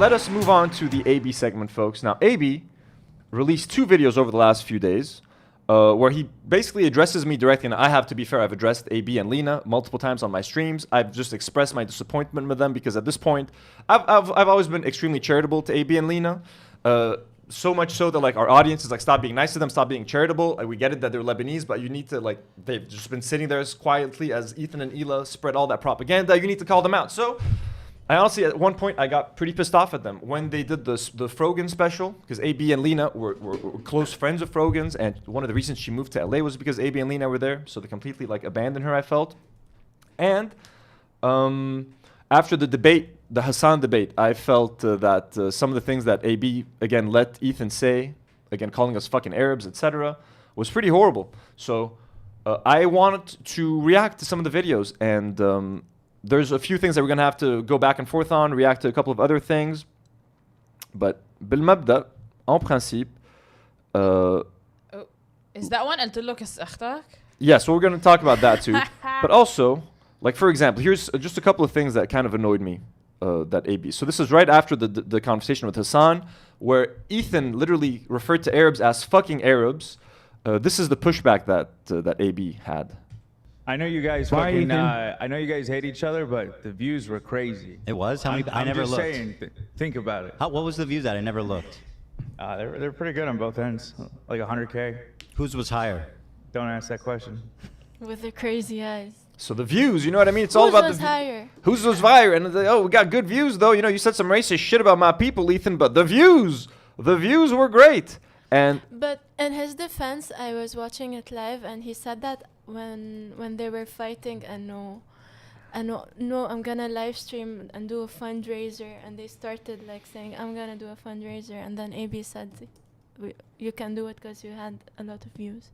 let us move on to the AB segment, folks. Now, AB released 2 videos over the last few days where he basically addresses me directly. And I have to be fair, I've addressed AB and Lena multiple times on my streams. I've just expressed my disappointment with them because at this point, I've always been extremely charitable to AB and Lena. So much so that like our audience is like, stop being nice to them, stop being charitable. We get it that they're Lebanese, but you need to like, they've just been sitting there as quietly as Ethan and Ela spread all that propaganda. You need to call them out. So I honestly, at one point, I got pretty pissed off at them when they did the Frogan special, because AB and Lena were close friends of Frogan's, and one of the reasons she moved to LA was because AB and Lena were there, so they completely like abandoned her, I felt. And after the debate, the Hassan debate, I felt that some of the things that AB, again, let Ethan say, again, calling us fucking Arabs, etc., was pretty horrible. So I wanted to react to some of the videos, and there's a few things that we're going to have to go back and forth on, react to a couple of other things. But بالمبدأ, en principe... Is that one قلت لك استخدك? Yeah, so we're going to talk about that too. But also, like for example, here's just a couple of things that kind of annoyed me, that AB. So this is right after the conversation with Hassan, where Ethan literally referred to Arabs as fucking Arabs. This is the pushback that AB had. I know you guys fucking, I know you guys hate each other, but the views were crazy. It was? How many? I never looked. I'm just saying, think about it. What was the views at? I never looked. They're pretty good on both ends, like 100K. Whose was higher? Don't ask that question. With the crazy eyes. So the views, you know what I mean? It's all about was higher? Whose was higher? And we got good views though. You know, you said some racist shit about my people, Ethan, but the views were great. But in his defense, I was watching it live, and he said that when they were fighting, and no, I'm gonna live stream and do a fundraiser, and they started like saying, I'm gonna do a fundraiser, and then AB said, you can do it because you had a lot of views.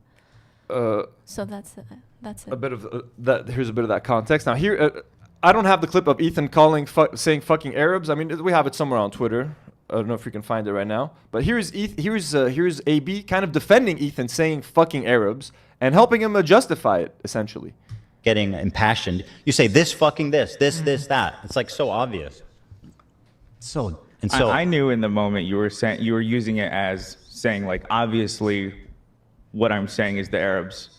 So that's it. A bit of that. Here's a bit of that context. Now here, I don't have the clip of Ethan saying fucking Arabs. I mean, we have it somewhere on Twitter. I don't know if we can find it right now. But here's AB kind of defending Ethan saying fucking Arabs and helping him justify it, essentially. Getting impassioned. You say this fucking this, that. It's like so obvious. I knew in the moment you were using it as saying like, obviously what I'm saying is the Arabs.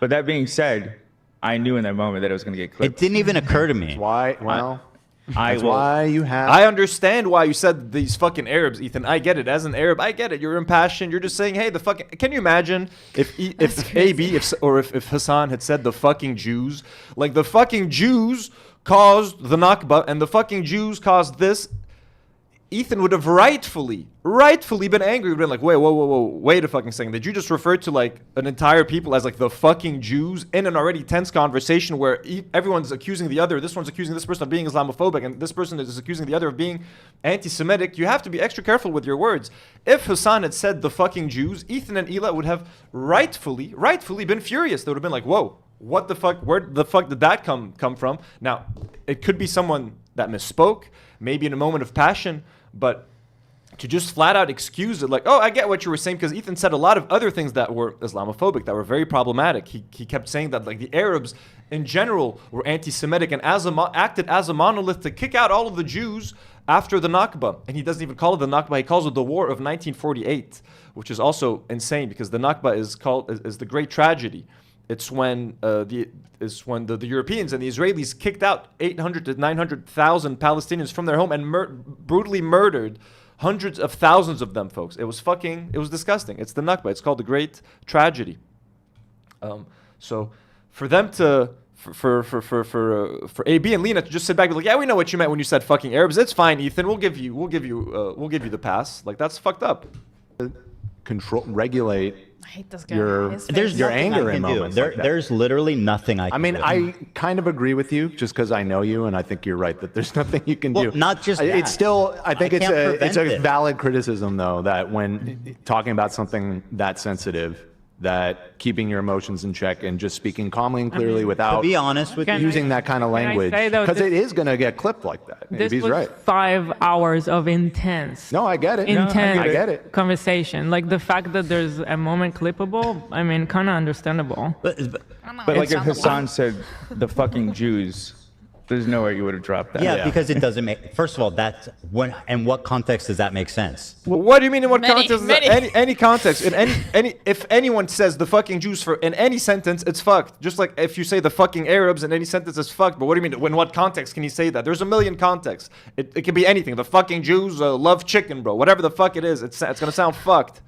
But that being said, I knew in that moment that it was going to get clipped. It didn't even occur to me. Why? Well... I understand why you said these fucking Arabs, Ethan. I get it. As an Arab, I get it. You're impassioned. You're just saying, hey, the fucking... Can you imagine if AB if Hassan had said the fucking Jews? Like, the fucking Jews caused the Nakba, and the fucking Jews caused this. Ethan would have rightfully been angry. Would have been like, whoa, wait a fucking second. Did you just refer to like an entire people as like the fucking Jews in an already tense conversation where everyone's accusing the other? This one's accusing this person of being Islamophobic, and this person is accusing the other of being anti-Semitic. You have to be extra careful with your words. If Hassan had said the fucking Jews, Ethan and Ela would have rightfully been furious. They would have been like, whoa, what the fuck? Where the fuck did that come from? Now, it could be someone that misspoke, maybe in a moment of passion. But to just flat out excuse it, like, oh, I get what you were saying, because Ethan said a lot of other things that were Islamophobic, that were very problematic. He kept saying that like the Arabs in general were anti-Semitic and acted as a monolith to kick out all of the Jews after the Nakba. And he doesn't even call it the Nakba, he calls it the War of 1948, which is also insane because the Nakba is the great tragedy. It's when the Europeans and the Israelis kicked out 800 to 900,000 Palestinians from their home and brutally murdered hundreds of thousands of them, folks. It was disgusting. It's the Nakba. It's called the Great Tragedy. So for them to, for AB and Lena to just sit back and be like, yeah, we know what you meant when you said fucking Arabs. It's fine, Ethan. We'll give you the pass. Like, that's fucked up. Regulate I hate this guy. Your anger in moments like that. There's literally nothing I can do. I kind of agree with you just because I know you, and I think you're right that there's nothing you can do. Not just that. It's still, I think it's a valid criticism, though, that when talking about something that sensitive, that keeping your emotions in check and just speaking calmly and clearly without to be honest with using that kind of language, because it is going to get clipped like that. This He's was right. 5 hours of intense. No, I get it. Intense I get it. Conversation. Like the fact that there's a moment clippable, I mean, kind of understandable. But like if Hassan said the fucking Jews, There's no way you would have dropped that. Yeah, because it doesn't make. First of all, that's when. In what context does that make sense? Well, what do you mean in what Many, context? many. Any context. In any if anyone says the fucking Jews in any sentence, it's fucked. Just like if you say the fucking Arabs in any sentence, it's fucked. But what do you mean? In what context can you say that? There's a million contexts. It can be anything. The fucking Jews love chicken, bro. Whatever the fuck it is, it's gonna sound fucked.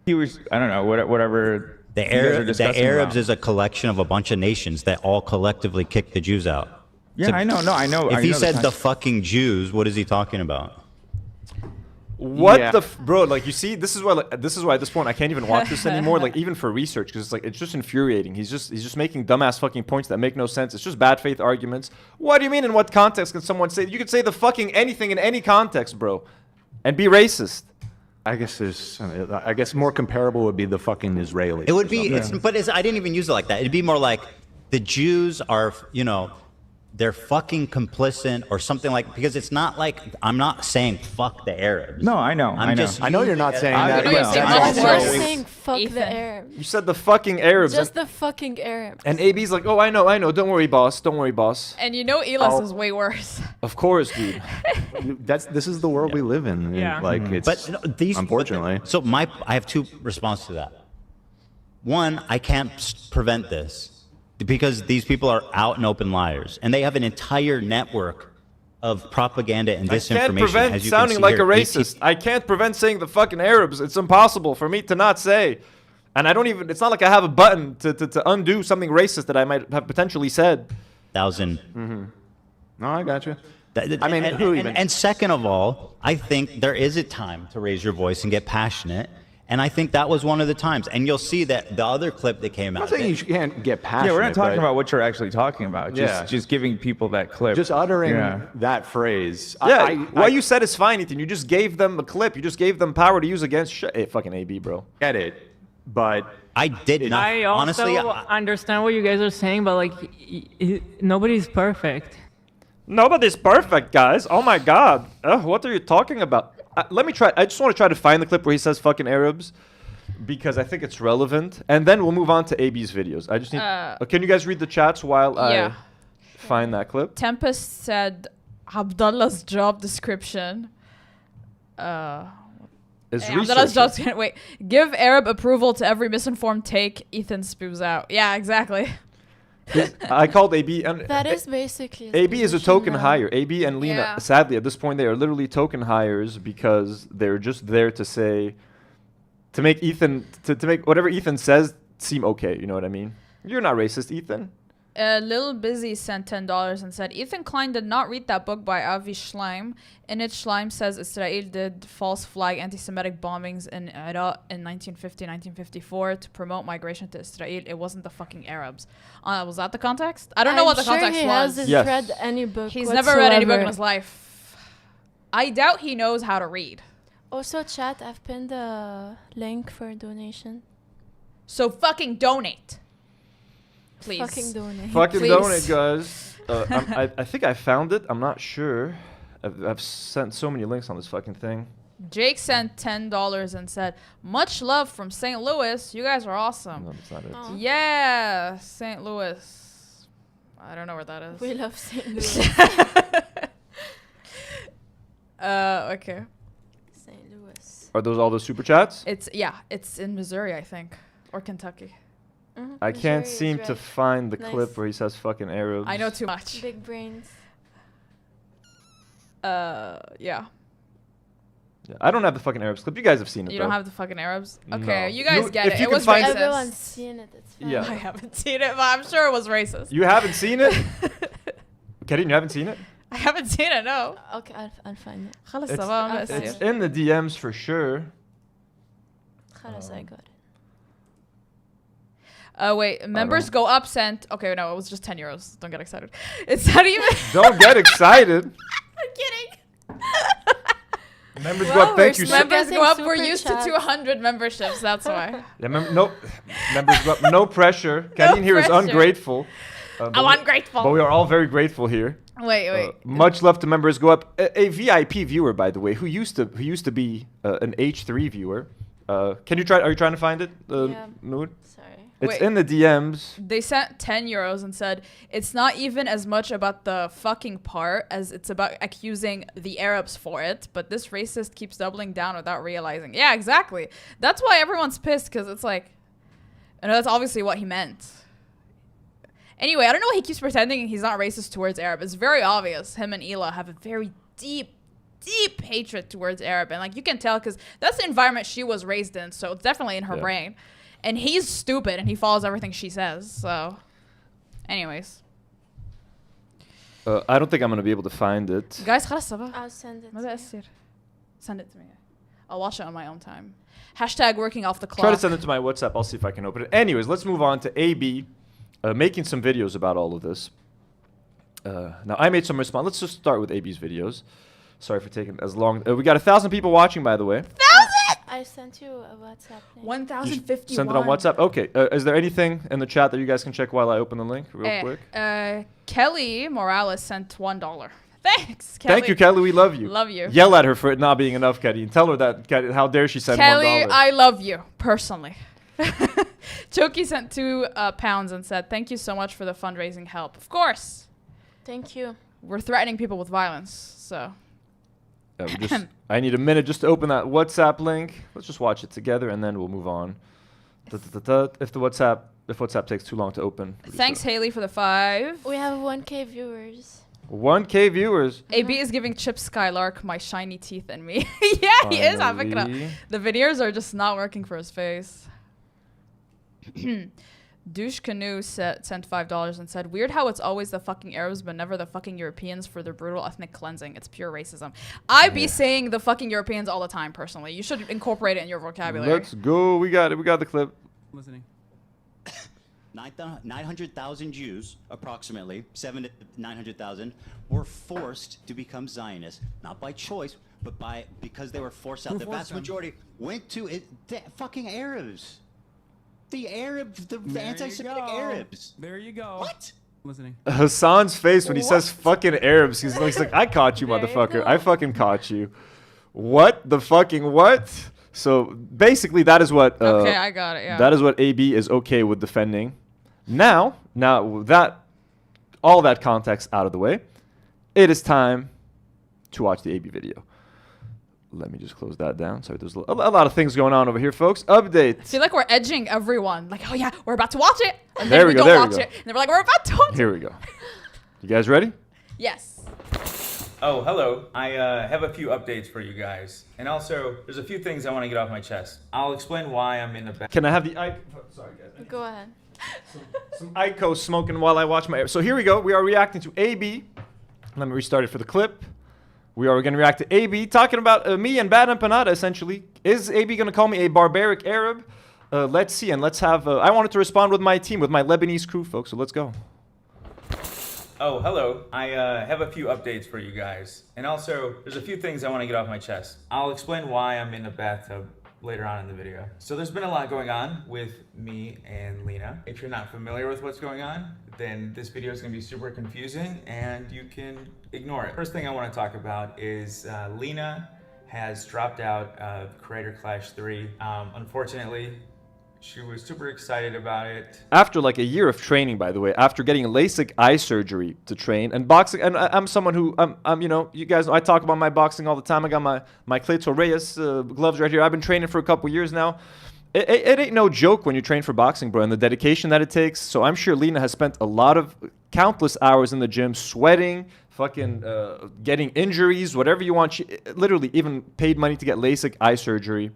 He was, I don't know, whatever. The Arabs is a collection of a bunch of nations that all collectively kick the Jews out. Yeah, So I know. No, I know. If I he know said the fucking Jews, what is he talking about? What Yeah. bro? Like, you see, this is why at this point I can't even watch this anymore. Like, even for research, because it's just infuriating. He's just making dumbass fucking points that make no sense. It's just bad faith arguments. What do you mean? In what context can someone say? You could say the fucking anything in any context, bro, and be racist. I guess more comparable would be the fucking Israelis. It would be, I didn't even use it like that. It'd be more like the Jews are, they're fucking complicit or something like, because it's not like, I'm not saying fuck the Arabs. No, I know. I know. I know you're not saying I that. know but you're saying that's that. We're also- saying fuck Ethan. the Arabs. You said the fucking Arabs. Just the fucking Arabs. And AB's like, oh, I know. Don't worry, boss. Don't worry, boss. And Elis is way worse. Of course, dude. This is the world we live in. Yeah. Like it's. But these, unfortunately. So I have two responses to that. One, I can't prevent this because these people are out and open liars, and they have an entire network of propaganda and I disinformation. can't prevent as you can sounding see like here. a racist. I can't prevent saying the fucking Arabs. It's impossible for me to not say. And I don't even, it's not like I have a button to undo something racist that I might have potentially said. 1,000. No, I got you. I mean, and second of all, I think there is a time to raise your voice and get passionate. And I think that was one of the times. And you'll see that the other clip that came I'm out. not saying you can't get passionate. Yeah, we're not talking but about what you're actually talking about. Just giving people that clip. just uttering Yeah. that phrase. Yeah, what you said is fine, Ethan. You just gave them a clip. You just gave them power to use against hey, fucking AB, bro. get it, but I did not. I also honestly, understand what you guys are saying, but like, nobody's perfect. Nobody's perfect, guys. Oh my god. What are you talking about? Let me try. I just want to try to find the clip where he says fucking Arabs, because I think it's relevant. And then we'll move on to AB's videos. I just need... can you guys read the chats while I find that clip? Tempest said Abdullah's job description. Is Abdullah's job description. Wait. Give Arab approval to every misinformed take Ethan spews out. Yeah, exactly. I called AB. And That is basically his AB is a position token now. hire. AB and Lena, Yeah. sadly, at this point, they are literally token hires because they're just there to say, to make Ethan, to make whatever Ethan says seem okay. You know what I mean? You're not racist, Ethan. Lil Busy sent $10 and said, Ethan Klein did not read that book by Avi Schleim. In it, Schleim says Israel did false flag anti-Semitic bombings in Iraq in 1950, 1954 to promote migration to Israel. It wasn't the fucking Arabs. Was that the context? I don't know what the context he was. hasn't Yes. read any book He's never read any book in whatsoever. his life. I doubt he knows how to read. Also, chat, I've pinned a link for a donation. So fucking donate. Please. Fucking donate. Fucking Please. donate, guys. I think I found it. I'm not sure. I've sent so many links on this fucking thing. Jake sent $10 and said, much love from St. Louis. You guys are awesome. No, that's not it. Aw. Yeah, St. Louis. I don't know where that is. We love St. Louis. Okay. St. Louis. Are those all the super chats? It's in Missouri, I think, or Kentucky. Mhm, I can't Missouri seem is to right. find the Nice. clip where he says fucking Arabs. I know too much. Big brains. Yeah. Yeah, I don't have the fucking Arabs clip. You guys have seen it. You though. don't have the fucking Arabs? No. Okay, you guys You- get if it. you It can was find- racist. Everyone's seen it. It's fine. Yeah. I haven't seen it, but I'm sure it was racist. You haven't seen it? Karin, you haven't seen it? I haven't seen it, no. Okay, I'll find it. خلاص It's- ça va, it's- merci. It's in the DMs for sure. خلاص, I got it. Wait, members go up sent. Okay, no, it was just €10. Don't get excited. It's not even. Don't get excited. I'm kidding. Members Wow, go up. Thank we're you. so Members getting go up. We're super used chats. to 200 memberships. That's why. Yeah, members go up. No pressure. Karin here is pressure. ungrateful. But I'm we- ungrateful. But we are all very grateful here. Wait. Much love to members go up. A VIP viewer, by the way, who used to be an H3 viewer. Can you try? Are you trying to find it, Yeah. Noor? Sorry. It's in the DMs. They sent 10 euros and said, it's not even as much about the fucking part as it's about accusing the Arabs for it. But this racist keeps doubling down without realizing. Yeah, exactly. That's why everyone's pissed, because it's like, and that's obviously what he meant. Anyway, I don't know why he keeps pretending he's not racist towards Arab. It's very obvious. Him and Ela have a very deep hatred towards Arab. And like you can tell because that's the environment she was raised in. So it's definitely in her brain. And he's stupid and he follows everything she says. So anyways. I don't think I'm going to be able to find it. Guys, خلاص صباح. I'll send it. Send it to me. I'll watch it on my own time. Hashtag working off the clock. Try to send it to my WhatsApp. I'll see if I can open it. Anyways, let's move on to AB making some videos about all of this. Now, I made some response. Let's just start with AB's videos. Sorry for taking as long. We got 1,000 people watching, by the way. 1,000! I sent you a WhatsApp link. 1,051. Send it on WhatsApp? Okay. Is there anything in the chat that you guys can check while I open the link real quick? Kelly Morales sent $1. Thanks, Kelly. Thank you, Kelly. We love you. Love you. Yell at her for it not being enough, Kelly. And tell her that, how dare she send Kelly, $1. I love you, personally. Choki sent £2 and said, thank you so much for the fundraising help. Of course. Thank you. We're threatening people with violence, so. I need a minute just to open that WhatsApp link. Let's just watch it together and then we'll move on. If WhatsApp takes too long to open. Thanks, Haley, for the 5. We have 1K viewers. 1K viewers. AB is giving Chip Skylark my shiny teeth and me. Yeah, he is. The videos are just not working for his face. Douche Canoe sent $5 and said, weird how it's always the fucking Arabs but never the fucking Europeans for their brutal ethnic cleansing. It's pure racism. I be saying the fucking Europeans all the time, personally. You should incorporate it in your vocabulary. Let's go. We got it. We got the clip. Listening. 900,000 Jews, approximately 900,000, were forced to become Zionists, not by choice, but because they were forced out. The vast majority went to the fucking Arabs. The Arabs, the anti-Semitic Arabs. There you go. What? Listening. Hassan's face when he says fucking Arabs, he's like, I caught you, motherfucker. I fucking caught you. What the fucking what? So basically, that is what. Okay, I got it. Yeah. That is what AB is okay with defending. Now that all that context out of the way, it is time to watch the AB video. Let me just close that down. Sorry, there's a lot of things going on over here, folks. Update. I feel like we're edging everyone. Like, oh yeah, we're about to watch it. And there then we we go. don't watch it. And then we're like, we're about to watch it. Here we go. You guys ready? Yes. Oh, hello. I have a few updates for you guys. And also, there's a few things I want to get off my chest. I'll explain why I'm in the back. Can I have the sorry, guys. Go ahead. Some Ico smoking while I watch my. So here we go. We are reacting to AB. Let me restart it for the clip. We are going to react to AB talking about me and Bad Empanada, essentially. Is AB going to call me a barbaric Arab? Let's see, and let's have... I wanted to respond with my team, with my Lebanese crew, folks, so let's go. Oh, hello. I have a few updates for you guys. And also, there's a few things I want to get off my chest. I'll explain why I'm in the bathtub later on in the video. So there's been a lot going on with me and Lena. If you're not familiar with what's going on, then this video is going to be super confusing and you can ignore it. First thing I want to talk about is Lena has dropped out of Creator Clash 3. Unfortunately, she was super excited about it. After like a year of training, by the way, after getting LASIK eye surgery to train and boxing, and I'm someone who, I'm you know, you guys know I talk about my boxing all the time. I got my Cleto Reyes gloves right here. I've been training for a couple years now. It ain't no joke when you train for boxing, bro, and the dedication that it takes. So I'm sure Lena has spent countless hours in the gym, sweating, fucking getting injuries, whatever you want. She literally even paid money to get LASIK eye surgery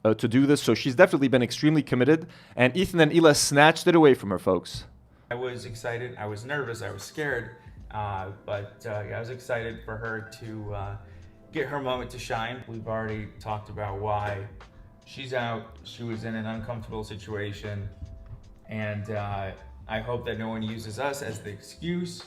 to do this. So she's definitely been extremely committed. And Ethan and Ela snatched it away from her, folks. I was excited. I was nervous. I was scared. But I was excited for her to get her moment to shine. We've already talked about why she's out. She was in an uncomfortable situation. And I hope that no one uses us as the excuse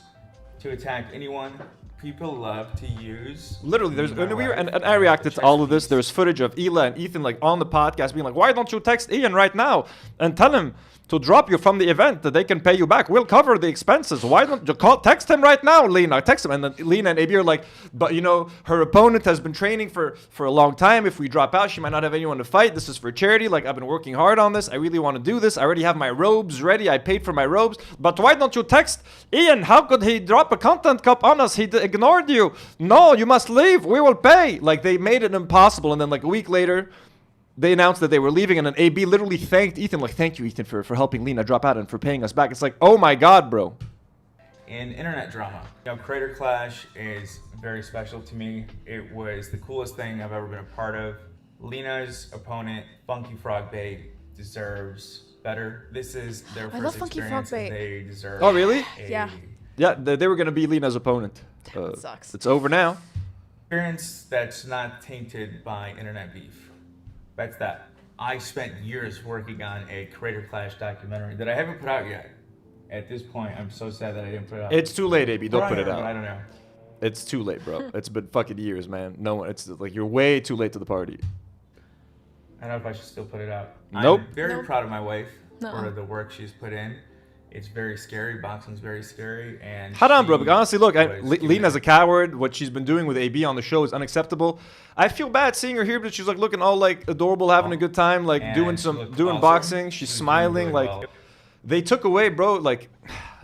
to attack anyone. people love to use. Literally, there's my wife and I reacted to as a all of this. chess piece. There's footage of Ela and Ethan like on the podcast being like, "Why don't you text Ian right now and tell him to drop you from the event that they can pay you back? We'll cover the expenses. Why don't you text him right now, Lena? Text him." And then Lena and AB are like, "But you know, her opponent has been training for a long time. If we drop out, she might not have anyone to fight. This is for charity. Like, I've been working hard on this. I really want to do this. I already have my robes ready. I paid for my robes. But why don't you text Ian? How could he drop a content cup on us? He ignored you. No, you must leave. We will pay." Like, they made it impossible. And then like a week later, they announced that they were leaving, and then AB literally thanked Ethan, like, "Thank you, Ethan, for helping Lena drop out and for paying us back." It's like, oh my God, bro. In internet drama, you know, Creator Clash is very special to me. It was the coolest thing I've ever been a part of. Lena's opponent, Funky Frog Bait, deserves better. This is their love first Funky experience, Frog and Bait. they deserve. Oh, really? Yeah. Yeah, they were going to be Lena's opponent. That sucks. It's over now. Experience that's not tainted by internet beef. That's that. I spent years working on a Creator Clash documentary that I haven't put out yet. At this point, I'm so sad that I didn't put it out. It's too late, AB. Don't put it I out. don't know. It's too late, bro. It's been fucking years, man. No one. It's like you're way too late to the party. I don't know if I should still put it out. Nope. I'm very proud of my wife Nuh-uh. for the work she's put in. It's very scary. Boxing's very scary. And Hold on, bro. she But honestly, look, was giving Lena's it- a coward. What she's been doing with AB on the show is unacceptable. I feel bad seeing her here, but she's like looking all like adorable, having a good time, like And doing she looked doing awesome. boxing. She She's was doing smiling. really Like well. they took away, bro. Like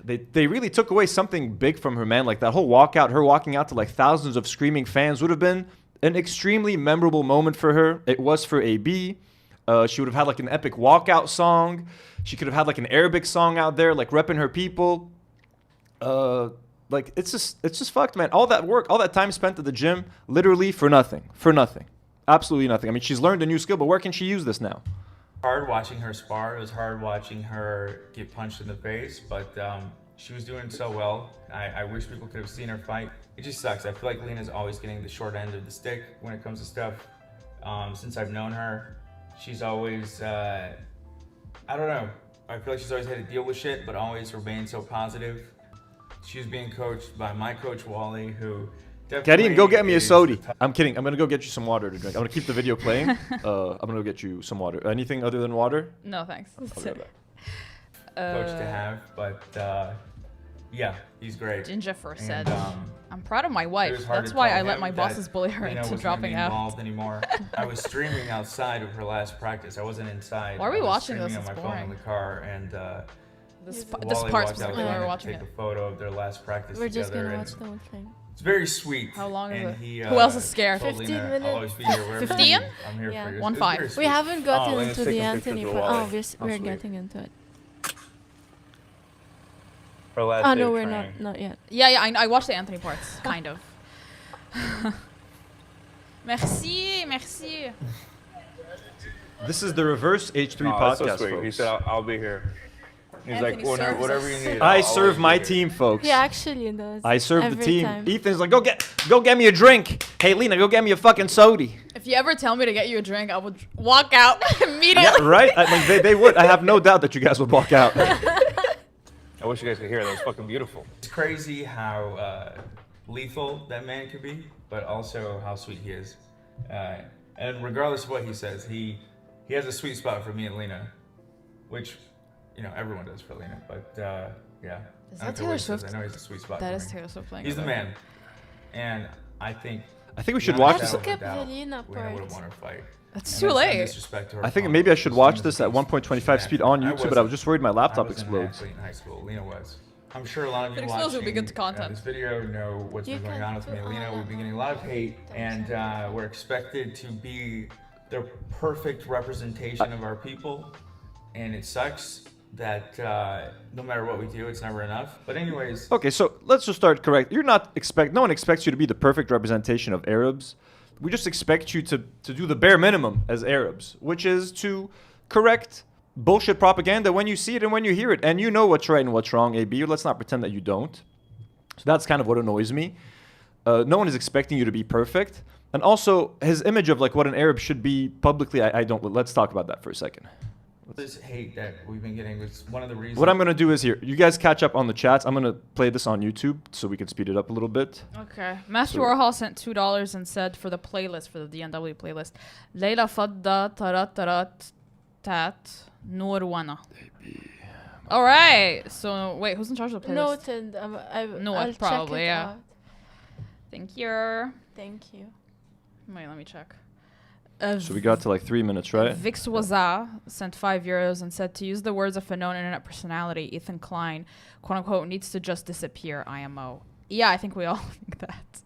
they really took away something big from her, man. Like that whole walkout, her walking out to like thousands of screaming fans would have been an extremely memorable moment for her. It was for AB. She would have had like an epic walkout song. She could have had like an Arabic song out there, like repping her people. Like it's just fucked, man. All that work, all that time spent at the gym, literally for nothing, absolutely nothing. I mean, she's learned a new skill, but where can she use this now? Hard watching her spar. It was hard watching her get punched in the face, but she was doing so well. I wish people could have seen her fight. It just sucks. I feel like Lena's always getting the short end of the stick when it comes to stuff. Since I've known her, she's always, I don't know. I feel like she's always had to deal with shit, but always remained so positive. She was being coached by my coach, Wally, who definitely Kadeem, go get me a is sodi. the I'm kidding. I'm gonna go get you some water to drink. I'm gonna keep the video playing. I'm gonna go get you some water. Anything other than water? No, thanks. I'll be back. coach to have, but yeah, he's great. Ginger first And, said, I'm proud of my wife. It was hard That's to why tell I let him my that bosses bully her Lena into wasn't dropping gonna be out. involved anymore. I was streaming outside of her last practice. I wasn't inside. Why are we I was watching this? streaming on It's my phone in boring. the car, and This Wally part walked out specifically front why we're to watching take it. a photo of their last practice We're just together. gonna and watch the whole thing. It's very sweet. How long is and it? He, Who else is scared? told 15 Lena, minutes. I'll always be here wherever 15? you need. I'm here Yeah. for you. 1-5. It's very We sweet. haven't gotten Lena's into the taking Anthony pictures part. of Oh, Wally. How we're sweet. getting into it. Her last Oh day no, of we're training. not yet. Yeah, I watched the Anthony parts, kind of. Merci. This is the reverse H3 Oh, that's podcast, so sweet. folks. He said, I'll be here. He's Anthony like, serves whatever us. you need. I I'll serve always my be here." team, folks. He actually does. I serve the every team. time. Ethan's like, go get me a drink. Hey, Lena, go get me a fucking sody. If you ever tell me to get you a drink, I would walk out immediately. Yeah, right? They would. I have no doubt that you guys would walk out. I wish you guys could hear. That was fucking beautiful. It's crazy how lethal that man could be, but also how sweet he is. And regardless of what he says, he has a sweet spot for me and Lena, which, you know, everyone does for Lena. But yeah, Is I don't that care what he Taylor says, Swift? I know he's a sweet spot. That for is me. Taylor Swift playing. He's the over there. man, and I think I think we should beyond a watch this. shadow of a Skip doubt, the Lena Lena would have part. won her fight. It's And too that's no late. disrespect to her I think opponent. maybe I should This watch woman's this a at beast. 1.25 speed on I YouTube, but I was just worried my laptop I was an explodes. athlete in high school. Lena was. I'm sure a lot of If it you explodes, it'll be watching good content. this video know what's You been going can on with me put and Lena. all We've been that getting a lot of on hate, the and channel. we're expected to be the perfect representation of our people, and it sucks that no matter what we do, it's never enough. But anyways, Okay, so let's just start correct. No one expects you to be the perfect representation of Arabs. We just expect you to do the bare minimum as Arabs, which is to correct bullshit propaganda when you see it and when you hear it. And you know what's right and what's wrong, AB. Let's not pretend that you don't. So that's kind of what annoys me. No one is expecting you to be perfect. And also, his image of like what an Arab should be publicly, I don't. Let's talk about that for a second. This hate that we've been getting was one of the reasons. What I'm gonna do is here. You guys catch up on the chats. I'm gonna play this on YouTube so we can speed it up a little bit. Okay. Matthew Warhol sent $2 and said for the playlist, for the DNW playlist, Leila Fadda Tarat Tarat Tat Noor Wana. All right. So wait, who's in charge of the playlist? Noted. No, I'll probably, check it yeah. out. Thank you. Thank you. Wait, let me check. So we got to like 3 minutes, right? Vix Waza sent €5 and said, to use the words of a known internet personality, Ethan Klein, quote unquote, needs to just disappear, IMO. Yeah, I think we all think that.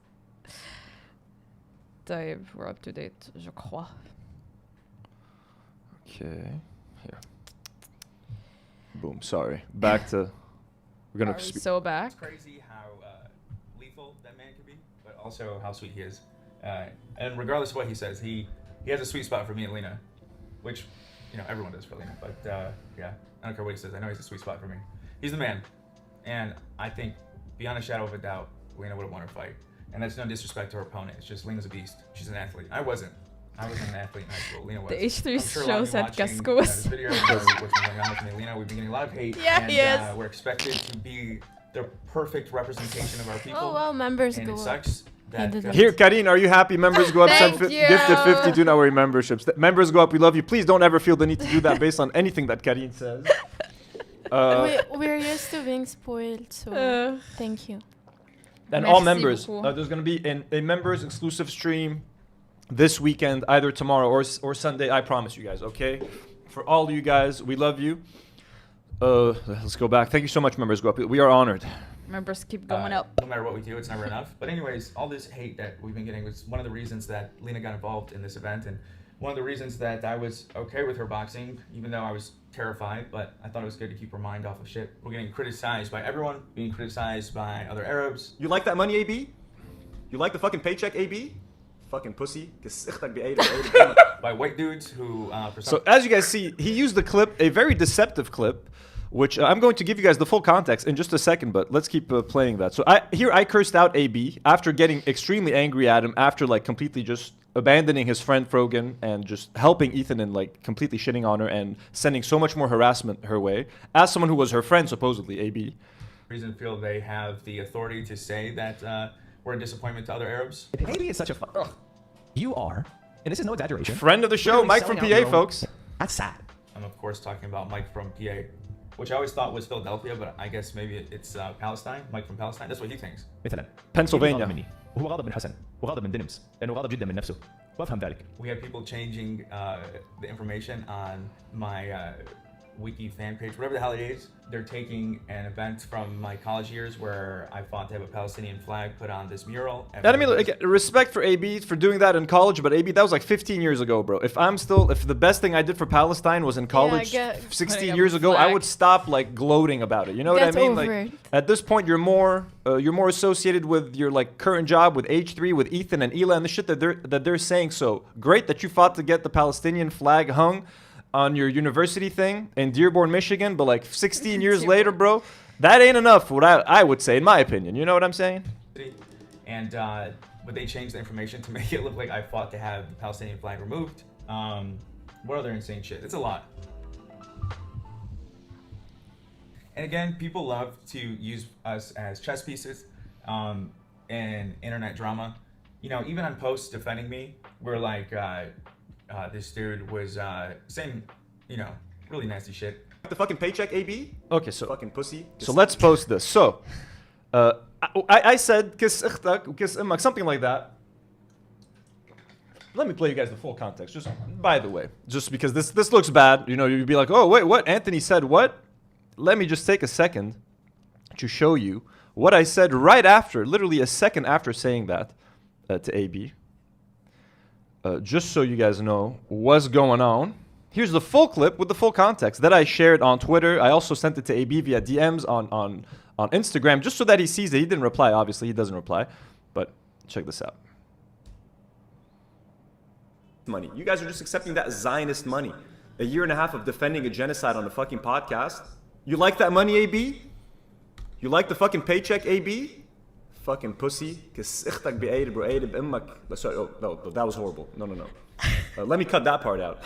Dave, we're up to date, je crois. Okay. Here. Boom. Sorry. Back to. We're gonna. Are we so back? It's crazy how lethal that man can be, but also how sweet he is. And regardless of what he says, he has a sweet spot for me and Lena, which, you know, everyone does for Lena. But yeah, I don't care what he says. I know he's a sweet spot for me. He's the man. And I think, beyond a shadow of a doubt, Lena would have won her fight. And that's no disrespect to her opponent. It's just Lena's a beast. She's an athlete. I wasn't an athlete in high school. Lena was. The H3 I'm sure a lot show of you said watching, Cascos. this video knows what's been going on with me and Lena. We've been getting a lot of hate. Yeah, and, he is. We're expected to be the perfect representation of our people. Oh, well, members and go it up. sucks that Here, Karine, are you happy? Members go up. Thank Send you. gifted 50. Do not worry, memberships. Members go up. We love you. Please don't ever feel the need to do that based on anything that Karine says. We're used to being spoiled, so thank you. And all Merci members. beaucoup. There's going to be a members exclusive stream this weekend, either tomorrow or Sunday. I promise you guys, okay? For all of you guys, we love you. Let's go back. Thank you so much, members. Go up. We are honored. Members keep going up. No matter what we do, it's never enough. But anyways, all this hate that we've been getting was one of the reasons that Lena got involved in this event, and one of the reasons that I was okay with her boxing, even though I was terrified, but I thought it was good to keep her mind off of shit. We're getting criticized by everyone, being criticized by other Arabs. You like that money, AB? You like the fucking paycheck, AB? Fucking pussy. By white dudes who, for some So as you guys see, he used the clip, a very deceptive clip, which I'm going to give you guys the full context in just a second, but let's keep playing that. So I cursed out AB after getting extremely angry at him, after like completely just abandoning his friend Frogan and just helping Ethan and like completely shitting on her and sending so much more harassment her way. As someone who was her friend, supposedly, AB. reason feel they have the authority to say that we're a disappointment to other Arabs. Maybe it's such a you are, and this is no exaggeration. Friend of the show, Literally Mike from selling out your PA, own- folks. That's sad. I'm of course talking about Mike from PA, which I always thought was Philadelphia, but I guess maybe it's Palestine. Mike from Palestine. That's what he thinks. مثلا Pennsylvania. غاضب مني وهو غاضب من حسن وغاضب من دينمس لانه غاضب جدا من نفسه وافهم ذلك. We had people changing the information on my wiki fan page, whatever the hell it is. They're taking an event from my college years where I fought to have a Palestinian flag put on this mural. And I mean, like, respect for AB for doing that in college, but AB, that was like 15 years ago, bro. If the best thing I did for Palestine was in college get- 16 years ago, I would stop like gloating about it. You know what I Get mean? over Like, it. at this point, you're more associated with your like current job with H3, with Ethan and Ela and the shit that they're saying. So great that you fought to get the Palestinian flag hung on your university thing in Dearborn, Michigan, but like 16 years later, bro, that ain't enough. What I would say, in my opinion, you know what I'm saying? And but they changed the information to make it look like I fought to have the Palestinian flag removed. What other insane shit? It's a lot. And again, people love to use us as chess pieces in internet drama. You know, even on posts defending me, we're like, this dude was saying, you know, really nasty shit. The fucking paycheck, AB? Okay, so fucking pussy. So let's post this. So, I said kiss اختك وkiss امك, something like that. Let me play you guys the full context. Just by the way, just because this looks bad, you know, you'd be like, oh wait, what? Anthony said what? Let me just take a second to show you what I said right after, literally a second after saying that to AB. Just so you guys know what's going on. Here's the full clip with the full context that I shared on Twitter. I also sent it to AB via DMs on Instagram, just so that he sees it. He didn't reply, obviously. He doesn't reply. But check this out. Money. You guys are just accepting that Zionist money. A year and a half of defending a genocide on a fucking podcast. You like that money, AB? You like the fucking paycheck, AB? Fucking pussy. Sorry, oh, no, that was horrible. No. Let me cut that part out.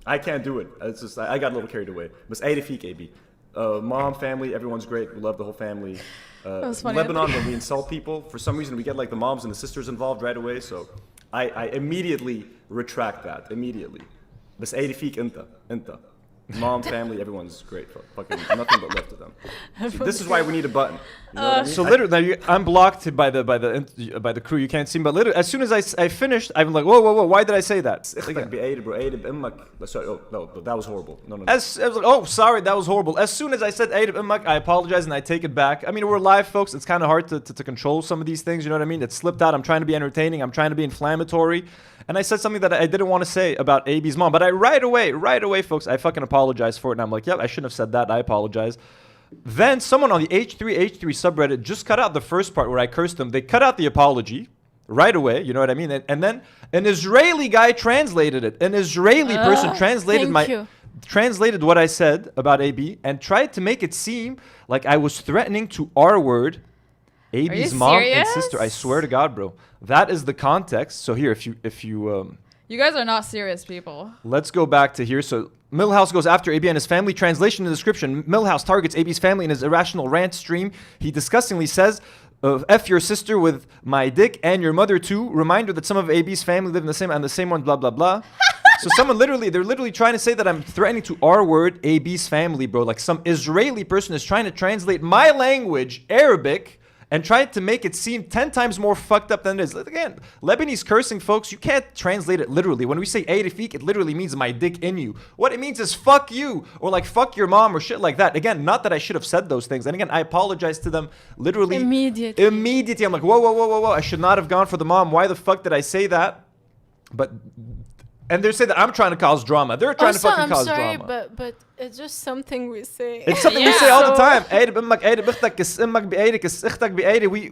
I can't do it. It's just I got a little carried away. But Aidafik AB. Mom, family, everyone's great. We love the whole family. was funny. Lebanon, when we insult people, for some reason we get like the moms and the sisters involved right away. So I immediately retract that. Immediately. But Aidafik inta. Mom, family, everyone's great. Fucking nothing but love to them. So this is why we need a button. You know what I mean? So literally, I'm blocked by the crew. You can't see me. But literally, as soon as I finished, I'm like, whoa! Why did I say that? Sorry, no, that was horrible. No. I was like, oh, sorry, that was horrible. As soon as I said Eid Immak, I apologize and I take it back. I mean, we're live, folks. It's kind of hard to control some of these things. You know what I mean? It slipped out. I'm trying to be entertaining. I'm trying to be inflammatory. And I said something that I didn't want to say about AB's mom. But I right away, folks, I fucking apologized for it. And I'm like, yep, I shouldn't have said that. I apologize. Then someone on the H3 subreddit just cut out the first part where I cursed them. They cut out the apology right away. You know what I mean? And then an Israeli guy translated it. An Israeli person translated what I said about AB and tried to make it seem like I was threatening to R-word AB's mom and sister. I swear to God, bro. That is the context. So here, if you You guys are not serious people. Let's go back to here. So Millhouse goes after AB and his family. Translation in the description. Millhouse targets AB's family in his irrational rant stream. He disgustingly says, F your sister with my dick and your mother too. Reminder that some of AB's family live in the same one, blah, blah, blah. So they're literally trying to say that I'm threatening to R-word AB's family, bro. Like some Israeli person is trying to translate my language, Arabic, and tried to make it seem 10 times more fucked up than it is. Again, Lebanese cursing, folks, you can't translate it literally. When we say Aidafik, it literally means my dick in you. What it means is fuck you, or like fuck your mom, or shit like that. Again, not that I should have said those things. And again, I apologize to them literally. Immediately. I'm like, whoa. I should not have gone for the mom. Why the fuck did I say that? And they're saying that I'm trying to cause drama. They're trying to fucking cause drama. I'm sorry, but it's just something we say. It's something we say all the time.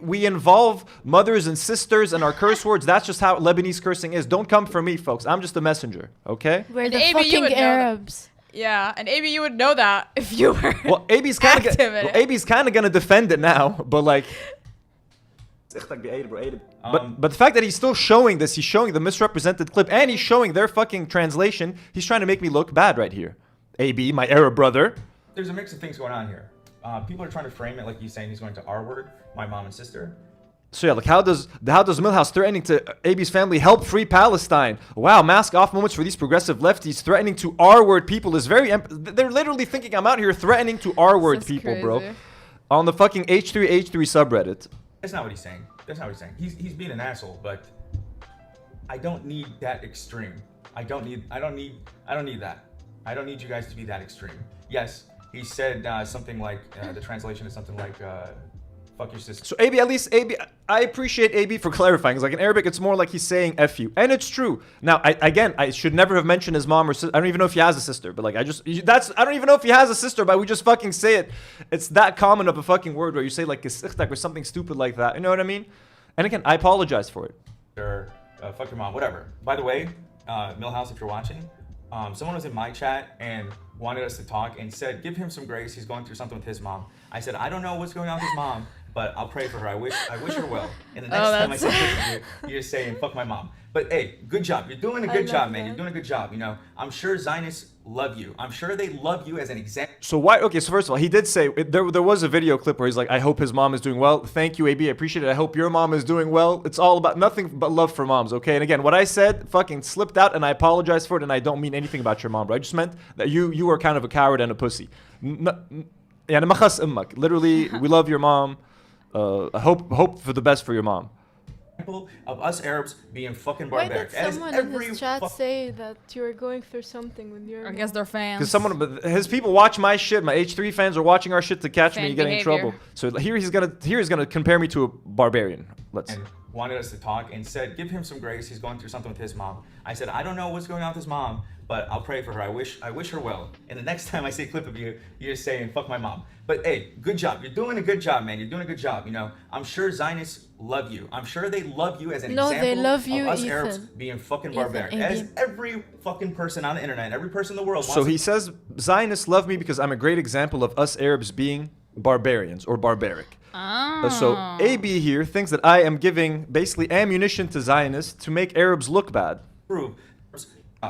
We involve mothers and sisters in our curse words. That's just how Lebanese cursing is. Don't come for me, folks. I'm just a messenger, okay? We're the fucking Arabs. Yeah, and AB, you would know that if you were AB's kind of going to defend it now, but like... But the fact that he's still showing this, he's showing the misrepresented clip, and he's showing their fucking translation, he's trying to make me look bad right here. AB, my Arab brother. There's a mix of things going on here. People are trying to frame it like he's saying he's going to R-word my mom and sister. So yeah, like how does Millhouse threatening to AB's family help free Palestine? Wow, mask off moments for these progressive lefties threatening to R-word people is very... They're literally thinking I'm out here threatening to R-word people, crazy. Bro. On the fucking H3 subreddit. That's not what he's saying. He's being an asshole, but I don't need that extreme. I don't need that. I don't need you guys to be that extreme. Yes, he said something like, the translation is something like, fuck your sister. So AB, I appreciate AB for clarifying. It's like in Arabic, it's more like he's saying F you. And it's true. Now, I should never have mentioned his mom or sister. I don't even know if he has a sister, but like, I don't even know if he has a sister, but we just fucking say it. It's that common of a fucking word where you say like or something stupid like that. You know what I mean? And again, I apologize for it. Or fuck your mom, whatever. By the way, Millhouse, if you're watching, someone was in my chat and wanted us to talk and said, give him some grace. He's going through something with his mom. I said, I don't know what's going on with his mom, but I'll pray for her. I wish her well. And the next time I see you, you're just saying, fuck my mom. But hey, good job. You're doing a good job, man. You're doing a good job. You know, I'm sure Zionists love you. I'm sure they love you as an example. So why? Okay, so first of all, he did say there was a video clip where he's like, I hope his mom is doing well. Thank you, AB. I appreciate it. I hope your mom is doing well. It's all about nothing but love for moms, okay? And again, what I said fucking slipped out, and I apologize for it, and I don't mean anything about your mom, bro. I just meant that you are kind of a coward and a pussy. Literally, we love your mom. I hope for the best for your mom. Of us Arabs being fucking barbaric. Why did someone in his chat say that you were going through something with your mom? I guess they're fans. Because his people watch my shit. My H3 fans are watching our shit to catch me getting in trouble. So here he's gonna compare me to a barbarian. And wanted us to talk and said, give him some grace. He's going through something with his mom. I said, I don't know what's going on with his mom, but I'll pray for her. I wish her well. And the next time I see a clip of you, you're just saying, fuck my mom. But hey, good job. You're doing a good job, man. You're doing a good job. You know, I'm sure Zionists love you. I'm sure they love you as an example they love you, of us Ethan. Arabs being fucking barbaric. As every fucking person on the internet, every person in the world wants. So he says Zionists love me because I'm a great example of us Arabs being barbarians or barbaric. So AB here thinks that I am giving basically ammunition to Zionists to make Arabs look bad. Prove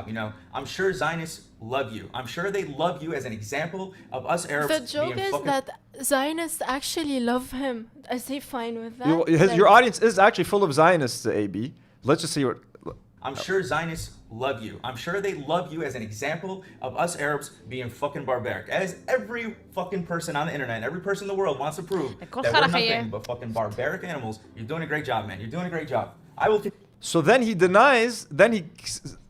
You know, I'm sure Zionists love you. I'm sure they love you as an example of us Arabs. The joke is that Zionists actually love him. Is he fine with that? Your audience is actually full of Zionists, AB. Let's just see what... I'm sure Zionists love you. I'm sure they love you as an example of us Arabs being fucking barbaric. As every fucking person on the internet, every person in the world wants to prove that we're nothing but fucking barbaric animals. You're doing a great job, man. You're doing a great job. I will... So then he denies, then he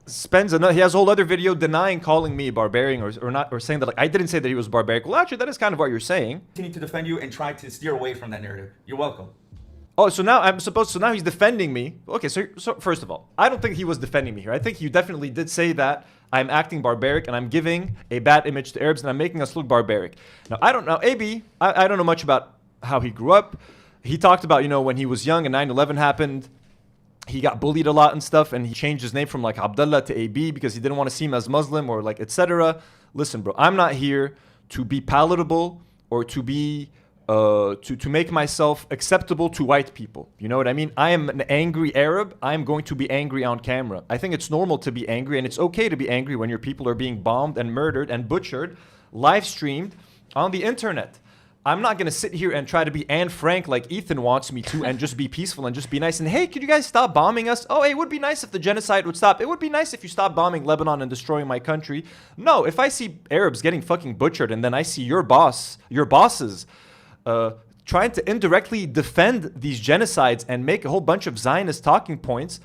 spends another, he has a whole other video denying calling me barbarian or saying that like I didn't say that he was barbaric. Well, actually, that is kind of what you're saying. Continue to defend you and try to steer away from that narrative. You're welcome. Oh, so now now he's defending me. Okay, so first of all, I don't think he was defending me here. I think he definitely did say that I'm acting barbaric and I'm giving a bad image to Arabs and I'm making us look barbaric. Now, I don't know, AB, I don't know much about how he grew up. He talked about, you know, when he was young and 9/11 happened, he got bullied a lot and stuff, and he changed his name from like Abdullah to AB because he didn't want to seem as Muslim or like etc. Listen, bro, I'm not here to be palatable or to be to make myself acceptable to white people. You know what I mean? I am an angry Arab. I'm going to be angry on camera. I think it's normal to be angry, and it's okay to be angry when your people are being bombed and murdered and butchered, live streamed on the internet. I'm not going to sit here and try to be Anne Frank like Ethan wants me to and just be peaceful and just be nice. And hey, could you guys stop bombing us? Oh, hey, it would be nice if the genocide would stop. It would be nice if you stopped bombing Lebanon and destroying my country. No, if I see Arabs getting fucking butchered and then I see your bosses trying to indirectly defend these genocides and make a whole bunch of Zionist talking points,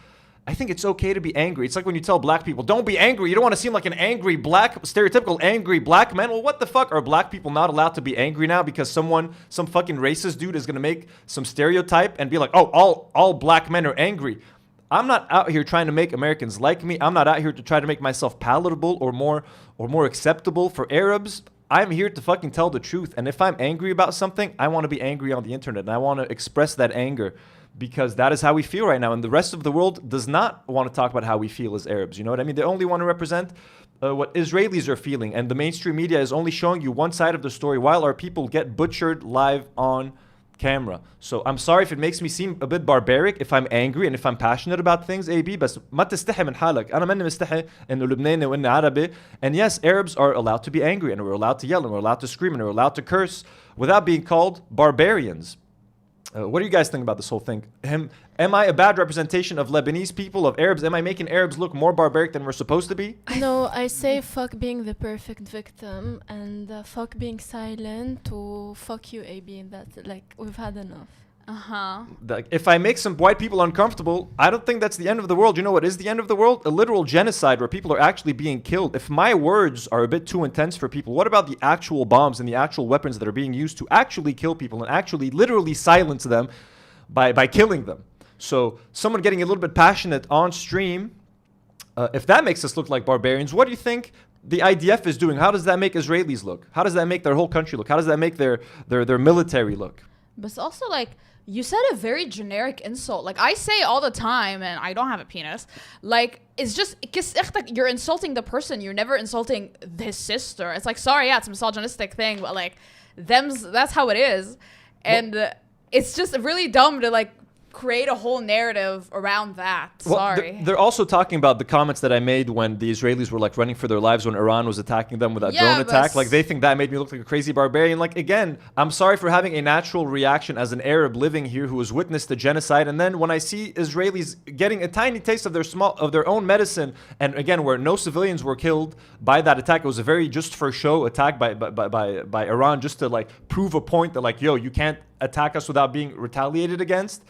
I think it's okay to be angry. It's like when you tell black people, don't be angry. You don't want to seem like an angry black, stereotypical angry black man. Well, what the fuck? Are black people not allowed to be angry now because some fucking racist dude is going to make some stereotype and be like, oh, all black men are angry. I'm not out here trying to make Americans like me. I'm not out here to try to make myself palatable or more acceptable for Arabs. I'm here to fucking tell the truth. And if I'm angry about something, I want to be angry on the internet. And I want to express that anger because that is how we feel right now. And the rest of the world does not want to talk about how we feel as Arabs. You know what I mean? They only want to represent what Israelis are feeling. And the mainstream media is only showing you one side of the story while our people get butchered live on camera. So I'm sorry if it makes me seem a bit barbaric if I'm angry and if I'm passionate about things, AB, بس ما تستحي من حالك. أنا ماني مستحي إنه لبناني وإني عربي. And yes, Arabs are allowed to be angry and we're allowed to yell and we're allowed to scream and we're allowed to curse without being called barbarians. What do you guys think about this whole thing? Am I a bad representation of Lebanese people, of Arabs? Am I making Arabs look more barbaric than we're supposed to be? No, I say fuck being the perfect victim and fuck being silent to fuck you, AB. That's like, we've had enough. Like, if I make some white people uncomfortable, I don't think that's the end of the world. You know what is the end of the world? A literal genocide where people are actually being killed. If my words are a bit too intense for people, what about the actual bombs and the actual weapons that are being used to actually kill people and actually literally silence them by killing them? So someone getting a little bit passionate on stream, if that makes us look like barbarians, what do you think the IDF is doing? How does that make Israelis look? How does that make their whole country look? How does that make their military look? But also, like, you said a very generic insult. Like, I say all the time, and I don't have a penis. Like, it's just, you're insulting the person. You're never insulting his sister. It's like, sorry, yeah, it's a misogynistic thing, but like, that's how it is. And it's just really dumb to like create a whole narrative around that. Sorry. Well, they're also talking about the comments that I made when the Israelis were like running for their lives when Iran was attacking them with that drone attack. Like, they think that made me look like a crazy barbarian. Like, again, I'm sorry for having a natural reaction as an Arab living here who has witnessed the genocide. And then when I see Israelis getting a tiny taste of their own medicine, and again, where no civilians were killed by that attack, it was a very just for show attack by Iran, just to like prove a point that like, yo, you can't attack us without being retaliated against.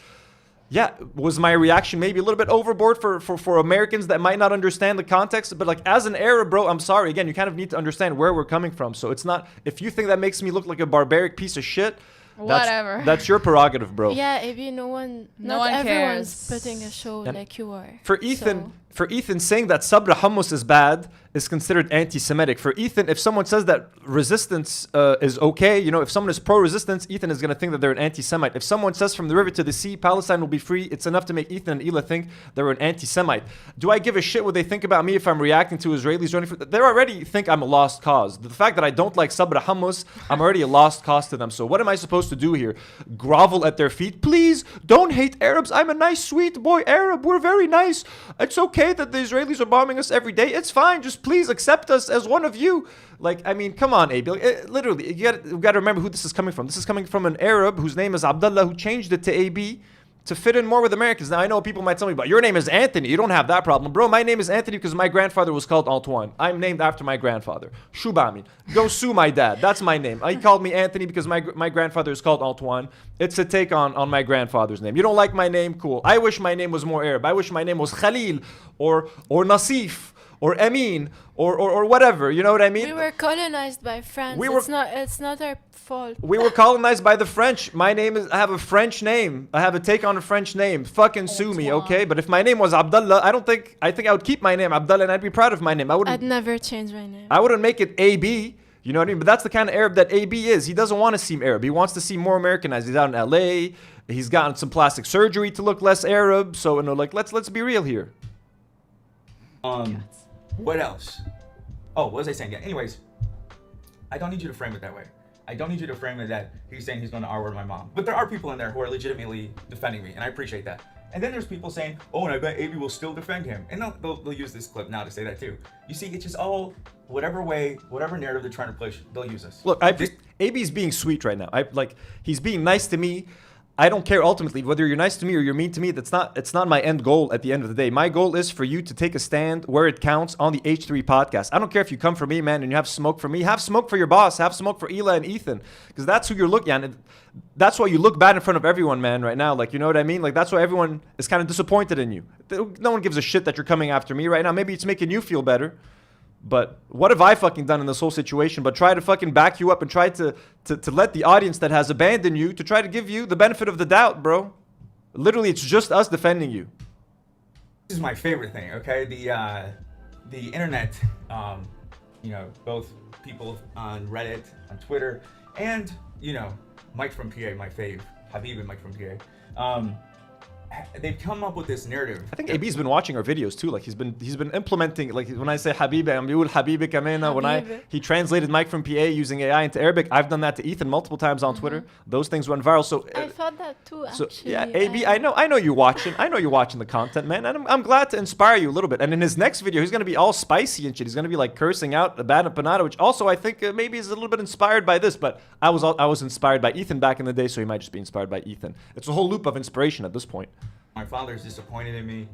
Yeah, was my reaction maybe a little bit overboard for Americans that might not understand the context? But like, as an Arab, bro, I'm sorry. Again, you kind of need to understand where we're coming from. So it's not, if you think that makes me look like a barbaric piece of shit, whatever. That's your prerogative, bro. Yeah, maybe not everyone's cares. putting a show like you are. For Ethan saying that sabra hummus is bad is considered anti-Semitic. For Ethan, if someone says that resistance is okay, you know, if someone is pro-resistance, Ethan is going to think that they're an anti-Semite. If someone says from the river to the sea, Palestine will be free, it's enough to make Ethan and Ela think they're an anti-Semite. Do I give a shit what they think about me if I'm reacting to Israelis or anything? They already think I'm a lost cause. The fact that I don't like sabra hummus, I'm already a lost cause to them. So what am I supposed to do here? Grovel at their feet? Please, don't hate Arabs. I'm a nice, sweet boy Arab. We're very nice. It's okay that the Israelis are bombing us every day. It's fine. Just please accept us as one of you. Like, I mean, come on, AB. Literally, you got to remember who this is coming from. This is coming from an Arab whose name is Abdullah, who changed it to AB to fit in more with Americans. Now, I know people might tell me, but your name is Anthony. You don't have that problem. Bro, my name is Anthony because my grandfather was called Antoine. I'm named after my grandfather. Shubami. Go sue my dad. That's my name. He called me Anthony because my grandfather is called Antoine. It's a take on my grandfather's name. You don't like my name? Cool. I wish my name was more Arab. I wish my name was Khalil or Nasif or Amin or whatever. You know what I mean? We were colonized by France. It's not our fault. We were colonized by the French. My name is, I have a French name. I have a take on a French name. Fucking sue me, okay? But if my name was Abdullah, I think I would keep my name Abdullah and I'd be proud of my name. I'd never change my name. I wouldn't make it AB. You know what I mean? But that's the kind of Arab that AB is. He doesn't want to seem Arab. He wants to seem more Americanized. He's out in LA. He's gotten some plastic surgery to look less Arab. So, you know, like, let's be real here. What else? Oh, what was I saying? Yeah. Anyways, I don't need you to frame it that way. I don't need you to frame it that he's saying he's going to R-word my mom. But there are people in there who are legitimately defending me, and I appreciate that. And then there's people saying, oh, and I bet AB will still defend him. And they'll use this clip now to say that too. You see, it's just all whatever narrative they're trying to push, they'll use us. Look, AB's being sweet right now. He's being nice to me. I don't care ultimately whether you're nice to me or you're mean to me. It's not my end goal at the end of the day. My goal is for you to take a stand where it counts on the H3 podcast. I don't care if you come for me, man, and you have smoke for me. Have smoke for your boss. Have smoke for Ela and Ethan, because that's who you're looking at. And that's why you look bad in front of everyone, man, right now. Like, you know what I mean? Like, that's why everyone is kind of disappointed in you. No one gives a shit that you're coming after me right now. Maybe it's making you feel better. But what have I fucking done in this whole situation but try to fucking back you up and try to let the audience that has abandoned you to try to give you the benefit of the doubt, bro. Literally, it's just us defending you. This is my favorite thing, okay? The internet, you know, both people on Reddit, on Twitter, and, you know, Mike from PA, my fave, Habib and Mike from PA. They've come up with this narrative. I think AB's been watching our videos too. Like he's been implementing. Like when I say Habibi, I'm Yul Habibi Kamena. When he translated Mike from PA using AI into Arabic, I've done that to Ethan multiple times on Twitter. Those things went viral. So I thought that too. Actually, so yeah, AB, I know you're watching. I know you're watching the content, man. And I'm glad to inspire you a little bit. And in his next video, he's gonna be all spicy and shit. He's gonna be like cursing out Abana Panada, which also I think maybe is a little bit inspired by this. But I was inspired by Ethan back in the day, so he might just be inspired by Ethan. It's a whole loop of inspiration at this point. My father is disappointed in me.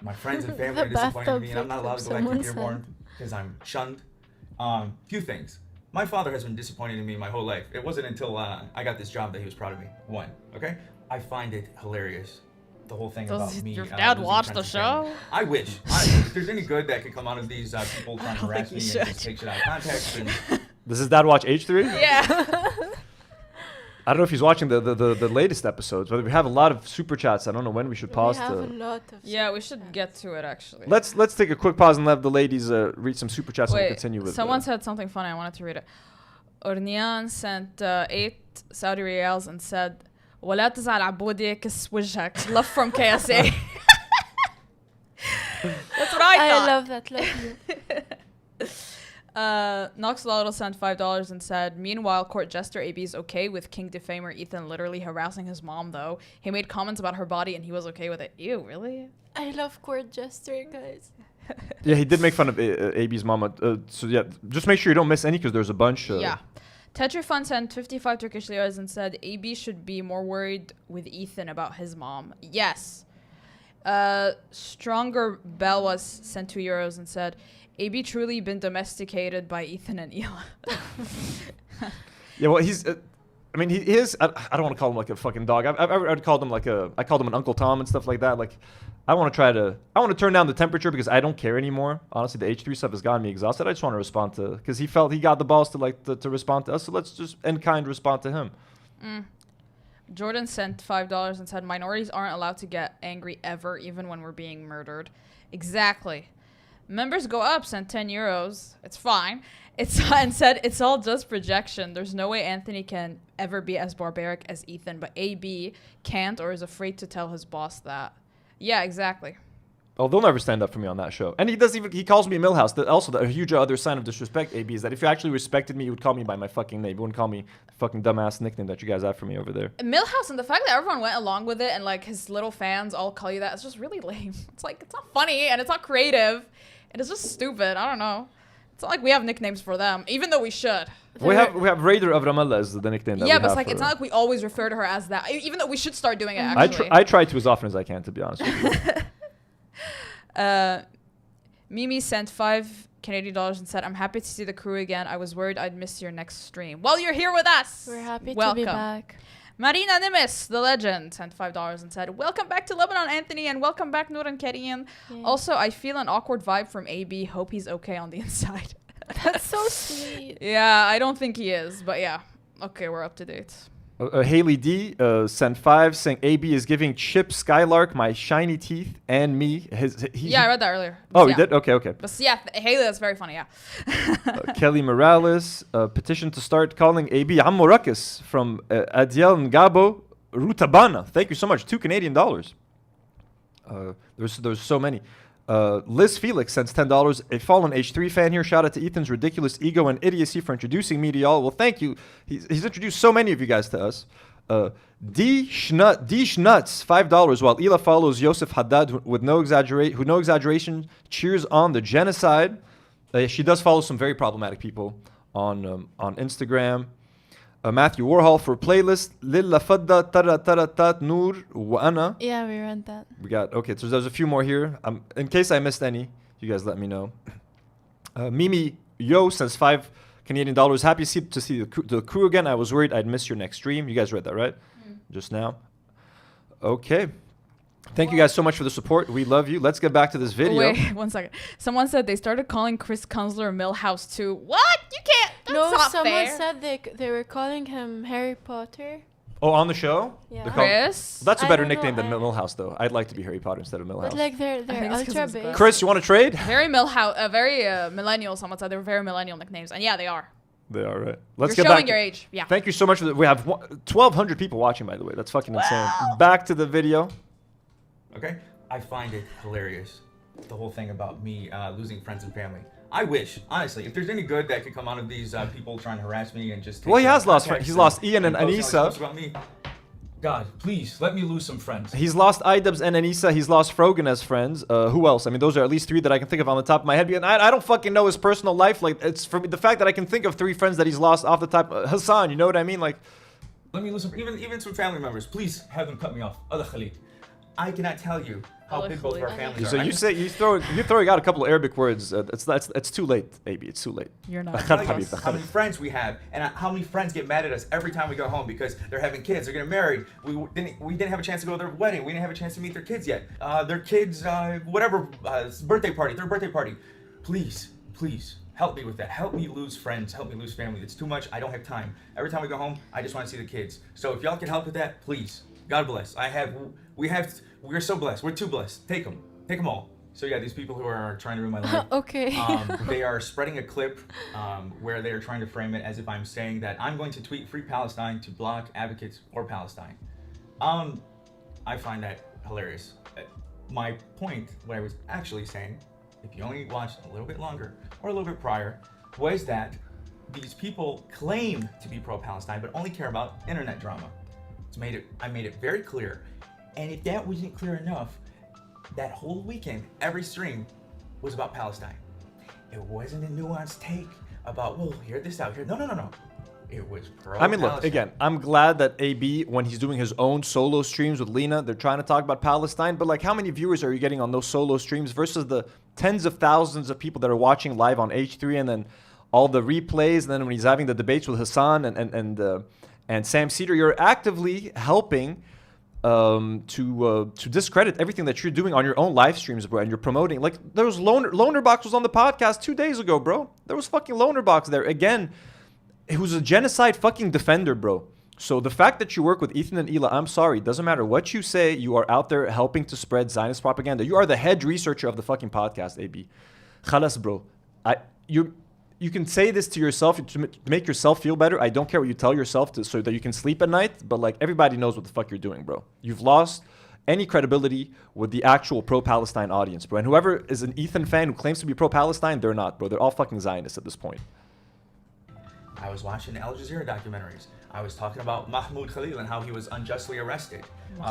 My friends and family are disappointed in me, and I'm not allowed to go back to Dearborn because I'm shunned. Few things. My father has been disappointed in me my whole life. It wasn't until I got this job that he was proud of me. One, okay? I find it hilarious. The whole thing about me. Your dad watch the show? I wish. If there's any good that could come out of these people trying to harass me and just take shit out of context. And Does his dad watch H3? Yeah. I don't know if he's watching the latest episodes, but we have a lot of super chats. I don't know when we should pause. We have a lot of. Yeah, we should get to it actually. Let's take a quick pause and let the ladies read some super chats. Wait, and we'll continue with. Someone said something funny. I wanted to read it. Ornian sent 8 Saudi riyals and said, "ولا تزعل عبودي كس وجهك." Love from KSA. That's what I thought. I love that. Love you. Nox Lotto sent $5 and said, meanwhile, court jester AB is okay with King Defamer Ethan literally harassing his mom, though. He made comments about her body and he was okay with it. Ew, really? I love court jester, guys. Yeah, he did make fun of AB's mama. So yeah, just make sure you don't miss any because there's a bunch. Yeah. Tetrafun sent 55 Turkish liras and said, AB should be more worried with Ethan about his mom. Yes. Stronger Belwas sent €2 and said, AB truly been domesticated by Ethan and Ela. Yeah, well, he's. I mean, he is. I don't want to call him like a fucking dog. I'd called him like I called him an Uncle Tom and stuff like that. Like, I want to turn down the temperature because I don't care anymore. Honestly, the H3 stuff has gotten me exhausted. I just want to respond to because he felt he got the balls to respond to us. So let's just in kind respond to him. Jordan sent $5 and said minorities aren't allowed to get angry ever, even when we're being murdered. Exactly. Members go up, sent 10 euros. It's fine. And said it's all just projection. There's no way Anthony can ever be as barbaric as Ethan, but AB can't or is afraid to tell his boss that. Yeah, exactly. Oh, they'll never stand up for me on that show. And he calls me Millhouse. A huge other sign of disrespect, AB, is that if you actually respected me, you would call me by my fucking name. You wouldn't call me the fucking dumbass nickname that you guys have for me over there. Millhouse, and the fact that everyone went along with it and like his little fans all call you that, it's just really lame. It's like, it's not funny and it's not creative and it's just stupid. I don't know. It's not like we have nicknames for them, even though we should. We have Raider of Ramallah as the nickname that we have. Yeah, but it's not like we always refer to her as that, even though we should start doing it, actually. I try to as often as I can, to be honest with you. Mimi sent $5 Canadian and said, I'm happy to see the crew again. I was worried I'd miss your next stream. Well, you're here with us. We're happy Welcome. to be back. Marina Nimis, the legend, sent $5 and said, welcome back to Lebanon, Anthony, and welcome back, Noor and Karine. Yeah. Also, I feel an awkward vibe from AB. Hope he's okay on the inside. That's so sweet. Yeah, I don't think he is, but yeah. Okay, we're up to date. Haley D sent 5 saying AB is giving Chip Skylark my shiny teeth and me. Yeah, I read that earlier. Oh, yeah. you did? Okay. But yeah, Haley, that's very funny, yeah. Kelly Morales, petition to start calling AB Amorakis from Adiel Ngabo Rutabana. Thank you so much. $2 Canadian. There's so many. Liz Felix sends $10. A fallen H3 fan here. Shout out to Ethan's ridiculous ego and idiocy for introducing me to y'all. Well, thank you. He's introduced so many of you guys to us. D Schnuts, $5. While Ela follows Yosef Haddad with no exaggeration, cheers on the genocide. She does follow some very problematic people on Instagram. Matthew Warhol for playlist. Lilla Fadda Tara Tara Tat Noor wa Ana. Yeah, we read that. We got, okay, so there's a few more here. In case I missed any, you guys let me know. Mimi Yo sends $5 Canadian. Happy to see the crew again. I was worried I'd miss your next stream. You guys read that, right? Just now. Okay. Thank you guys so much for the support. We love you. Let's get back to this video. Wait, 1 second. Someone said they started calling Chris Kunzler Millhouse too. What? You can't. That's not someone fair. said they were calling him Harry Potter. Oh, on the show? Yeah. Chris? That's a better nickname than Millhouse, though. I'd like to be Harry Potter instead of Millhouse. But like they're ultra big. Chris, you want to trade? Very Millhouse, very millennial. Someone said they were very millennial nicknames, and yeah, they are. They are, right. Let's You're get back. showing your age. Yeah. Thank you so much for that. We have 1,200 people watching, by the way. That's fucking insane. Back to the video. Okay. I find it hilarious, the whole thing about me losing friends and family. I wish, honestly, if there's any good that could come out of these people trying to harass me and just... Well, he has lost friends. He's lost Ian and Anissa. Anissa. God, please, let me lose some friends. He's lost Idubs and Anissa. He's lost Frogan as friends. Who else? I mean, those are at least 3 that I can think of on the top of my head. And I don't fucking know his personal life. Like, it's for me, the fact that I can think of 3 friends that he's lost off the top. Hassan, you know what I mean? Like, let me lose some, even some family members. Please have them cut me off. Other Khalid. I cannot tell you how big both of our families are. So you're throwing out a couple of Arabic words. It's too late, AB. It's too late. You're not. How many friends we have, and how many friends get mad at us every time we go home because they're having kids, they're getting married. We didn't have a chance to go to their wedding. We didn't have a chance to meet their kids yet. Their kids, birthday party, their birthday party. Please, help me with that. Help me lose friends. Help me lose family. It's too much. I don't have time. Every time we go home, I just want to see the kids. So if y'all can help with that, please. God bless. We're so blessed. We're too blessed. Take them all. So yeah, these people who are trying to ruin my life. Okay. They are spreading a clip where they are trying to frame it as if I'm saying that I'm going to tweet Free Palestine to block advocates for Palestine. I find that hilarious. My point, what I was actually saying, if you only watched a little bit longer or a little bit prior, was that these people claim to be pro-Palestine but only care about internet drama. I made it very clear. And if that wasn't clear enough, that whole weekend, every stream was about Palestine. It wasn't a nuanced take about, well, hear this out here. No. It was pro-Palestine. I mean, look, again, I'm glad that AB, when he's doing his own solo streams with Lena, they're trying to talk about Palestine. But like, how many viewers are you getting on those solo streams versus the tens of thousands of people that are watching live on H3 and then all the replays? And then when he's having the debates with Hassan and Sam Cedar, you're actively helping to discredit everything that you're doing on your own live streams, bro, and you're promoting. Like, there was Lonerbox was on the podcast 2 days ago, bro. There was fucking Lonerbox there. Again, he was a genocide fucking defender, bro. So the fact that you work with Ethan and Ela, I'm sorry, doesn't matter what you say, you are out there helping to spread Zionist propaganda. You are the head researcher of the fucking podcast, AB. Khalas, bro. You can say this to yourself to make yourself feel better. I don't care what you tell yourself so that you can sleep at night. But like everybody knows what the fuck you're doing, bro. You've lost any credibility with the actual pro-Palestine audience, bro. And whoever is an Ethan fan who claims to be pro-Palestine, they're not, bro. They're all fucking Zionists at this point. I was watching Al Jazeera documentaries. I was talking about Mahmoud Khalil and how he was unjustly arrested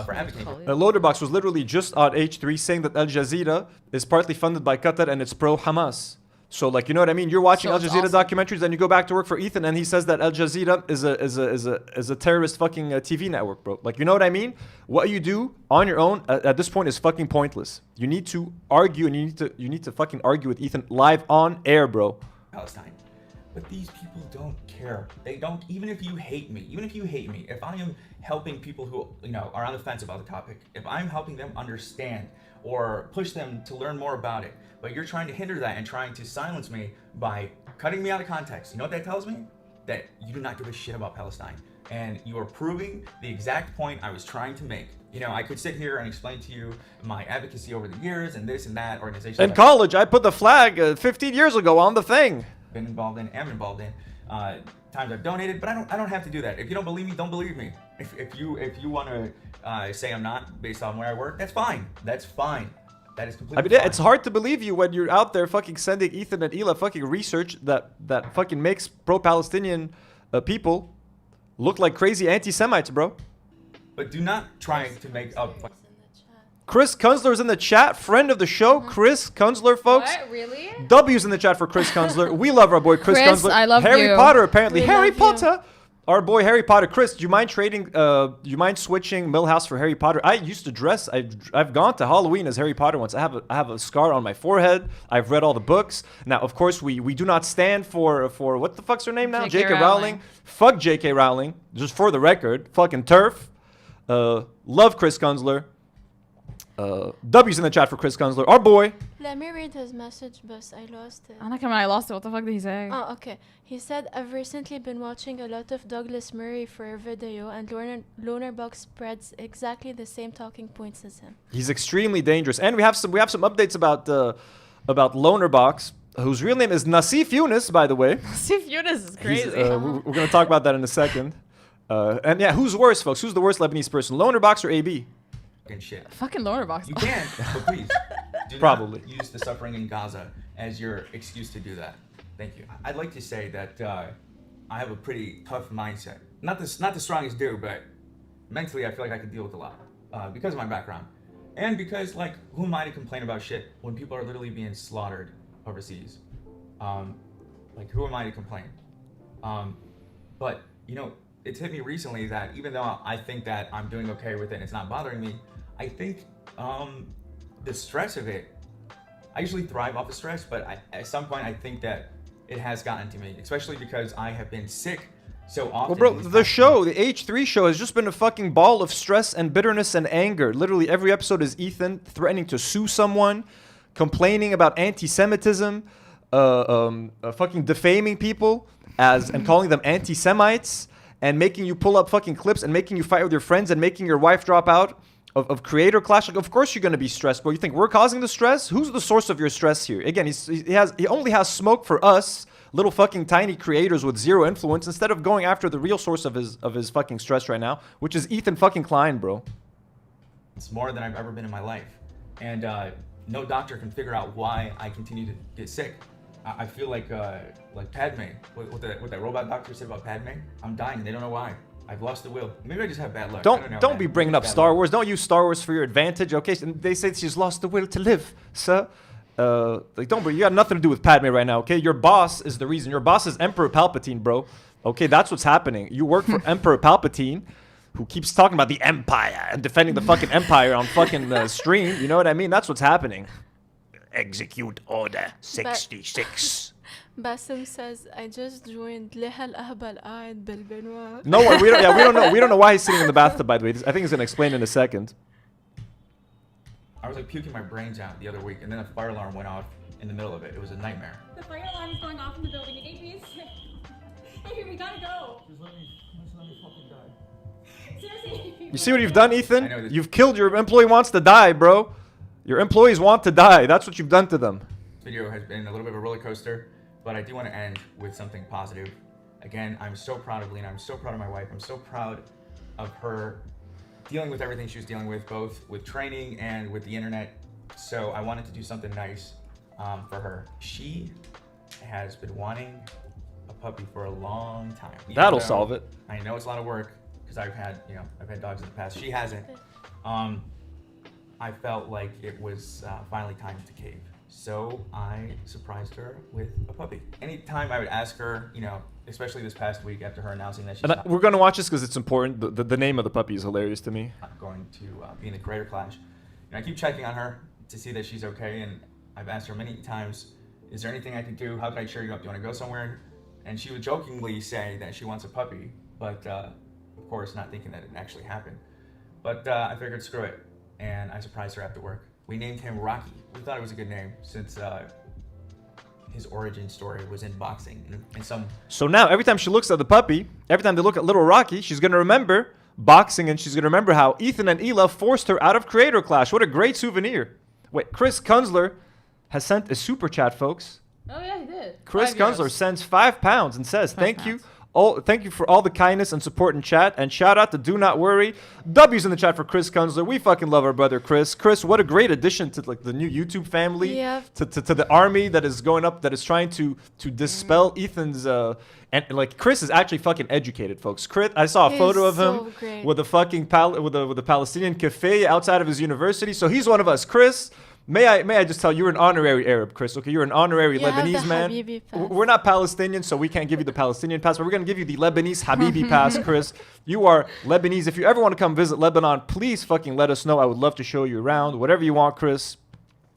for advocating. Loaderbox was literally just on H3 saying that Al Jazeera is partly funded by Qatar and it's pro-Hamas. So like, you know what I mean? You're watching Al Jazeera documentaries and you go back to work for Ethan and he says that Al Jazeera is a terrorist fucking TV network, bro. Like, you know what I mean? What you do on your own at this point is fucking pointless. You need to argue and you need to fucking argue with Ethan live on air, bro. Palestine. But these people don't care. They don't, even if you hate me, if I am helping people who, you know, are on the fence about the topic, if I'm helping them understand or push them to learn more about it, but you're trying to hinder that and trying to silence me by cutting me out of context, you know what that tells me? That you do not give a shit about Palestine. And you are proving the exact point I was trying to make. You know, I could sit here and explain to you my advocacy over the years and this and that organization. In college, I put the flag 15 years ago on the thing. Am involved in, times I've donated, but I don't have to do that. If you don't believe me, don't believe me. If you want to say I'm not based on where I work, that's fine. That's fine. That is completely fine. It's hard to believe you when you're out there fucking sending Ethan and Ela fucking research that fucking makes pro-Palestinian people look like crazy anti-Semites, bro. But do not try to make up. Chris Kunzler's in the chat, friend of the show. Chris Kunzler, folks. What? Really? W's in the chat for Chris Kunzler. We love our boy Chris Kunzler. I love Harry you. Potter, apparently. We Harry love Potter. Our boy Harry Potter. Chris, do you mind trading? Do you mind switching Millhouse for Harry Potter? I used to dress. I've gone to Halloween as Harry Potter once. I have a scar on my forehead. I've read all the books. Now, of course, we do not stand for what the fuck's her name now? J.K. Rowling. Fuck J.K. Rowling. Just for the record, fucking turf. Love Chris Kunzler. W's in the chat for Chris Kunzler. Our boy. Let me read his message, but I lost it. I lost it. What the fuck did he say? Oh, okay. He said, I've recently been watching a lot of Douglas Murray for a video, and Lonerbox spreads exactly the same talking points as him. He's extremely dangerous. And we have some updates about Lonerbox, whose real name is Nassif Yunus, by the way. Nassif Yunus is crazy. We're going to talk about that in a second. And yeah, who's worse, folks? Who's the worst Lebanese person, Lonerbox or AB? Shit. Fucking Lonerbox. You can, but please do Probably not use the suffering in Gaza as your excuse to do that. Thank you. I'd like to say that I have a pretty tough mindset. Not the strongest dude, but mentally I feel like I can deal with a lot because of my background, and because like who am I to complain about shit when people are literally being slaughtered overseas? Like who am I to complain? But you know, it's hit me recently that even though I think that I'm doing okay with it and it's not bothering me, I think the stress of it, I usually thrive off the stress, but at some point I think that it has gotten to me, especially because I have been sick so often. Well, bro, the H3 show has just been a fucking ball of stress and bitterness and anger. Literally every episode is Ethan threatening to sue someone, complaining about anti-Semitism, fucking defaming people and calling them anti-Semites, and making you pull up fucking clips and making you fight with your friends and making your wife drop out of creator clash. Like, of course you're going to be stressed, bro. You think we're causing the stress? Who's the source of your stress here? Again, he only has smoke for us, little fucking tiny creators with zero influence, instead of going after the real source of his fucking stress right now, which is Ethan fucking Klein, bro. It's more than I've ever been in my life. And no doctor can figure out why I continue to get sick. I feel like Padme, what that robot doctor said about Padme. I'm dying. They don't know why. I've lost the will. Maybe I just have bad luck. Don't be bringing up Star Wars. Don't use Star Wars for your advantage. Okay, and they say she's lost the will to live, sir. You got nothing to do with Padme right now. Okay, your boss is the reason. Your boss is Emperor Palpatine, bro. Okay, that's what's happening. You work for Emperor Palpatine, who keeps talking about the Empire and defending the fucking Empire on fucking stream. You know what I mean? That's what's happening. Execute Order 66. Basim says, I just joined. ليه هالأهبل قاعد بالبنوة. No, we don't know. We don't know why he's sitting in the bathtub, by the way. I think he's gonna explain in a second. I was like puking my brains out the other week, and then a fire alarm went off in the middle of it. It was a nightmare. The fire alarm is going off in the building. It made me sick. Hey, we gotta go. Just let me fucking die. Seriously. You see what you've done, Ethan? You've killed your employee wants to die, bro. Your employees want to die. That's what you've done to them. This video has been a little bit of a roller coaster, but I do want to end with something positive. Again, I'm so proud of Lena. I'm so proud of my wife. I'm so proud of her dealing with everything she was dealing with, both with training and with the internet. So I wanted to do something nice for her. She has been wanting a puppy for a long time. That'll solve it. I know it's a lot of work because I've had dogs in the past. She hasn't. I felt like it was finally time to cave. So I surprised her with a puppy. Anytime I would ask her, especially this past week after her announcing that she's we're going to watch this because it's important. The name of the puppy is hilarious to me. not going to be in the creator clash. I keep checking on her to see that she's okay, and I've asked her many times, is there anything I can do? How can I cheer you up? Do you want to go somewhere? And she would jokingly say that she wants a puppy, but of course not thinking that it actually happened. But I figured, screw it, and I surprised her after work. We named him Rocky. We thought it was a good name since his origin story was in boxing. So now every time she looks at the puppy, every time they look at little Rocky, she's going to remember boxing, and she's going to remember how Ethan and Ela forced her out of Creator Clash. What a great souvenir. Wait, Chris Kunzler has sent a super chat, folks. Oh yeah, he did. Chris Kunzler sends £5 and says, thank you for all the kindness and support in chat, and shout out to Do Not Worry. W's in the chat for Chris Kunzler. We fucking love our brother Chris. Chris, what a great addition to the new YouTube family, to the army that is going up, that is trying to dispel Ethan's and Chris is actually fucking educated, folks. Chris, I saw a photo of him with a fucking with a Palestinian cafe outside of his university. So he's one of us. Chris, may I just tell you, you're an honorary Arab, Chris. Okay, you're an honorary Lebanese man. We're not Palestinian, so we can't give you the Palestinian pass, but we're gonna give you the Lebanese Habibi pass, Chris. You are Lebanese. If you ever want to come visit Lebanon, please fucking let us know. I would love to show you around. Whatever you want, Chris.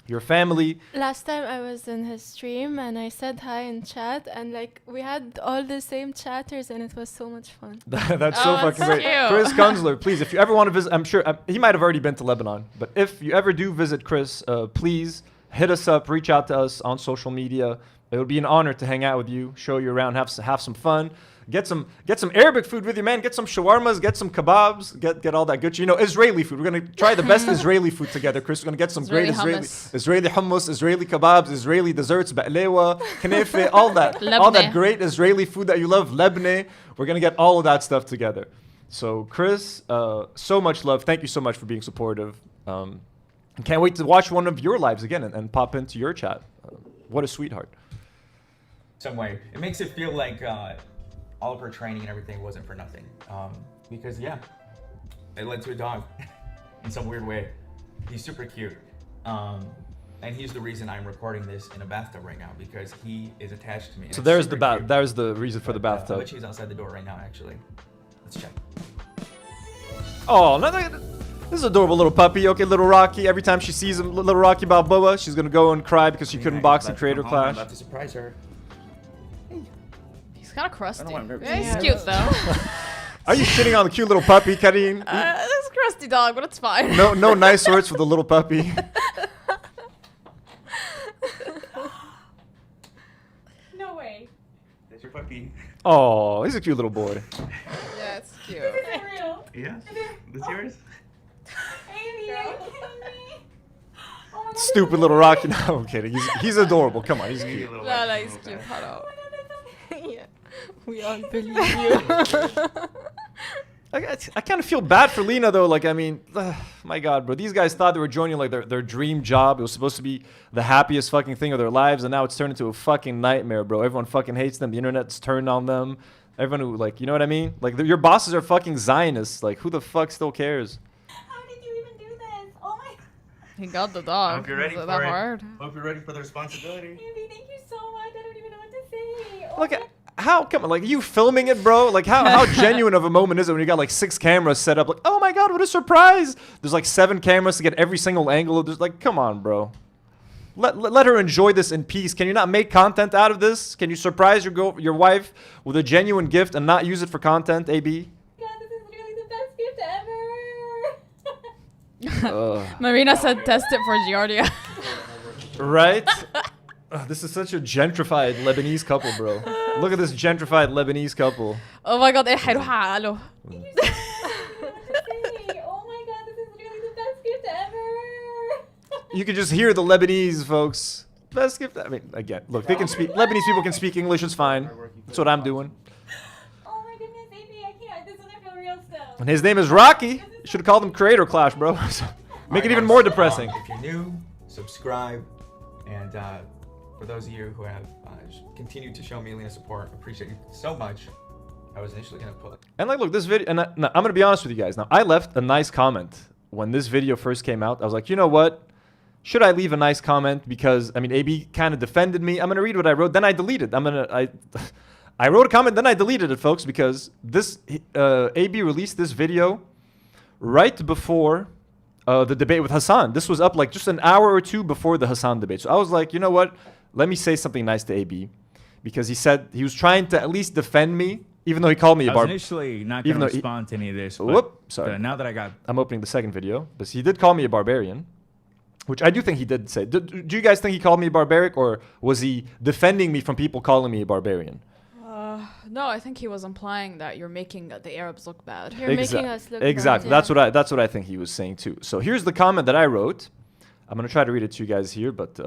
Your family. Last time I was in his stream and I said hi in chat, and we had all the same chatters, and it was so much fun. That's so fucking great. Chris Kunzler, please, if you ever want to visit, I'm sure he might have already been to Lebanon, but if you ever do visit Chris, please hit us up, reach out to us on social media. It would be an honor to hang out with you, show you around, have some fun. Get some Arabic food with you, man. Get some shawarmas, get some kebabs, get all that good. Israeli food. We're gonna try the best Israeli food together, Chris. We're gonna get some Israeli hummus, Israeli kebabs, Israeli desserts, ba'lewa, knefe, all that great Israeli food that you love, lebne. We're gonna get all of that stuff together. So, Chris, so much love. Thank you so much for being supportive. Can't wait to watch one of your lives again and pop into your chat. What a sweetheart. Some way, it makes it feel like all of her training and everything wasn't for nothing, because it led to a dog in some weird way. He's super cute, and he's the reason I'm recording this in a bathtub right now, because he is attached to me. So there's the reason for the bathtub. But she's outside the door right now, actually. Let's check. Oh, this is an adorable little puppy. Okay, little Rocky. Every time she sees him, little Rocky Balboa, she's gonna go and cry because she couldn't box in Creator Clash. I'm about to surprise her. Kind of crusty. He's cute though. Are you shitting on the cute little puppy, Karim? It's a crusty dog, but it's fine. No nice words for the little puppy. No way. That's your puppy. Oh, he's a cute little boy. Yeah, it's cute. This is real. Yeah. That's yours. Amy, are you kidding me? Oh my God, Stupid little Rocky. No, I'm kidding. He's adorable. Come on, he's cute. No, he's cute. Hold up. Yeah, we all believe you. I kind of feel bad for Lena though. My God, bro. These guys thought they were joining their dream job. It was supposed to be the happiest fucking thing of their lives, and now it's turned into a fucking nightmare, bro. Everyone fucking hates them. The internet's turned on them. Everyone who you know what I mean? Your bosses are fucking Zionists. Who the fuck still cares? How did you even do this? Oh my. He got the dog. Hope you're ready Is for that it. hard? Hope you're ready for the responsibility. Amy, thank you so much. I don't even know what to say. Oh Look my- at how come are you filming it, bro? How genuine of a moment is it when you got 6 cameras set up? Oh my God, what a surprise! There's 7 cameras to get every single angle. There's come on, bro. Let her enjoy this in peace. Can you not make content out of this? Can you surprise your wife with a genuine gift and not use it for content, AB? God, this is really the best gift ever. Marina said test it for Giardia. Right? This is such a gentrified Lebanese couple, bro. Look at this gentrified Lebanese couple. Oh my God, حيروح عقله. Oh my God, this is really the best gift ever. You can just hear the Lebanese folks Best gift. I mean, again, look, they can speak. Lebanese people can speak English. It's fine. That's what I'm doing. Oh my goodness, Amy, I can't. This doesn't feel real still. And his name is Rocky. You should have called him Creator Clash, bro. Make it even more depressing. If you're new, subscribe. And for those of you who have continued to show me Lena support, appreciate you so much. I was initially going to put. And like, look, this video, and I'm going to be honest with you guys. Now, I left a nice comment when this video first came out. I was like, you know what? Should I leave a nice comment? Because, I mean, AB kind of defended me. I'm going to read what I wrote. Then I deleted. I wrote a comment, then I deleted it, folks, because this AB released this video right before the debate with Hassan. This was up like just an hour or two before the Hassan debate. So I was like, you know what? Let me say something nice to AB, because he said he was trying to at least defend me, even though he called me a I was initially not going to respond to any of this. Whoop, sorry. Now that I'm opening the second video, but he did call me a barbarian, which I do think he did say. Do you guys think he called me a barbaric, or was he defending me from people calling me a barbarian? No, I think he was implying that you're making the Arabs look bad. You're making us look exactly. bad. That's what I think he was saying too. So here's the comment that I wrote. I'm gonna try to read it to you guys here, but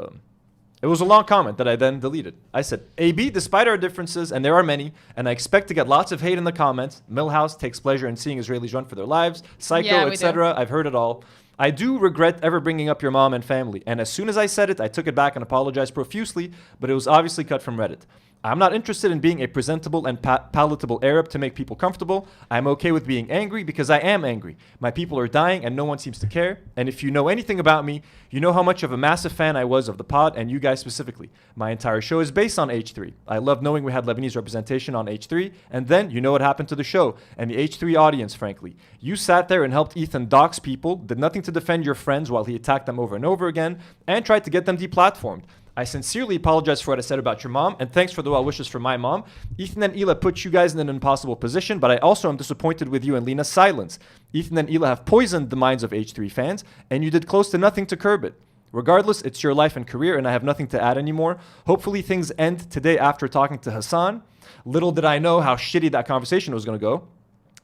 it was a long comment that I then deleted. I said, AB, despite our differences, and there are many, and I expect to get lots of hate in the comments. Millhouse takes pleasure in seeing Israelis run for their lives. Psycho, etc. I've heard it all. I do regret ever bringing up your mom and family, and as soon as I said it, I took it back and apologized profusely, but it was obviously cut from Reddit. I'm not interested in being a presentable and palatable Arab to make people comfortable. I'm okay with being angry because I am angry. My people are dying and no one seems to care. And if you know anything about me, you know how much of a massive fan I was of the pod and you guys specifically. My entire show is based on H3. I love knowing we had Lebanese representation on H3. And then you know what happened to the show and the H3 audience, frankly. You sat there and helped Ethan dox people, did nothing to defend your friends while he attacked them over and over again, and tried to get them deplatformed. I sincerely apologize for what I said about your mom, and thanks for the well wishes for my mom. Ethan and Ela put you guys in an impossible position, but I also am disappointed with you and Lena's silence. Ethan and Ela have poisoned the minds of H3 fans, and you did close to nothing to curb it. Regardless, it's your life and career, and I have nothing to add anymore. Hopefully things end today after talking to Hassan. Little did I know how shitty that conversation was going to go.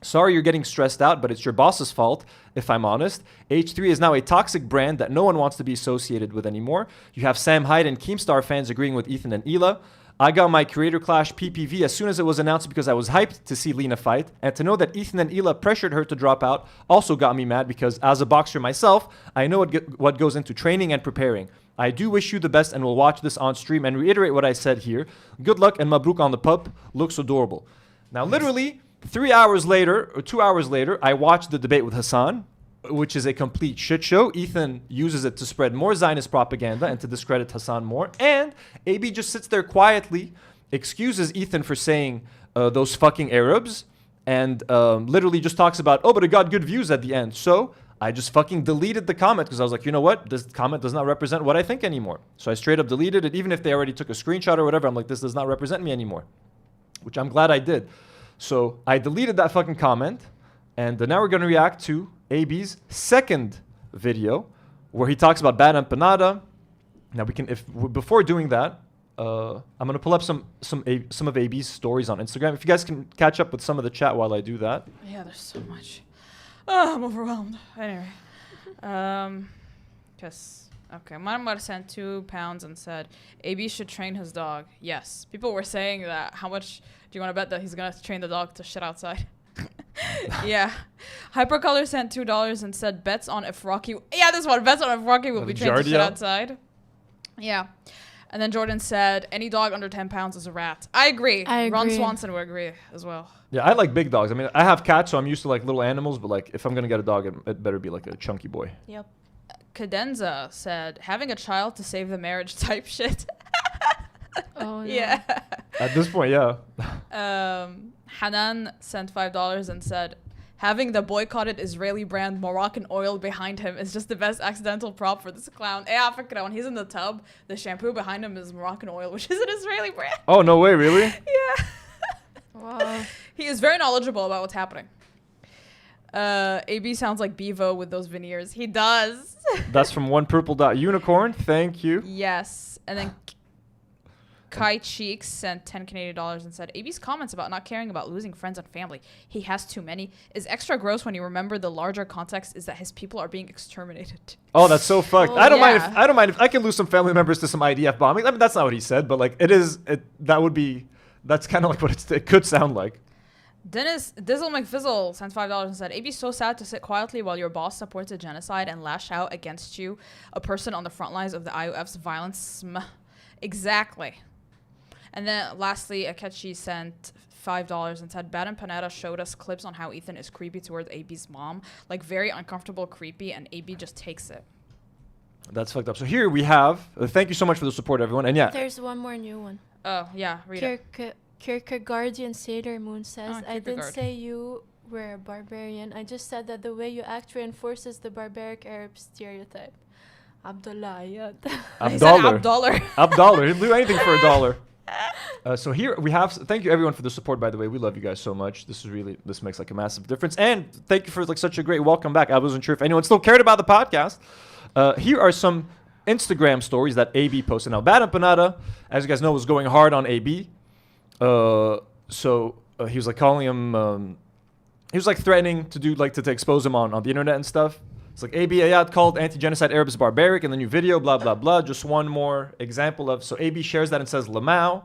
Sorry you're getting stressed out, but it's your boss's fault, if I'm honest. H3 is now a toxic brand that no one wants to be associated with anymore. You have Sam Hyde and Keemstar fans agreeing with Ethan and Ela. I got my Creator Clash PPV as soon as it was announced because I was hyped to see Lena fight. And to know that Ethan and Ela pressured her to drop out also got me mad because as a boxer myself, I know what goes into training and preparing. I do wish you the best and will watch this on stream and reiterate what I said here. Good luck and Mabruk on the pup. Looks adorable. Now, literally, 3 hours later, or 2 hours later, I watched the debate with Hassan, which is a complete shit show. Ethan uses it to spread more Zionist propaganda and to discredit Hassan more. And AB just sits there quietly, excuses Ethan for saying those fucking Arabs, and literally just talks about, oh, but it got good views at the end. So I just fucking deleted the comment because I was like, you know what? This comment does not represent what I think anymore. So I straight up deleted it. Even if they already took a screenshot or whatever, I'm like, this does not represent me anymore, which I'm glad I did. So I deleted that fucking comment, and now we're going to react to AB's second video where he talks about bad empanada. Now we can, before doing that, I'm going to pull up some of AB's stories on Instagram. If you guys can catch up with some of the chat while I do that. Yeah, there's so much. Oh, I'm overwhelmed. Anyway, okay, Manmar sent £2 and said AB should train his dog. Yes, people were saying that. How much do you want to bet that he's gonna train the dog to shit outside? Yeah. Hypercolor sent $2 and said bets on if Rocky. Yeah, this one bets on if Rocky will be trained to shit outside. Yeah. And then Jordan said any dog under 10 pounds is a rat. I agree. Ron Swanson would agree as well. Yeah, I like big dogs. I mean, I have cats, so I'm used to like little animals. But like, if I'm gonna get a dog, it better be like a chunky boy. Yep. Cadenza said having a child to save the marriage type shit. Oh, no. Yeah. At this point, yeah. Hanan sent $5 and said having the boycotted Israeli brand Moroccan oil behind him is just the best accidental prop for this clown. When he's in the tub, the shampoo behind him is Moroccan oil, which is an Israeli brand. Oh, no way, really? Yeah. Wow. He is very knowledgeable about what's happening. AB sounds like Bevo with those veneers. He does. That's from onepurple.unicorn. Thank you. Yes. And then Kai Cheeks sent 10 Canadian dollars and said, AB's comments about not caring about losing friends and family, he has too many, is extra gross when you remember the larger context is that his people are being exterminated. Oh, that's so fucked. Oh, I don't yeah. mind if I can lose some family members to some IDF bombing. I mean, that's not what he said, but like that's kind of like what it could sound like. Dennis Dizzle McFizzle sent $5 and said, AB's so sad to sit quietly while your boss supports a genocide and lash out against you, a person on the front lines of the IOF's violence. Exactly. And then lastly, Akechi sent $5 and said, Bad and Panetta showed us clips on how Ethan is creepy towards AB's mom, like very uncomfortable, creepy, and AB just takes it. That's fucked up. So here we have, thank you so much for the support, everyone. And yeah. There's one more new one. Oh, yeah, read it. Kierkegaardian Sailor Moon says, I didn't Kierkegaard. say you were a barbarian. I just said that the way you act reinforces the barbaric Arab stereotype. Abdullah Ayad. Abdollar. Abdollar. He'll do anything for $1. So here we have, thank you everyone for the support, by the way. We love you guys so much. This makes like a massive difference. And thank you for like such a great welcome back. I wasn't sure if anyone still cared about the podcast. Here are some Instagram stories that AB posted. Now, Bad Empanada, as you guys know, was going hard on AB. So he was like calling him, he was like threatening to do like to expose him on the internet and stuff. It's like AB Ayad called anti-genocide Arabs barbaric in the new video, blah, blah, blah. Just one more example of, so AB shares that and says Lamau.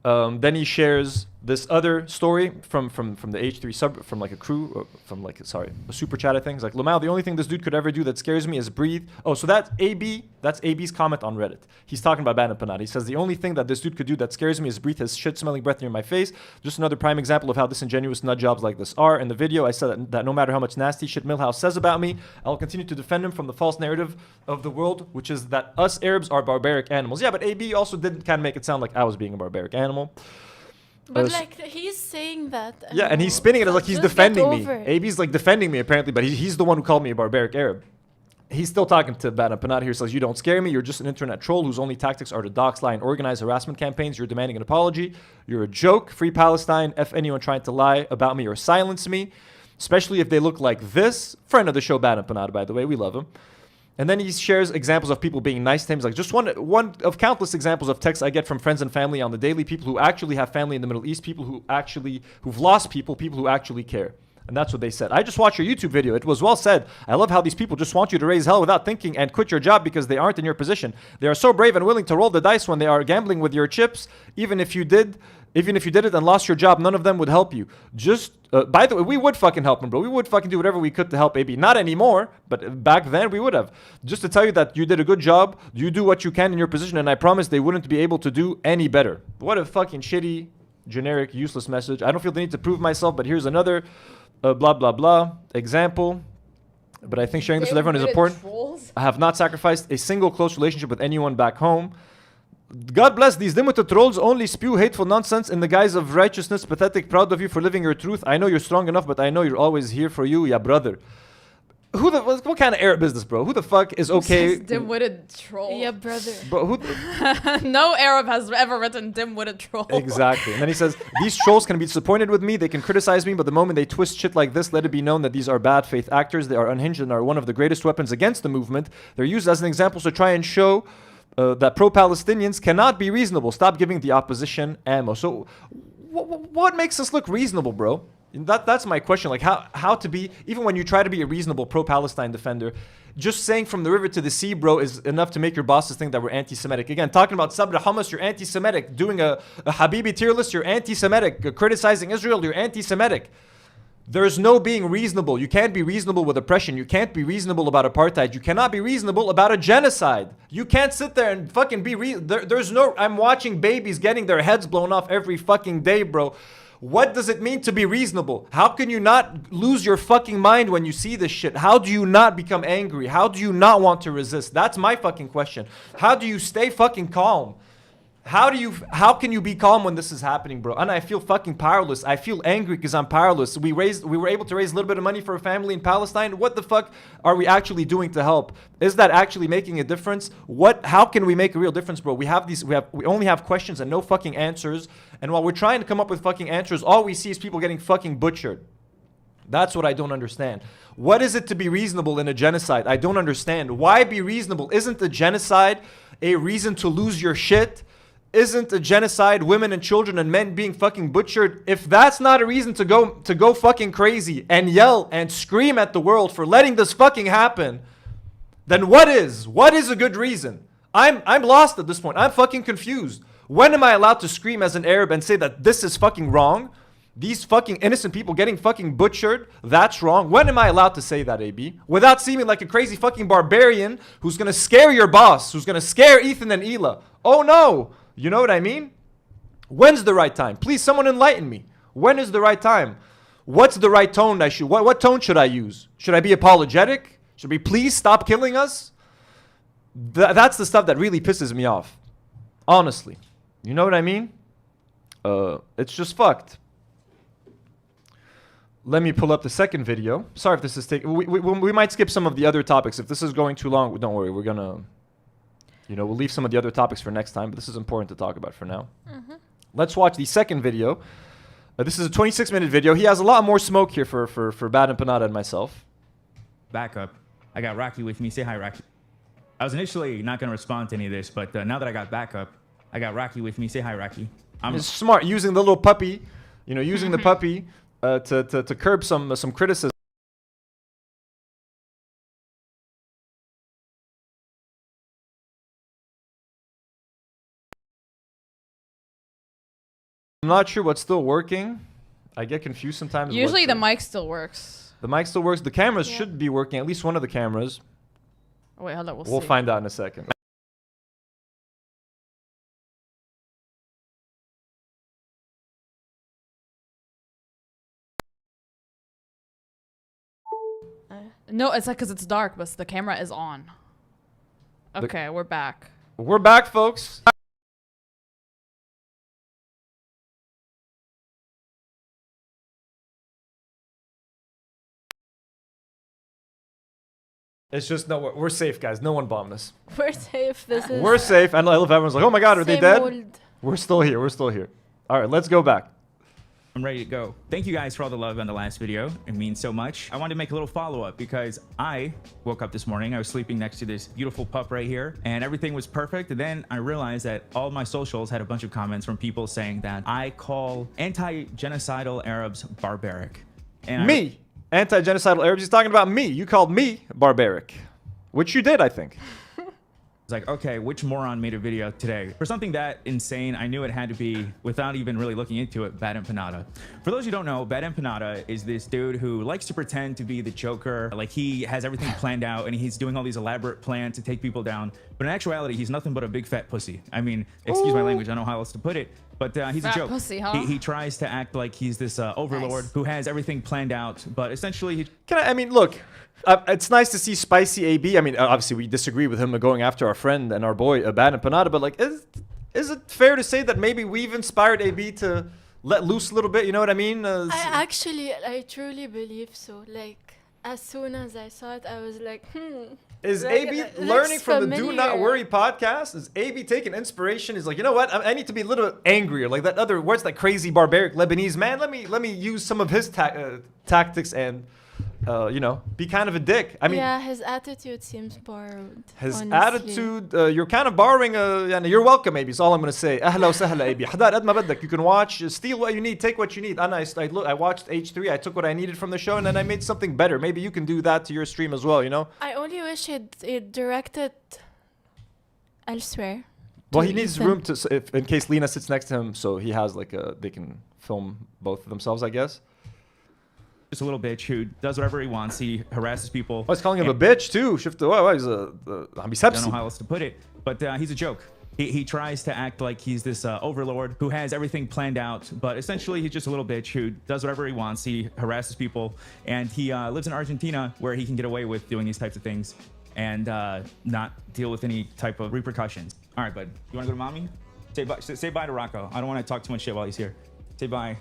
Then he shares this other story from the H3 sub, from like a crew, a super chat, I think. It's like, Lamau, the only thing this dude could ever do that scares me is breathe. Oh, so that's AB's comment on Reddit. He's talking about Bad and Panada. He says, the only thing that this dude could do that scares me is breathe his shit-smelling breath near my face. Just another prime example of how disingenuous nut jobs like this are. In the video, I said that no matter how much nasty shit Milhouse says about me, I'll continue to defend him from the false narrative of the world, which is that us Arabs are barbaric animals. Yeah, but AB also did kind of make it sound like I was being a barbaric animal. But like he's saying that. Yeah, and he's spinning it as like he's defending me. AB's like defending me apparently, but he's the one who called me a barbaric Arab. He's still talking to Bad and Panada here. Says, you don't scare me. You're just an internet troll whose only tactics are to dox, lie, and organize harassment campaigns. You're demanding an apology. You're a joke. Free Palestine. F anyone trying to lie about me or silence me, especially if they look like this. Friend of the show, Bad and Panada, by the way. We love him. And then he shares examples of people being nice to him. He's like, just one of countless examples of texts I get from friends and family on the daily. People who actually have family in the Middle East. People who've lost people. People who actually care. And that's what they said. I just watched your YouTube video. It was well said. I love how these people just want you to raise hell without thinking and quit your job because they aren't in your position. They are so brave and willing to roll the dice when they are gambling with your chips. Even if you did it and lost your job, none of them would help you. Just, by the way, we would fucking help them, bro. We would fucking do whatever we could to help AB. Not anymore, but back then we would have. Just to tell you that you did a good job. You do what you can in your position, and I promise they wouldn't be able to do any better. What a fucking shitty, generic, useless message. I don't feel the need to prove myself, but here's another blah, blah, blah example. But I think sharing this with everyone is important. Trolls? I have not sacrificed a single close relationship with anyone back home. God bless these limited trolls only spew hateful nonsense in the guise of righteousness. Pathetic, proud of you for living your truth. I know you're strong enough, but I know you're always here for you, yeah, brother. What kind of Arab is this, bro? Who the fuck is okay? Dim-witted troll. Yeah, brother. Bro, no Arab has ever written dim-witted troll. Exactly. And then he says, these trolls can be disappointed with me. They can criticize me, but the moment they twist shit like this, let it be known that these are bad faith actors. They are unhinged and are one of the greatest weapons against the movement. They're used as an example to try and show that pro-Palestinians cannot be reasonable. Stop giving the opposition ammo. So what makes us look reasonable, bro? That's my question. Like how to be, even when you try to be a reasonable pro-Palestine defender, just saying from the river to the sea, bro, is enough to make your bosses think that we're anti-Semitic. Again, talking about Sabra Hamas, you're anti-Semitic. Doing a Habibi tier list, you're anti-Semitic. Criticizing Israel, you're anti-Semitic. There's no being reasonable. You can't be reasonable with oppression. You can't be reasonable about apartheid. You cannot be reasonable about a genocide. You can't sit there and fucking be there's no, I'm watching babies getting their heads blown off every fucking day, bro. What does it mean to be reasonable? How can you not lose your fucking mind when you see this shit? How do you not become angry? How do you not want to resist? That's my fucking question. How do you stay fucking calm? How can you be calm when this is happening, bro? And I feel fucking powerless. I feel angry because I'm powerless. We were able to raise a little bit of money for a family in Palestine. What the fuck are we actually doing to help? Is that actually making a difference? How can we make a real difference, bro? We only have questions and no fucking answers. And while we're trying to come up with fucking answers, all we see is people getting fucking butchered. That's what I don't understand. What is it to be reasonable in a genocide? I don't understand. Why be reasonable? Isn't the genocide a reason to lose your shit? isn't a genocide, women and children and men being fucking butchered, if that's not a reason to go fucking crazy and yell and scream at the world for letting this fucking happen, then what is? What is a good reason? I'm lost at this point. I'm fucking confused. When am I allowed to scream as an Arab and say that this is fucking wrong? These fucking innocent people getting fucking butchered, that's wrong. When am I allowed to say that, AB? Without seeming like a crazy fucking barbarian who's gonna scare your boss, who's gonna scare Ethan and Hila. Oh no! You know what I mean? When's the right time? Please, someone enlighten me. When is the right time? What's the right tone I should... What tone should I use? Should I be apologetic? Should we please stop killing us? That's the stuff that really pisses me off. Honestly. You know what I mean? It's just fucked. Let me pull up the second video. Sorry if this is taking... We might skip some of the other topics. If this is going too long, don't worry. We're gonna... You know, we'll leave some of the other topics for next time, but this is important to talk about for now. Let's watch the second video. This is a 26-minute video. He has a lot more smoke here for Bad and Panada and myself. Backup. I got Rocky with me. Say hi, Rocky. I was initially not going to respond to any of this, but now that I got backup, I got Rocky with me. Say hi, Rocky. He's smart, using the little puppy, you know, using the puppy to curb some criticism. I'm not sure what's still working. I get confused sometimes. Usually the mic still works. The mic still works. The cameras should be working, at least one of the cameras. Oh, wait, hold on. We'll find out in a second. No, it's like because it's dark, but the camera is on. Okay, we're back. We're back, folks. It's just we're safe, guys. No one bombed us. We're safe. We're safe. I love everyone's like, oh my god, are they dead? Old. We're still here. We're still here. All right, let's go back. I'm ready to go. Thank you guys for all the love on the last video. It means so much. I wanted to make a little follow-up because I woke up this morning. I was sleeping next to this beautiful pup right here and everything was perfect. And then I realized that all my socials had a bunch of comments from people saying that I call anti-genocidal Arabs barbaric. And me, anti-genocidal Arabs. He's talking about me. You called me barbaric, which you did, I think. It's like, okay, which moron made a video today? For something that insane, I knew it had to be, without even really looking into it, Bad Empanada. For those who don't know, Bad Empanada is this dude who likes to pretend to be the Joker. Like, he has everything planned out, and he's doing all these elaborate plans to take people down. But in actuality, he's nothing but a big fat pussy. I mean, excuse my language, I don't know how else to put it. But he's fat a joke. Pussy, huh? He tries to act like he's this overlord who has everything planned out, but essentially he... I mean, look, it's nice to see spicy AB. I mean, obviously we disagree with him going after our friend and our boy Bad and Panada, but like, is it fair to say that maybe we've inspired AB to let loose a little bit? You know what I mean? I truly believe so. Like, as soon as I saw it, I was like, Is AB learning from the Do Not Worry podcast? Is AB taking inspiration? He's like, you know what? I need to be a little angrier. Like that other, where's that crazy barbaric Lebanese man? Let me use some of his tactics and, you know, be kind of a dick. I mean, yeah, his attitude seems borrowed. His honestly. attitude, you're kind of borrowing. You're welcome, AB. Is all I'm gonna say. Ahla wa sahla, AB. Hadar ad ma badak. You can watch, steal what you need, take what you need. I watched H3. I took what I needed from the show, and then I made something better. Maybe you can do that to your stream as well. You know. I only wish it directed elsewhere. Well, he needs room to, in case Lena sits next to him, so he has like they can film both of themselves, I guess. Just a little bitch who does whatever he wants. He harasses people. Oh, he's calling him a bitch too. He's I don't know how else to put it, but he's a joke. He tries to act like he's this overlord who has everything planned out, but essentially he's just a little bitch who does whatever he wants. He harasses people, and he lives in Argentina where he can get away with doing these types of things and not deal with any type of repercussions. All right, bud. You want to go to mommy? Say bye to Rocco. I don't want to talk too much shit while he's here. Say bye.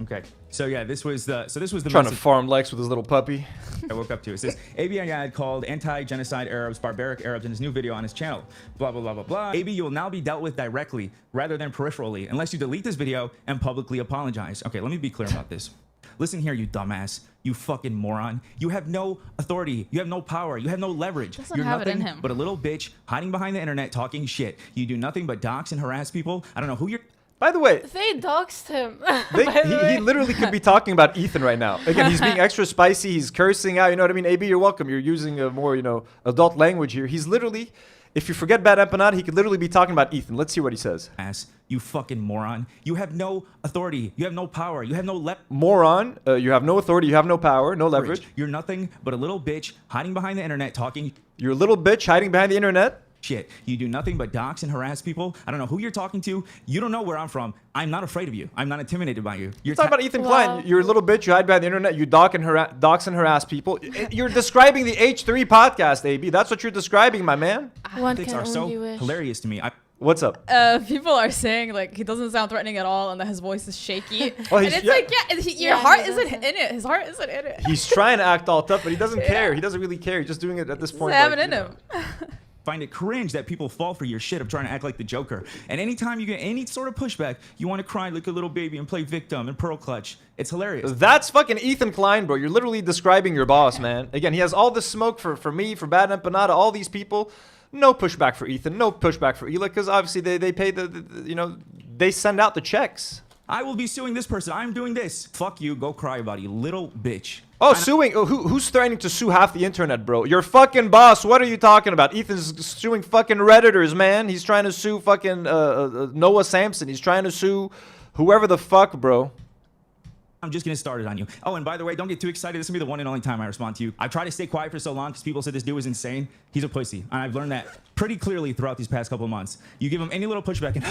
Okay. So yeah, this was the trying to farm Lex with his little puppy. I woke up to. It says AB Ayad called anti-genocide Arabs barbaric Arabs in his new video on his channel. Blah blah blah blah blah. AB, you will now be dealt with directly rather than peripherally unless you delete this video and publicly apologize. Okay, let me be clear about this. Listen here, you dumbass. You fucking moron. You have no authority. You have no power. You have no leverage. Doesn't You're have it in nothing him. but a little bitch hiding behind the internet talking shit. You do nothing but dox and harass people. I don't know who you're... By the way, They doxed him. he literally could be talking about Ethan right now. Again, he's being extra spicy. He's cursing out. You know what I mean? AB, you're welcome. You're using a more, adult language here. He's literally, if you forget Bad Empanada, he could literally be talking about Ethan. Let's see what he says. Ass. You fucking moron. You have no authority. You have no power. You have no moron. You have no authority. You have no power. No leverage. You're nothing but a little bitch hiding behind the internet talking... You're a little bitch hiding behind the internet. Shit. You do nothing but dox and harass people. I don't know who you're talking to. You don't know where I'm from. I'm not afraid of you. I'm not intimidated by you. You're talking about Ethan Klein. You're a little bitch. You hide behind the internet. You dox and harass people. You're describing the H3 podcast, AB. That's what you're describing, my man. One Things can are so only wish. hilarious to me. What's up? People are saying like he doesn't sound threatening at all, and that his voice is shaky. Oh, and it's like, your heart isn't in it. His heart isn't in it. He's trying to act all tough, but he doesn't care. He doesn't really care. He's just doing it at this point. Have it in him. Find it cringe that people fall for your shit of trying to act like the Joker. And anytime you get any sort of pushback, you want to cry like a little baby and play victim and pearl clutch. It's hilarious. That's fucking Ethan Klein, bro. You're literally describing your boss, man. Again, he has all this smoke for me, for Bad Empanada, all these people. No pushback for Ethan. No pushback for Ela, because obviously they pay they send out the checks. I will be suing this person. I'm doing this. Fuck you. Go cry about it, you little bitch. Oh, suing. Oh, who's threatening to sue half the internet, bro? Your fucking boss. What are you talking about? Ethan's suing fucking Redditors, man. He's trying to sue fucking Noah Samson. He's trying to sue whoever the fuck, bro. I'm just getting started on you. Oh, and by the way, don't get too excited. This will be the one and only time I respond to you. I tried to stay quiet for so long because people said this dude was insane. He's a pussy. And I've learned that pretty clearly throughout these past couple of months. You give him any little pushback and,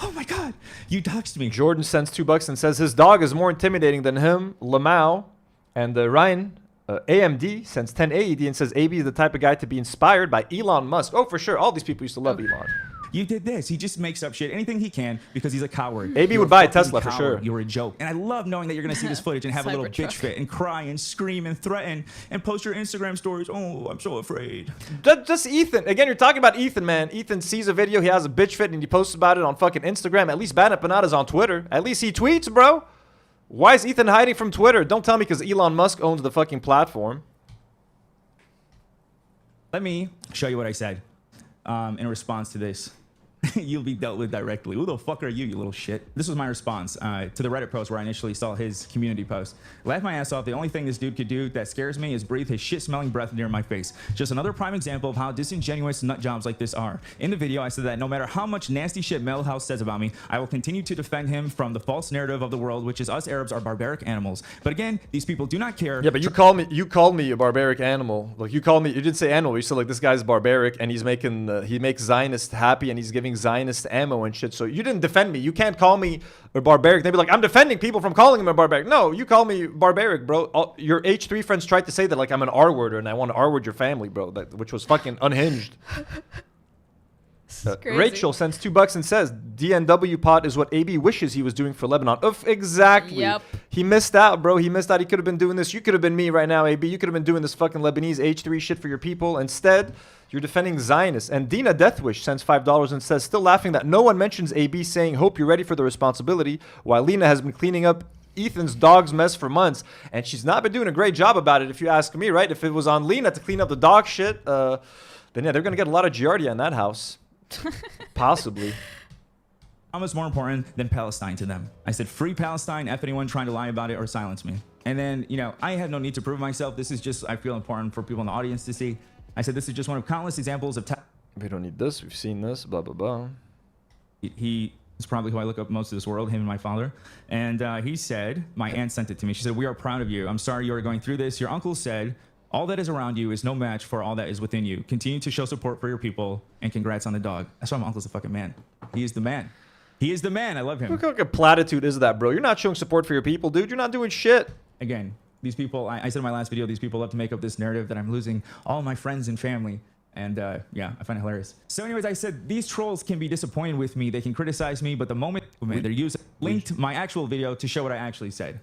oh my God, you doxed me. Jordan sends $2 and says his dog is more intimidating than him, Lamau. And Ryan, AMD, sends 10 AED and says AB is the type of guy to be inspired by Elon Musk. Oh, for sure. All these people used to love Elon. You did this. He just makes up shit, anything he can, because he's a coward. AB would buy a Tesla for sure. You're a joke. And I love knowing that you're going to see this footage and have a little bitch fit and cry and scream and threaten and post your Instagram stories. Oh, I'm so afraid. Just Ethan. Again, you're talking about Ethan, man. Ethan sees a video, he has a bitch fit, and he posts about it on fucking Instagram. At least Bad Empanada's on Twitter. At least he tweets, bro. Why is Ethan hiding from Twitter? Don't tell me because Elon Musk owns the fucking platform. Let me show you what I said in response to this. You'll be dealt with directly. Who the fuck are you, you little shit? This was my response to the Reddit post where I initially saw his community post. Laugh my ass off. The only thing this dude could do that scares me is breathe his shit-smelling breath near my face. Just another prime example of how disingenuous nut jobs like this are. In the video, I said that no matter how much nasty shit Melhouse says about me, I will continue to defend him from the false narrative of the world, which is us Arabs are barbaric animals. But again, these people do not care. Yeah, but you called me a barbaric animal. Like you didn't say animal. You said like this guy's barbaric and he's making he makes Zionists happy and he's giving Zionists ammo and shit. So you didn't defend me. You can't call me a barbaric. They'd be like, I'm defending people from calling him a barbaric. No, you call me barbaric, bro. Your H3 friends tried to say that like I'm an R-worder and I want to R-word your family, bro. Which was fucking unhinged. Rachel sends $2 and says DNW pot is what AB wishes he was doing for Lebanon. Exactly. Yep. He missed out, bro. He missed out. He could have been doing this. You could have been me right now, AB. You could have been doing this fucking Lebanese H3 shit for your people. Instead, you're defending Zionists. And Dina Deathwish sends $5 and says, still laughing that no one mentions AB saying, hope you're ready for the responsibility, while Lena has been cleaning up Ethan's dog's mess for months. And she's not been doing a great job about it, if you ask me, right? If it was on Lena to clean up the dog shit, then yeah, they're going to get a lot of Giardia in that house. Possibly. Almost more important than Palestine to them. I said, free Palestine, F anyone trying to lie about it or silence me. And then, you know, I have no need to prove myself. This is just, I feel important for people in the audience to see. I said, this is just one of countless examples of... We don't need this. We've seen this, blah, blah, blah. He is probably who I look up most of this world, him and my father. And he said, my aunt sent it to me. She said, we are proud of you. I'm sorry you are going through this. Your uncle said, all that is around you is no match for all that is within you. Continue to show support for your people, and congrats on the dog. That's why my uncle's a fucking man. He is the man. He is the man. I love him. Look how a platitude is that, bro. You're not showing support for your people, dude. You're not doing shit. Again, these people, I said in my last video, these people love to make up this narrative that I'm losing all my friends and family. And yeah, I find it hilarious. So anyways, I said, these trolls can be disappointed with me. They can criticize me, but the moment they're using, linked my actual video to show what I actually said.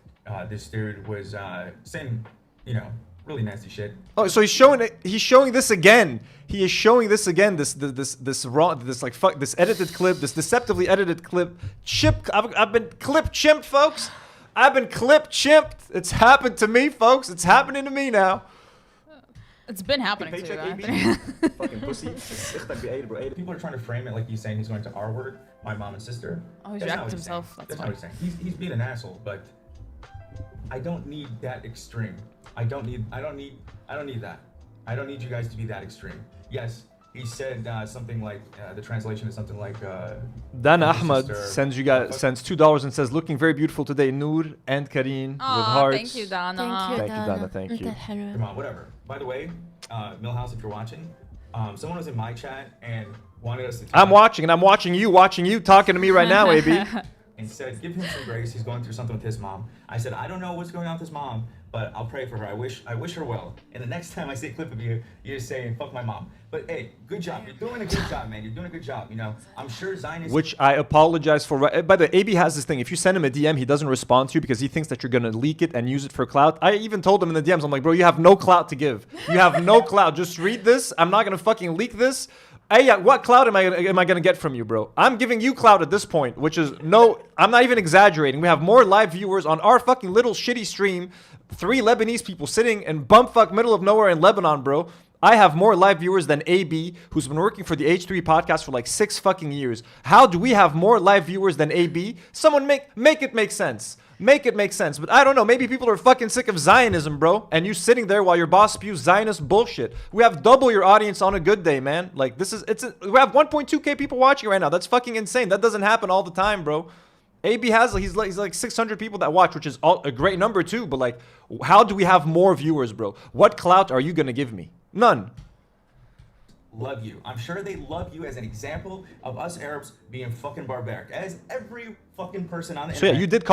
This dude was saying, you know, really nasty shit. Oh, so he's showing this again. He is showing this again. This edited clip, this deceptively edited clip. I've been clip chimped, folks. I've been clipped, chimped. It's happened to me, folks. It's happening to me now. It's been happening to you, Paycheck, Anthony. Fucking pussy. People are trying to frame it like he's saying he's going to R-word my mom and sister. Oh, he's That's not reacted what himself. saying. That's Not what he's saying. He's being an asshole, but I don't need that extreme. I don't need that. I don't need you guys to be that extreme. Yes, he said something like the translation is something like. Dana Ahmad sends $2 and says, "Looking very beautiful today, Noor and Kareen with hearts." Thank you, Dana. Thank you, Dana. Thank you. Come on, whatever. By the way, Millhouse, if you're watching, someone was in my chat and wanted us to. I'm watching, and I'm watching you, talking to me right now, AB. And said, give him some grace. He's going through something with his mom. I said, I don't know what's going on with his mom, but I'll pray for her. I wish her well. And the next time I see a clip of you, you're just saying, fuck my mom. But hey, good job. You're doing a good job, man. You're doing a good job. You know, I'm sure Zionists. Which I apologize for. By the way, AB has this thing. If you send him a DM, he doesn't respond to you because he thinks that you're going to leak it and use it for clout. I even told him in the DMs, I'm like, bro, you have no clout to give. You have no clout. Just read this. I'm not going to fucking leak this. Hey, what clout am I gonna get from you, bro? I'm giving you clout at this point, which is no, I'm not even exaggerating. We have more live viewers on our fucking little shitty stream. 3 Lebanese people sitting in bumfuck middle of nowhere in Lebanon, bro. I have more live viewers than AB, who's been working for the H3 podcast for like 6 fucking years. How do we have more live viewers than AB? Someone make it make sense. Make it make sense. But I don't know. Maybe people are fucking sick of Zionism, bro. And you sitting there while your boss spews Zionist bullshit. We have double your audience on a good day, man. Like, we have 1.2K people watching right now. That's fucking insane. That doesn't happen all the time, bro. AB has, he's like 600 people that watch, which is a great number too. But like, how do we have more viewers, bro? What clout are you going to give me? None. Love you. I'm sure they love you as an example of us Arabs being fucking barbaric. As every fucking person on the internet. So yeah, you did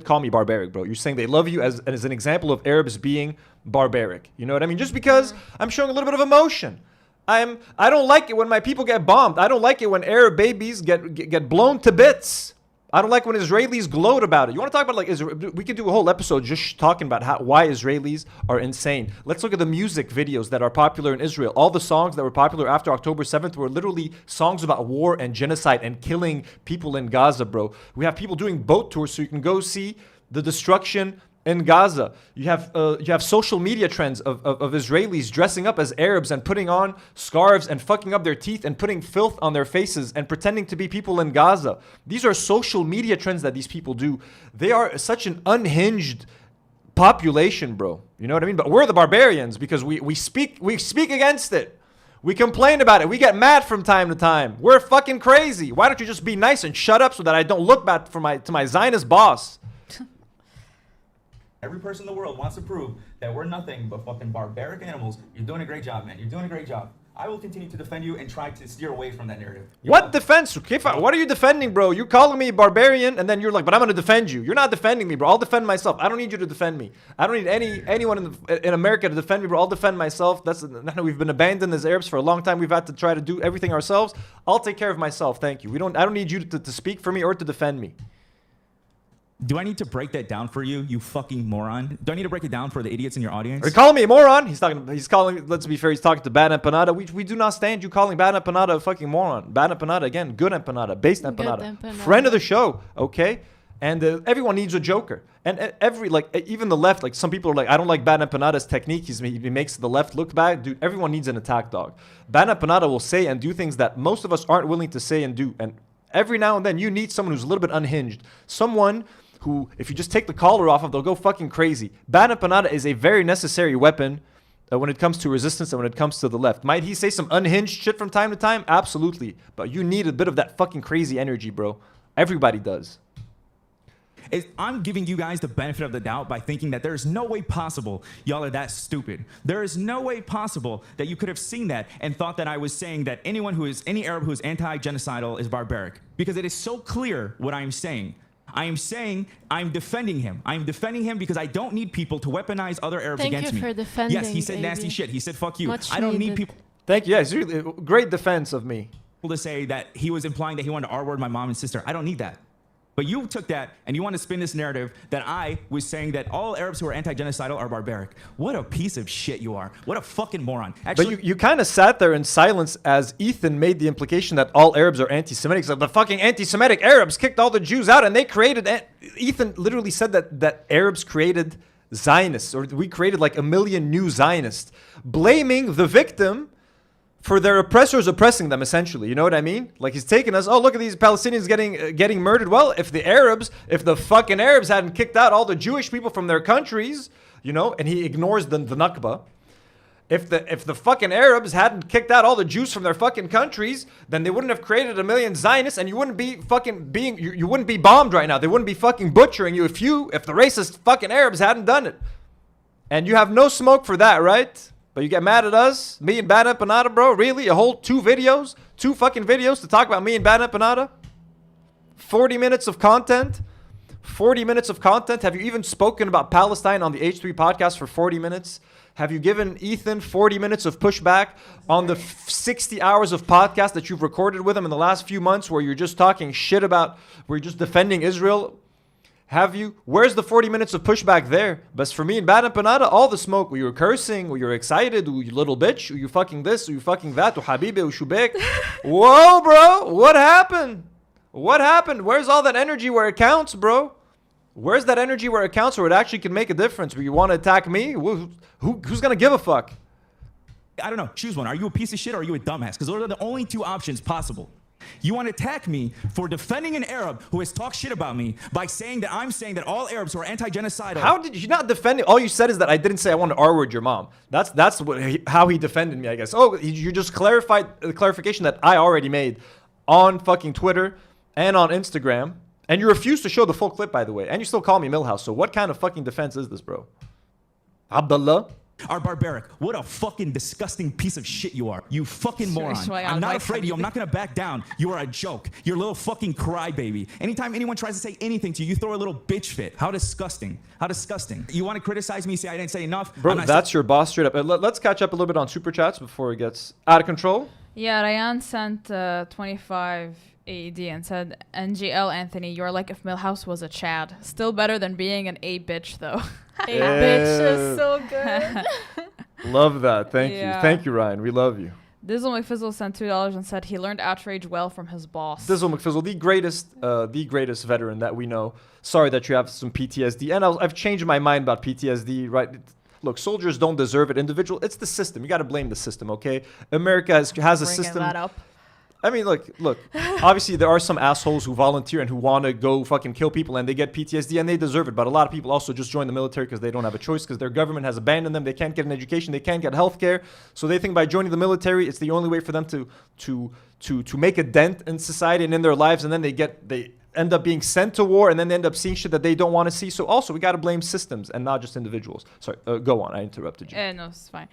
call me barbaric, bro. You're saying they love you as an example of Arabs being barbaric. You know what I mean? Just because I'm showing a little bit of emotion. I don't like it when my people get bombed. I don't like it when Arab babies get blown to bits. I don't like when Israelis gloat about it. You want to talk about like we could do a whole episode just talking about why Israelis are insane. Let's look at the music videos that are popular in Israel. All the songs that were popular after October 7th were literally songs about war and genocide and killing people in Gaza, bro. We have people doing boat tours so you can go see the destruction in Gaza. You have social media trends of Israelis dressing up as Arabs and putting on scarves and fucking up their teeth and putting filth on their faces and pretending to be people in Gaza. These are social media trends that these people do. They are such an unhinged population, bro. You know what I mean? But we're the barbarians because we speak against it. We complain about it. We get mad from time to time. We're fucking crazy. Why don't you just be nice and shut up so that I don't look bad to my Zionist boss? Every person in the world wants to prove that we're nothing but fucking barbaric animals. You're doing a great job, man. You're doing a great job. I will continue to defend you and try to steer away from that narrative. What defense? What are you defending, bro? You're calling me barbarian, and then you're like, but I'm going to defend you. You're not defending me, bro. I'll defend myself. I don't need you to defend me. I don't need anyone in America to defend me, bro. I'll defend myself. We've been abandoned as Arabs for a long time. We've had to try to do everything ourselves. I'll take care of myself. Thank you. I don't need you to speak for me or to defend me. Do I need to break that down for you, you fucking moron? Do I need to break it down for the idiots in your audience? Are you calling me a moron? He's calling, let's be fair, he's talking to Bad Empanada. We do not stand you calling Bad Empanada a fucking moron. Bad Empanada, again, good Empanada, based Empanada. Friend of the show, okay? And everyone needs a joker. And even the left, like some people are like, I don't like Bad Empanada's technique. He makes the left look bad. Dude, everyone needs an attack dog. Bad Empanada will say and do things that most of us aren't willing to say and do. And every now and then you need someone who's a little bit unhinged. Someone who, if you just take the collar off of, they'll go fucking crazy. Bad Empanada is a very necessary weapon when it comes to resistance and when it comes to the left. Might he say some unhinged shit from time to time? Absolutely. But you need a bit of that fucking crazy energy, bro. Everybody does. I'm giving you guys the benefit of the doubt by thinking that there's no way possible y'all are that stupid. There is no way possible that you could have seen that and thought that I was saying that any Arab who is anti-genocidal is barbaric. Because it is so clear what I'm saying. I am saying I'm defending him. I'm defending him because I don't need people to weaponize other Arabs against me. Thank you for defending. Yes, he said nasty shit. He said fuck you. Much I don't need needed. people. Thank you. Yeah, it's really great defense of me. To say that he was implying that he wanted to R-word my mom and sister. I don't need that. But you took that and you want to spin this narrative that I was saying that all Arabs who are anti-genocidal are barbaric. What a piece of shit you are. What a fucking moron. Actually, but you kind of sat there in silence as Ethan made the implication that all Arabs are anti-Semitic. So the fucking anti-Semitic Arabs kicked all the Jews out and they created... Ethan literally said that Arabs created Zionists, or we created like a million new Zionists, blaming the victim for their oppressors oppressing them, essentially. You know what I mean? Like, he's taking us, oh, look at these Palestinians getting murdered. Well, if the fucking Arabs hadn't kicked out all the Jewish people from their countries, you know, and he ignores the Nakba. If the fucking Arabs hadn't kicked out all the Jews from their fucking countries, then they wouldn't have created a million Zionists, and you wouldn't be fucking you wouldn't be bombed right now. They wouldn't be fucking butchering you if the racist fucking Arabs hadn't done it. And you have no smoke for that, right? But you get mad at us, me and Bad Empanada, bro? Really? A whole two fucking videos to talk about me and Bad Empanada? 40 minutes of content? 40 minutes of content? Have you even spoken about Palestine on the H3 podcast for 40 minutes? Have you given Ethan 40 minutes of pushback on the 60 hours of podcast that you've recorded with him in the last few months where you're just talking shit about, where you're just defending Israel? Have you? Where's the 40 minutes of pushback there? But for me and Bad Empanada, all the smoke, where you're cursing, where you're excited, you little bitch, you fucking this, you fucking that, habibi, shubek. Whoa, bro, what happened? What happened? Where's all that energy where it counts, bro? Where's that energy where it counts, where it actually can make a difference? Where you want to attack me? Who's going to give a fuck? I don't know. Choose one. Are you a piece of shit or are you a dumbass? Because those are the only two options possible. You want to attack me for defending an Arab who has talked shit about me by saying that I'm saying that all Arabs who are anti-genocidal. How did you not defend it? All you said is that I didn't say I want to R-word your mom. That's how he defended me, I guess. Oh, you just clarified the clarification that I already made on fucking Twitter and on Instagram. And you refuse to show the full clip, by the way. And you still call me Millhouse. So what kind of fucking defense is this, bro? Abdullah? Are barbaric. What a fucking disgusting piece of shit you are. You fucking moron. I'm not afraid of you. I'm not going to back down. You are a joke. You're a little fucking crybaby. Anytime anyone tries to say anything to you, you throw a little bitch fit. How disgusting. How disgusting. You want to criticize me, say I didn't say enough? Bro, that's your boss straight up. Let's catch up a little bit on Super Chats before it gets out of control. Yeah, Ryan sent 25 AED and said, NGL Anthony, you're like if Millhouse was a Chad. Still better than being an A bitch, though. A bitch is so good. Love that. Thank you. Thank you, Ryan. We love you. Dizzle McFizzle sent $2 and said he learned outrage well from his boss. Dizzle McFizzle, the greatest veteran that we know. Sorry that you have some PTSD. And I've changed my mind about PTSD, right? Look, soldiers don't deserve it. It's the system. You got to blame the system, okay? America has a system. That up. I mean, look. Obviously, there are some assholes who volunteer and who want to go fucking kill people, and they get PTSD, and they deserve it. But a lot of people also just join the military because they don't have a choice, because their government has abandoned them. They can't get an education. They can't get health care. So they think by joining the military, it's the only way for them to make a dent in society and in their lives. And then they end up being sent to war, and then they end up seeing shit that they don't want to see. So also, we got to blame systems and not just individuals. Sorry, go on. I interrupted you. No, it's fine.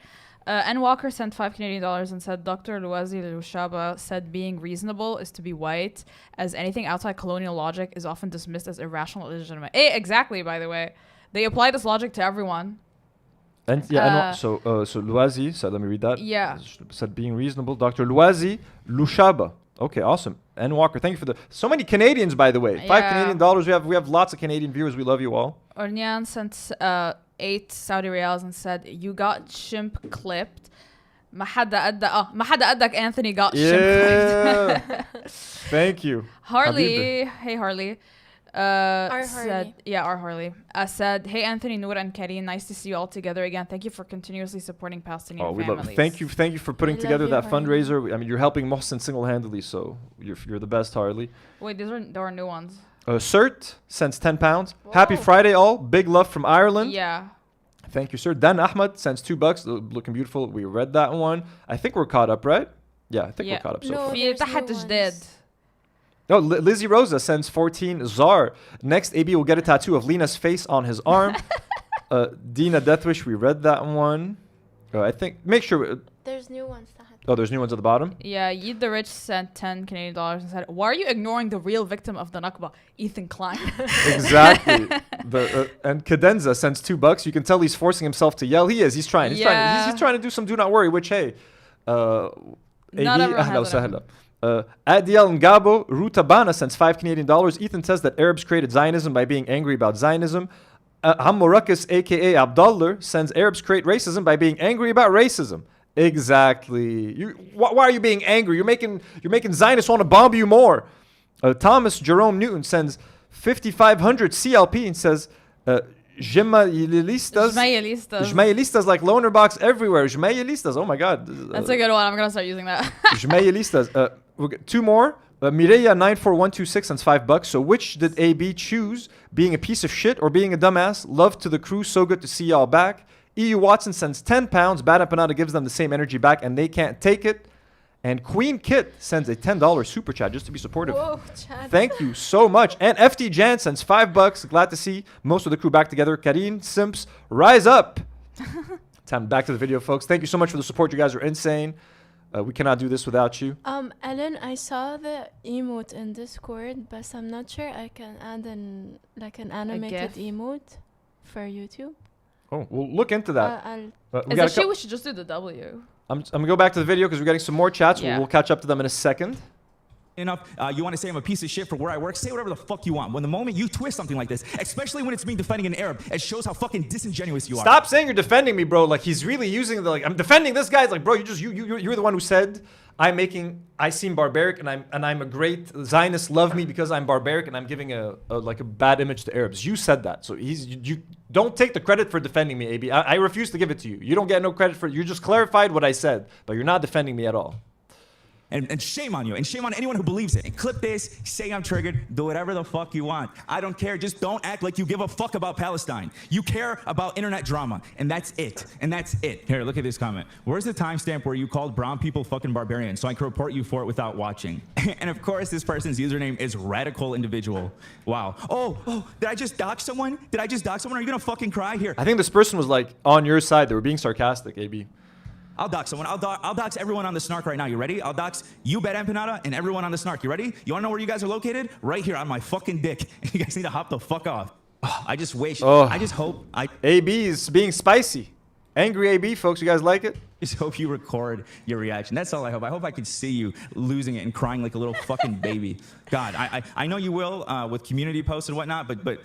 N. Walker sent $5 Canadian and said Dr. Louazi Louchaba said being reasonable is to be white, as anything outside colonial logic is often dismissed as irrational or illegitimate. Exactly, by the way. They apply this logic to everyone. And so Louazi said, let me read that. Yeah. Said being reasonable. Dr. Louazi Louchaba. Okay, awesome. N. Walker, thank you for so many Canadians, by the way. $5 Canadian. We have lots of Canadian viewers. We love you all. Ornyan sent 8 Saudi Riyals and said, you got shimp clipped. ما حدا قدك Anthony got shimp clipped. Thank you. Harley, hey Harley. Our Harley. Said, hey Anthony, Noor and Kareem, nice to see you all together again. Thank you for continuously supporting Palestinian families. Thank you for putting together that fundraiser. I mean, you're helping Mohsen single-handedly, so you're the best, Harley. Wait, there are new ones. Cert sends £10. Whoa. Happy Friday, all. Big love from Ireland. Yeah. Thank you, sir. Dan Ahmad sends $2. Looking beautiful. We read that one. I think we're caught up, right? Yeah, I think we're caught up. No, Lizzie Rosa sends 14. Czar. Next, AB will get a tattoo of Lena's face on his arm. Dina Deathwish, we read that one. I think, make sure. There's new ones. Oh, there's new ones at the bottom? Yeah, Yid the Rich sent $10 Canadian and said, why are you ignoring the real victim of the Nakba, Ethan Klein? Exactly. And Cadenza sends $2. You can tell he's forcing himself to yell. He is. He's trying. He's trying to do some do not worry, which, hey. Not everyone has it. Adiel Ngabo Rutabana sends $5 Ethan says that Arabs created Zionism by being angry about Zionism. Hammurakas, aka Abdullah, sends Arabs create racism by being angry about racism. Exactly. Why are you being angry? You're making Zionists want to bomb you more. Thomas Jerome Newton sends 5,500 CLP and says, Jmayelistas like loaner box everywhere. Jmayelistas. Oh my God. That's a good one. I'm gonna start using that. Jmayelistas. We'll get 2 more. Mireya 94126 sends $5. So which did AB choose? Being a piece of shit or being a dumbass? Love to the crew. So good to see y'all back. EU Watson sends £10. Bad Empanada gives them the same energy back and they can't take it. And Queen Kit sends a $10 super chat just to be supportive. Whoa, Chad. Thank you so much. And FT Jan sends $5. Glad to see most of the crew back together. Karine, Simps, rise up. Time back to the video, folks. Thank you so much for the support. You guys are insane. We cannot do this without you. Ellen, I saw the emote in Discord, but I'm not sure I can add an animated emote for YouTube. Oh, we'll look into that. We should just do the W. I'm gonna go back to the video because we're getting some more chats. Yeah. We'll catch up to them in a second. Enough. You want to say I'm a piece of shit for where I work? Say whatever the fuck you want. When the moment you twist something like this, especially when it's me defending an Arab, it shows how fucking disingenuous you are. Stop saying you're defending me, bro. Like he's really using the I'm defending this guy. It's like, bro, you're the one who said I seem barbaric and I'm a great Zionists love me because I'm barbaric and I'm giving a bad image to Arabs. You said that, so you don't take the credit for defending me, AB. I refuse to give it to you. You don't get no credit for it. You just clarified what I said, but you're not defending me at all. And shame on you, and shame on anyone who believes it. And clip this, say I'm triggered, do whatever the fuck you want. I don't care, just don't act like you give a fuck about Palestine. You care about internet drama, and that's it. And that's it. Here, look at this comment. Where's the timestamp where you called brown people fucking barbarians so I can report you for it without watching? And of course, this person's username is radical individual. Wow. Oh, did I just dox someone? Are you gonna fucking cry? Here. I think this person was like on your side. They were being sarcastic, AB. I'll dox someone. I'll dox everyone on the snark right now. You ready? I'll dox you, Bad Empanada, and everyone on the snark. You ready? You wanna know where you guys are located? Right here on my fucking dick. You guys need to hop the fuck off. I just wish. I just hope. AB is being spicy. Angry AB, folks. You guys like it? Just hope you record your reaction. That's all I hope. I hope I could see you losing it and crying like a little fucking baby. God, I know you will with community posts and whatnot, but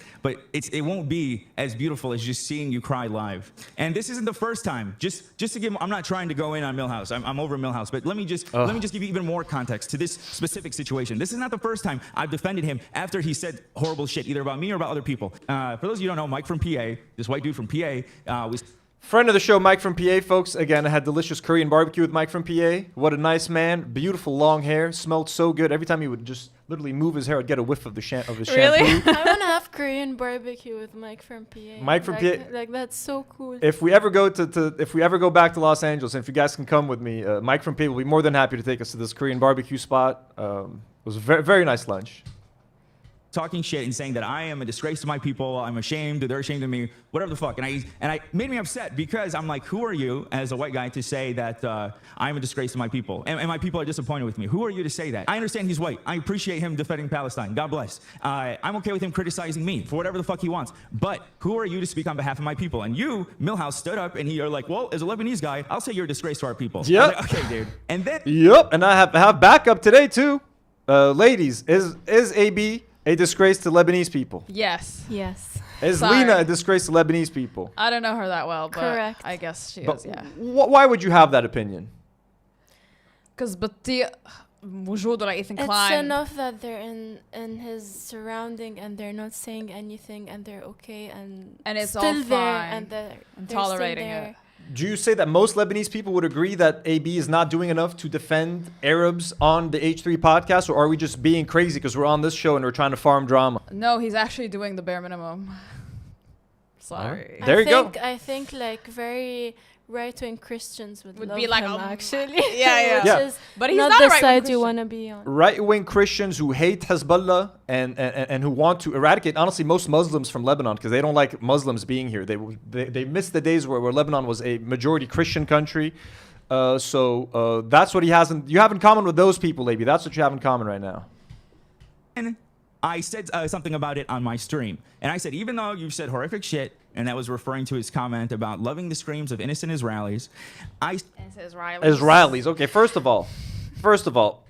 it won't be as beautiful as just seeing you cry live. And this isn't the first time. Just to give, I'm not trying to go in on Milhouse. I'm over Milhouse, but let me just give you even more context to this specific situation. This is not the first time I've defended him after he said horrible shit, either about me or about other people. For those of you who don't know, Mike from PA, this white dude from PA, was. Friend of the show, Mike from PA, folks. Again, I had delicious Korean barbecue with Mike from PA. What a nice man. Beautiful long hair. Smelled so good. Every time he would just literally move his hair, I'd get a whiff of his shampoo. Really? I want to have Korean barbecue with Mike from PA. Mike from PA. Like, that's so cool. If we ever go back to Los Angeles, and if you guys can come with me, Mike from PA will be more than happy to take us to this Korean barbecue spot. It was a very, very nice lunch. Talking shit and saying that I am a disgrace to my people, I'm ashamed, they're ashamed of me, whatever the fuck. And I made me upset because I'm like, who are you as a white guy to say that I'm a disgrace to my people? And my people are disappointed with me. Who are you to say that? I understand he's white. I appreciate him defending Palestine. God bless. I'm okay with him criticizing me for whatever the fuck he wants. But who are you to speak on behalf of my people? And you, Milhouse, stood up and you're like, well, as a Lebanese guy, I'll say you're a disgrace to our people. Yep. Like, okay, dude. And then. Yep. And I have backup today too. Ladies, is AB a disgrace to Lebanese people? Yes. Yes. Is Lena a disgrace to Lebanese people? I don't know her that well, but correct. I guess she is, yeah. Why would you have that opinion? Because وجوده لإيثن It's كلاين. enough that they're in his surrounding and they're not saying anything and they're okay and it's still all there fine and they're tolerating still there. it. Do you say that most Lebanese people would agree that AB is not doing enough to defend Arabs on the H3 podcast, or are we just being crazy because we're on this show and we're trying to farm drama? No, he's actually doing the bare minimum. Sorry. There you go. I think like very right-wing Christians would love be like, him, actually. yeah. Which is But he's not not the a right-wing side you Christian. want to be on. Right-wing Christians who hate Hezbollah and who want to eradicate, honestly, most Muslims from Lebanon because they don't like Muslims being here. They miss the days where Lebanon was a majority Christian country. So that's what you have in common with those people, Levi. That's what you have in common right now. And I said something about it on my stream. And I said, even though you said horrific shit, and that was referring to his comment about loving the screams of innocent Israelis, Israelis. Okay, first of all,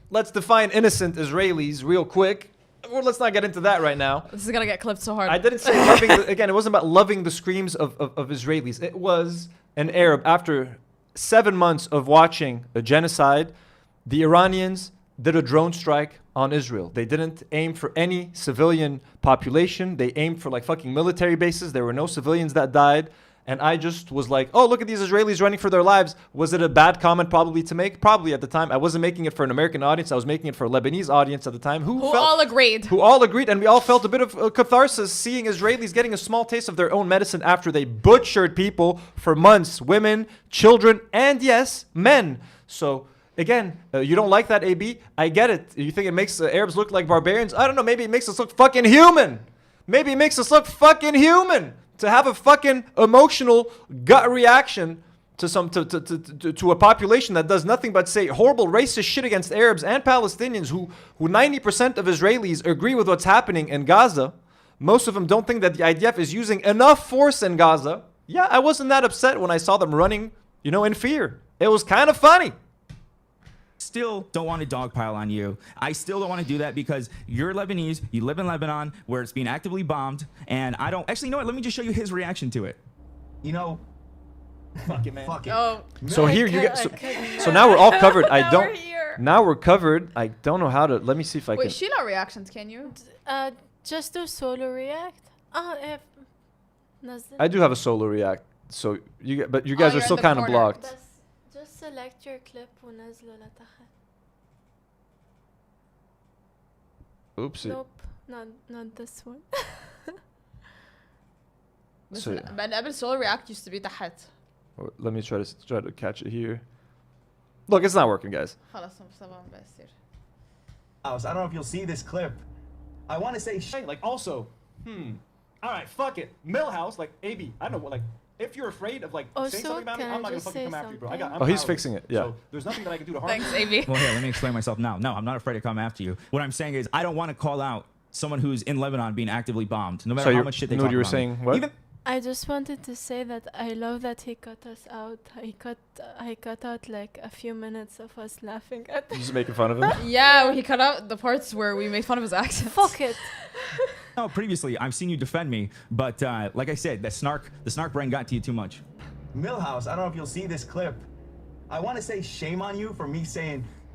let's define innocent Israelis real quick. Well, let's not get into that right now. This is gonna get clipped so hard. I didn't say loving. Again, it wasn't about loving the screams of Israelis. It was an Arab. After 7 months of watching a genocide, the Iranians did a drone strike on Israel. They didn't aim for any civilian population. They aimed for like fucking military bases. There were no civilians that died. And I just was like, oh, look at these Israelis running for their lives. Was it a bad comment probably to make? Probably at the time. I wasn't making it for an American audience. I was making it for a Lebanese audience at the time. Who all agreed. Who all agreed. And we all felt a bit of catharsis seeing Israelis getting a small taste of their own medicine after they butchered people for months. Women, children, and yes, men. So again, you don't like that, AB? I get it. You think it makes Arabs look like barbarians? I don't know. Maybe it makes us look fucking human. Maybe it makes us look fucking human. To have a fucking emotional gut reaction to a population that does nothing but say horrible racist shit against Arabs and Palestinians who 90% of Israelis agree with what's happening in Gaza. Most of them don't think that the IDF is using enough force in Gaza. Yeah, I wasn't that upset when I saw them running, in fear. It was kind of funny. Still don't want to dogpile on you. I still don't want to do that because you're Lebanese. You live in Lebanon where it's being actively bombed. And I don't... Actually, you know what? Let me just show you his reaction to it. Fuck it, man. Fuck it. Oh. So here you get... So now we're all covered. Now we're covered. I don't know how to... Let me see if I can... Wait, Sheila reactions, can you? Just do solo react. I do have a solo react. So but you guys are still kind of blocked. Just select your clip ونزله لتحت. Oopsie. Nope, not this one. But قبل solo react used to be تحت. Let me try to catch it here. Look, it's not working, guys. I don't know if you'll see this clip. I want to say like also, all right, fuck it. Millhouse, like AB, I don't know, like if you're afraid of like saying something about me, I'm not gonna fucking come after you, bro. I'm he's fixing it. Yeah. So there's nothing that I can do to harm you. Thanks, AB. Well, here, let me explain myself now. No, I'm not afraid to come after you. What I'm saying is I don't want to call out someone who's in Lebanon being actively bombed, no matter how much shit they talk about. You were saying what? I just wanted to say that I love that he cut us out. He cut out like a few minutes of us laughing at him. Just making fun of him? Yeah, he cut out the parts where we made fun of his accent. Fuck it. No, previously I've seen you defend me, but like I said, the snark brain got to you too much. Millhouse, I don't know if you'll see this clip. I want to say shame on you for me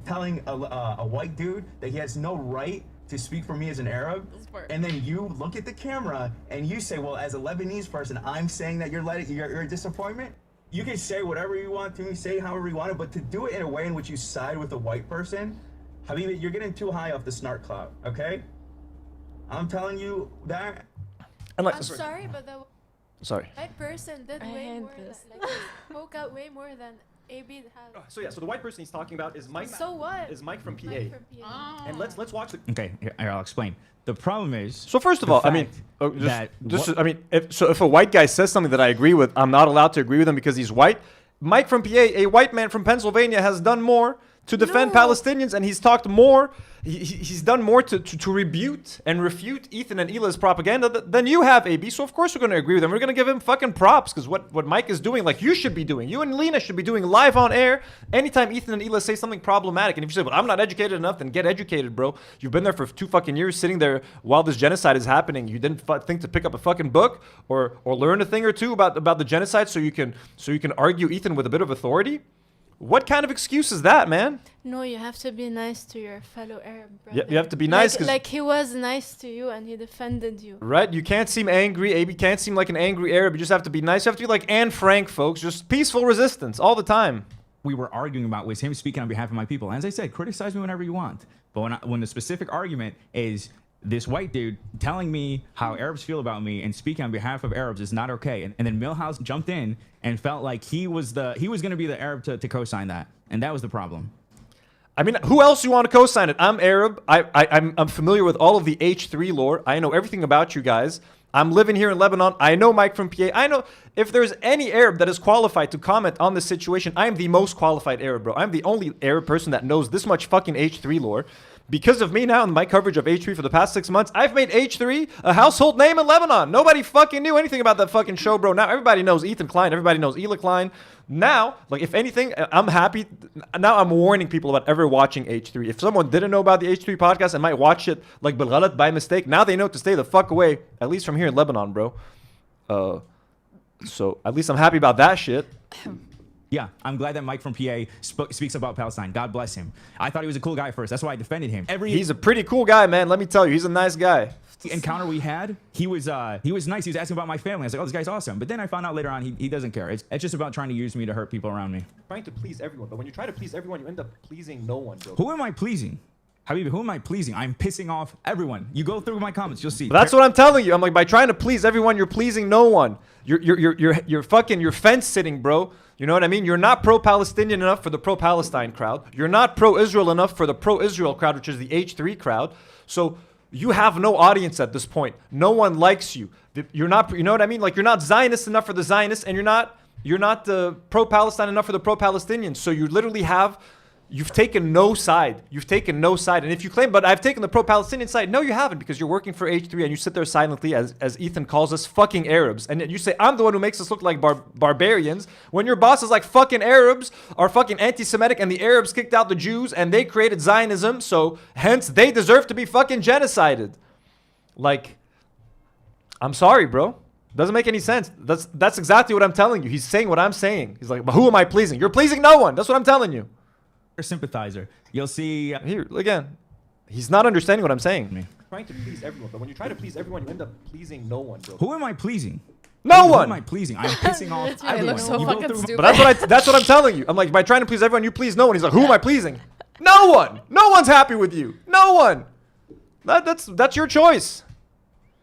telling a white dude that he has no right to speak for me as an Arab, and then you look at the camera and you say, well, as a Lebanese person, I'm saying that you're a disappointment. You can say whatever you want to me, say however you want it, but to do it in a way in which you side with a white person, Habibi, you're getting too high off the snark cloud, okay? I'm telling you that. I'm sorry, but the white person did way more. Like, spoke out way more than AB has. So yeah, so the white person he's talking about is Mike. So what? Is Mike from PA. Oh. And let's watch the. Okay, here, I'll explain. The problem is. So first of all, I mean, if a white guy says something that I agree with, I'm not allowed to agree with him because he's white. Mike from PA, a white man from Pennsylvania, has done more to defend Palestinians, and he's talked more. He's done more to rebuke and refute Ethan and Eli's propaganda than you have, AB. So of course we're going to agree with him. We're going to give him fucking props because what Mike is doing, like you should be doing, you and Lena should be doing live on air anytime Ethan and Eli say something problematic. And if you say, well, I'm not educated enough, then get educated, bro. You've been there for 2 fucking years sitting there while this genocide is happening. You didn't think to pick up a fucking book or learn a thing or two about the genocide so you can argue Ethan with a bit of authority? What kind of excuse is that, man? No, you have to be nice to your fellow Arab brother. Yeah, you have to be nice. Like he was nice to you and he defended you. Right? You can't seem angry. AB can't seem like an angry Arab. You just have to be nice. You have to be like Anne Frank, folks. Just peaceful resistance all the time. We were arguing about was him speaking on behalf of my people. As I said, criticize me whenever you want. But when the specific argument is this white dude telling me how Arabs feel about me and speaking on behalf of Arabs is not okay. And then Millhouse jumped in and felt like he was going to be the Arab to co-sign that. And that was the problem. I mean, who else you want to co-sign it? I'm Arab. I'm familiar with all of the H3 lore. I know everything about you guys. I'm living here in Lebanon. I know Mike from PA. I know if there's any Arab that is qualified to comment on this situation, I am the most qualified Arab, bro. I'm the only Arab person that knows this much fucking H3 lore. Because of me now and my coverage of H3 for the past 6 months, I've made H3 a household name in Lebanon. Nobody fucking knew anything about that fucking show, bro. Now everybody knows Ethan Klein. Everybody knows Ela Klein. Now, like, if anything, I'm happy. Now I'm warning people about ever watching H3. If someone didn't know about the H3 podcast and might watch it, like, بالغلط, by mistake, now they know to stay the fuck away, at least from here in Lebanon, bro. So at least I'm happy about that shit. Yeah, I'm glad that Mike from PA speaks about Palestine. God bless him. I thought he was a cool guy first. That's why I defended him. He's a pretty cool guy, man. Let me tell you, he's a nice guy. Encounter we had, he was nice. He was asking about my family. I was like, oh, this guy's awesome. But then I found out later on he doesn't care. It's just about trying to use me to hurt people around me. Trying to please everyone, but when you try to please everyone, you end up pleasing no one, bro. Who am I pleasing? Habibi, who am I pleasing? I'm pissing off everyone. You go through my comments, you'll see. That's what I'm telling you. I'm like, by trying to please everyone, you're pleasing no one. You're fence sitting, bro. You know what I mean? You're not pro-Palestinian enough for the pro-Palestine crowd. You're not pro-Israel enough for the pro-Israel crowd, which is the H3 crowd. So you have no audience at this point. No one likes you. You're not, you know what I mean? Like, you're not Zionist enough for the Zionists, and you're not pro-Palestine enough for the pro-Palestinians. So you literally have, you've taken no side. You've taken no side. And if you claim, but I've taken the pro-Palestinian side, no, you haven't, because you're working for H3 and you sit there silently, as Ethan calls us, fucking Arabs. And you say, I'm the one who makes us look like barbarians, when your boss is like, fucking Arabs are fucking anti-Semitic, and the Arabs kicked out the Jews and they created Zionism, so hence they deserve to be fucking genocided. Like, I'm sorry, bro. Doesn't make any sense. That's exactly what I'm telling you. He's saying what I'm saying. He's like, but who am I pleasing? You're pleasing no one. That's what I'm telling you. Sympathizer. You'll see here again. He's not understanding what I'm saying. Trying to please everyone, but when you try to please everyone, you end up pleasing no one, bro. Who am I pleasing? No one. Who am I pleasing? I'm pissing off everyone. It looks so fucking stupid. But that's what I'm telling you. I'm like, by trying to please everyone, you please no one. He's like, who am I pleasing? No one. No one's happy with you. No one. That's your choice.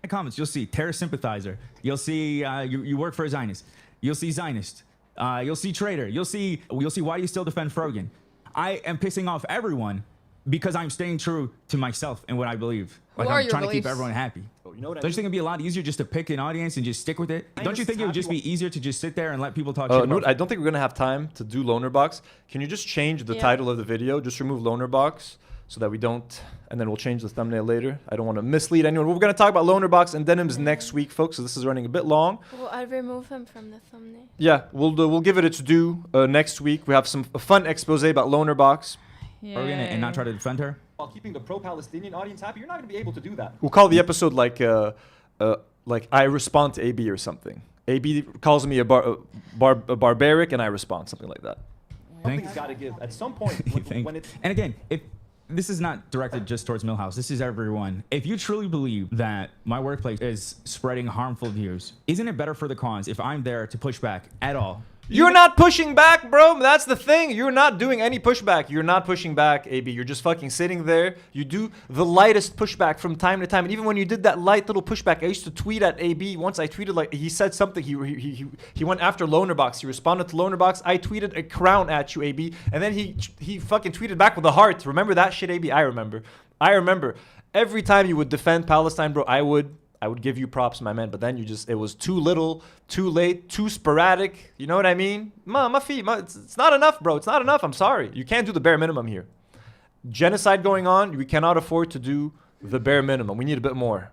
In comments, you'll see terror sympathizer. You'll see you work for a Zionist. You'll see Zionist. You'll see traitor. You'll see why do you still defend Frogan? I am pissing off everyone because I'm staying true to myself and what I believe. Like, I'm trying to keep everyone happy. You know what Don't you think it'd be a lot easier just to pick an audience and just stick with it? Don't you think it would just be easier to just sit there and let people talk shit about I don't think we're going to have time to do Loner Box. Can you just change the title of the video? Just remove Loner Box so that we don't, and then we'll change the thumbnail later. I don't want to mislead anyone. We're going to talk about Loner Box and Denims next week, folks, so this is running a bit long. Well, I'll remove him from the thumbnail. Yeah, we'll give it its due next week. We have a fun expose about Loner Box. And not try to defend her? While keeping the pro-Palestinian audience happy, you're not going to be able to do that. We'll call the episode like I respond to AB or something. AB calls me a barbaric and I respond, something like that. Something's got to give at some point. When it's and again, if this is not directed just towards Millhouse, this is everyone. If you truly believe that my workplace is spreading harmful views, isn't it better for the cause if I'm there to push back at all? You're not pushing back, bro. That's the thing. You're not doing any pushback. You're not pushing back, AB. You're just fucking sitting there. You do the lightest pushback from time to time. And even when you did that light little pushback, I used to tweet at AB. Once I tweeted, like, he said something. He went after Loner Box. He responded to Loner Box. I tweeted a crown at you, AB. And then he fucking tweeted back with a heart. Remember that shit, AB? I remember. Every time you would defend Palestine, bro, I would give you props, my man, but then it was too little, too late, too sporadic. You know what I mean? It's not enough, bro. It's not enough. I'm sorry. You can't do the bare minimum here. Genocide going on. We cannot afford to do the bare minimum. We need a bit more.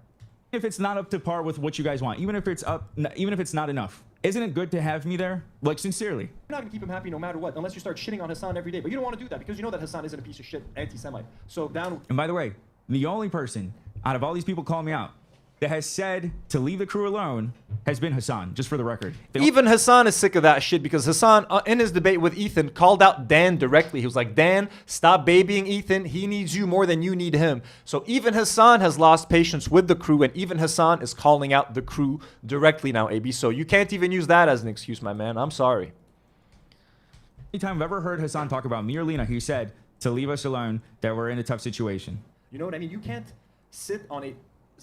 If it's not up to par with what you guys want, even if it's not enough, isn't it good to have me there? Like, sincerely. You're not going to keep him happy no matter what, unless you start shitting on Hassan every day. But you don't want to do that because you know that Hassan isn't a piece of shit anti-Semite. So down. And by the way, the only person out of all these people calling me out that has said to leave the crew alone has been Hassan, just for the record. Even Hassan is sick of that shit because Hassan, in his debate with Ethan, called out Dan directly. He was like, Dan, stop babying Ethan. He needs you more than you need him. So even Hassan has lost patience with the crew, and even Hassan is calling out the crew directly now, AB. So you can't even use that as an excuse, my man. I'm sorry. Anytime I've ever heard Hassan talk about me or Lena, he said to leave us alone, that we're in a tough situation. You know what I mean? You can't sit on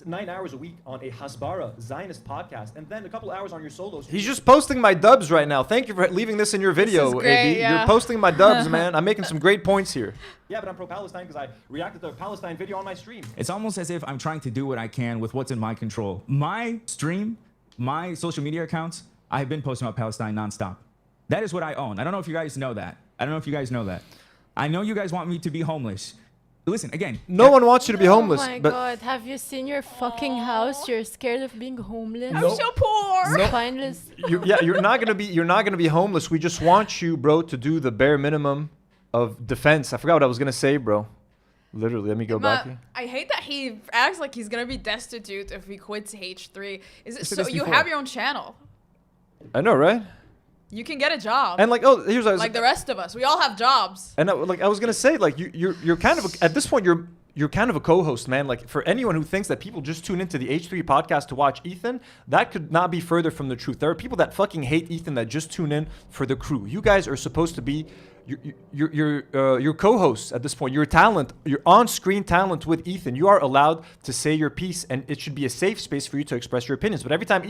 9 hours a week on a Hasbara Zionist podcast and then a couple hours on your solos. He's just posting my dubs right now. Thank you for leaving this in your video, this is great, AB. yeah. You're posting my dubs, man. I'm making some great points here. Yeah, but I'm pro-Palestine because I reacted to a Palestine video on my stream. It's almost as if I'm trying to do what I can with what's in my control. My stream, my social media accounts, I've been posting about Palestine nonstop. That is what I own. I don't know if you guys know that. I know you guys want me to be homeless. listen, again. No one wants you to be homeless. Oh my but god, have you seen your fucking house? You're scared of being homeless? I'm so poor. No. Spineless. you're not gonna be homeless. We just want you, bro, to do the bare minimum of defense. I forgot what I was gonna say, bro. Literally, let me go back here. I hate that he acts like he's gonna be destitute if he quits H3. Is it said so this you before. have your own channel? I know, right? You can get a job. And like, oh, here's what I was, like the rest of us. We all have jobs. and I was gonna say, like, you're kind of at this point you're kind of a co-host, man. Like, for anyone who thinks that people just tune into the H3 podcast to watch Ethan, that could not be further from the truth. There are people that fucking hate Ethan that just tune in for the crew. You guys are supposed to be your co-hosts at this point. You're talent. You're on-screen talent with Ethan. You are allowed to say your piece, and it should be a safe space for you to express your opinions. But every time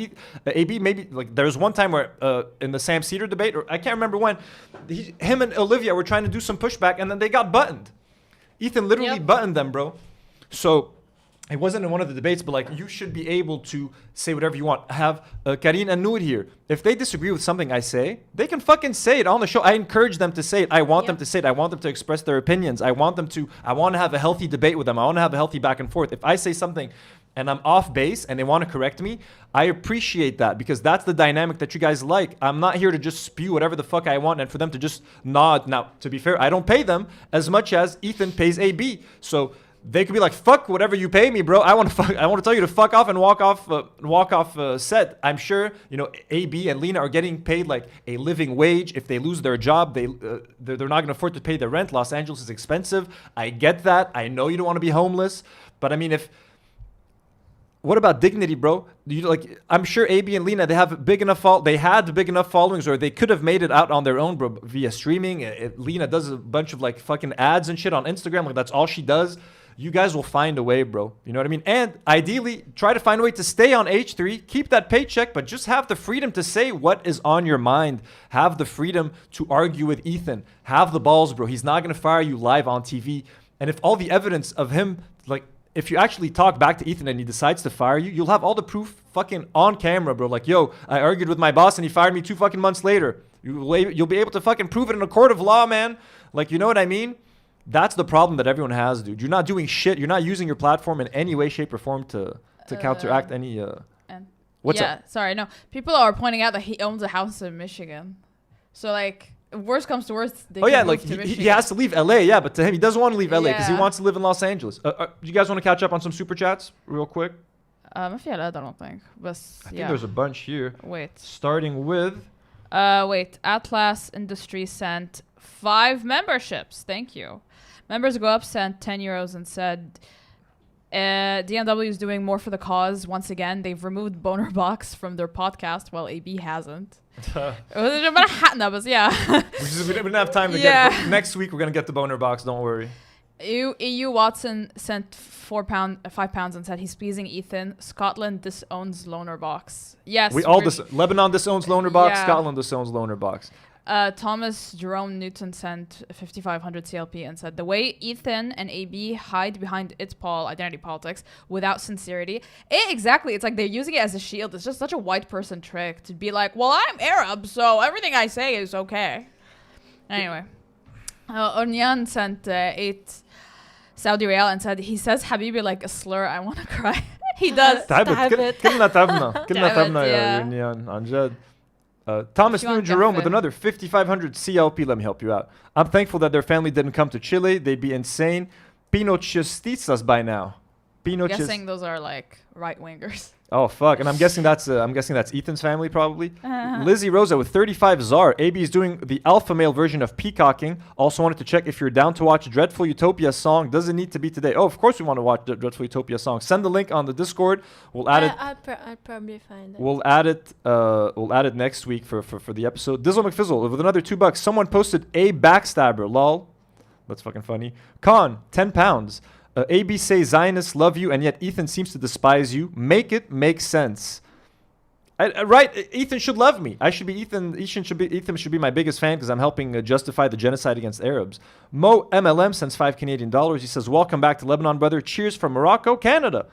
AB, maybe like there was one time where in the Sam Cedar debate, or I can't remember when, him and Olivia were trying to do some pushback, and then they got buttoned. Ethan literally buttoned them, bro. So it wasn't in one of the debates, but like, you should be able to say whatever you want. I have Karine and Noor here. If they disagree with something I say, they can fucking say it on the show. I encourage them to say it. I want them to say it. I want them to express their opinions. I want to have a healthy debate with them. I want to have a healthy back and forth. If I say something and I'm off base and they want to correct me, I appreciate that, because that's the dynamic that you guys like. I'm not here to just spew whatever the fuck I want and for them to just nod. Now, to be fair, I don't pay them as much as Ethan pays AB. So they could be like, fuck whatever you pay me, bro. I want to tell you to fuck off and walk off set. I'm sure, you know, AB and Lena are getting paid like a living wage. If they lose their job, they're not going to afford to pay their rent. Los Angeles is expensive. I get that. I know you don't want to be homeless, but I mean, what about dignity, bro? I'm sure AB and Lena, they had big enough followings, or they could have made it out on their own, bro, via streaming. Lena does a bunch of like fucking ads and shit on Instagram. Like, that's all she does. You guys will find a way, bro. You know what I mean? And ideally, try to find a way to stay on H3, keep that paycheck, but just have the freedom to say what is on your mind. Have the freedom to argue with Ethan. Have the balls, bro. He's not going to fire you live on TV. And if all the evidence of him, like, if you actually talk back to Ethan and he decides to fire you, you'll have all the proof fucking on camera, bro. Like, yo, I argued with my boss and he fired me 2 fucking months later. You'll be able to fucking prove it in a court of law, man. Like, you know what I mean? That's the problem that everyone has, dude. You're not doing shit. You're not using your platform in any way, shape, or form to counteract any... What's up? Sorry, no. People are pointing out that he owns a house in Michigan. So, like, if worst comes to worst, they can move to Michigan. He has to leave LA, yeah, but to him, he doesn't want to leave LA because he wants to live in Los Angeles. Do you guys want to catch up on some super chats real quick? I don't think. But, I think there's a bunch here. Wait. Starting with... Atlas Industries sent 5 memberships. Thank you. Members Go Up sent 10 euros and said, DNW is doing more for the cause. Once again, they've removed Boner Box from their podcast, while AB hasn't. Yeah. We didn't have time to get... Next week, we're going to get the Boner Box. Don't worry. EU Watson sent £5 and said he's pleasing Ethan. Scotland disowns Loner Box. Yes. Lebanon disowns Loner Box. Scotland disowns Loner Box. Thomas Jerome Newton sent 5,500 CLP and said, the way Ethan and AB hide behind identity politics without sincerity. Exactly. It's like they're using it as a shield. It's just such a white person trick to be like, well, I'm Arab, so everything I say is okay. Anyway. Onyan sent 8 Saudi Real and said, he says Habibi like a slur. I want to cry. He does. Thomas Newton Jerome with another 5,500 CLP. Let me help you out. I'm thankful that their family didn't come to Chile. They'd be insane. Pinochistas by now. I'm guessing those are like right wingers. Oh fuck! And I'm guessing that's Ethan's family probably. Lizzie Rosa with 35 ZAR. AB is doing the alpha male version of peacocking. Also wanted to check if you're down to watch Dreadful Utopia song. Doesn't need to be today. Oh, of course we want to watch the Dreadful Utopia song. Send the link on the Discord. We'll add it. I'll probably find it. We'll add it next week for the episode. Dizzle McFizzle with another $2. Someone posted a backstabber. Lol. That's fucking funny. Con, £10. AB says Zionists love you, and yet Ethan seems to despise you. Make it make sense. Right? Ethan should love me. Ethan should be my biggest fan because I'm helping justify the genocide against Arabs. Mo MLM sends $5 He says, welcome back to Lebanon, brother. Cheers from Morocco, Canada.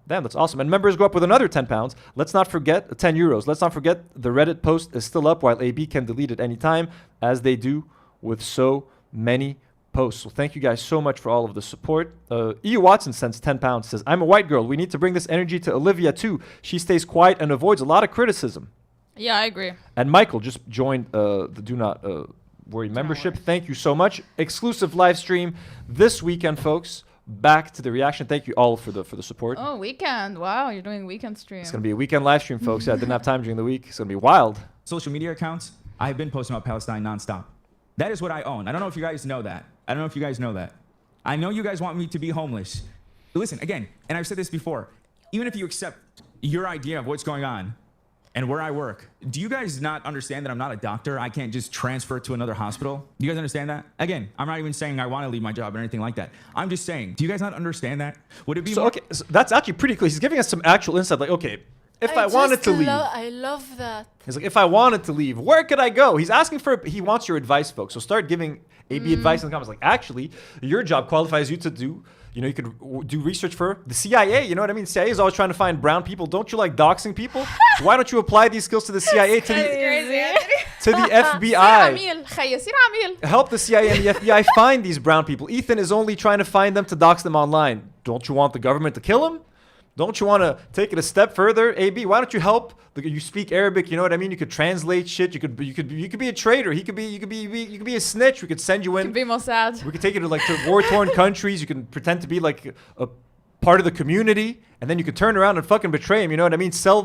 Damn, that's awesome. And members go up with another £10. Let's not forget, €10. Let's not forget the Reddit post is still up while AB can delete it anytime, as they do with so many post. So thank you guys so much for all of the support. E. Watson sends 10 pounds, says, I'm a white girl. We need to bring this energy to Olivia too. She stays quiet and avoids a lot of criticism. Yeah, I agree. And Michael just joined the Do Not Worry membership. Thank you so much. Exclusive live stream this weekend, folks. Back to the reaction. Thank you all for the support. Oh, weekend. Wow, you're doing weekend stream. It's going to be a weekend live stream, folks. Yeah, I didn't have time during the week. It's going to be wild. Social media accounts, I've been posting about Palestine nonstop. That is what I own. I don't know if you guys know that. I know you guys want me to be homeless. But listen, again, and I've said this before, even if you accept your idea of what's going on and where I work, do you guys not understand that I'm not a doctor? I can't just transfer to another hospital. Do you guys understand that? Again, I'm not even saying I want to leave my job or anything like that. I'm just saying, do you guys not understand that? Would it be so that's actually pretty clear. He's giving us some actual insight. Like, okay, if I wanted to leave. I love that. He's like, if I wanted to leave, where could I go? He's asking he wants your advice, folks. So start giving AB advice in the comments. Like, actually, your job qualifies you to do, you could do research for the CIA. You know what I mean? CIA is always trying to find brown people. Don't you like doxing people? Why don't you apply these skills to the CIA, to the FBI? Help the CIA and the FBI find these brown people. Ethan is only trying to find them to dox them online. Don't you want the government to kill them? Don't you want to take it a step further, AB? Why don't you help? You speak Arabic, you know what I mean? You could translate shit. You could be a traitor. You could be a snitch. We could send you in. You could be Mossad. We could take you to war-torn countries. You can pretend to be like a part of the community, and then you could turn around and fucking betray him. You know what I mean? Sell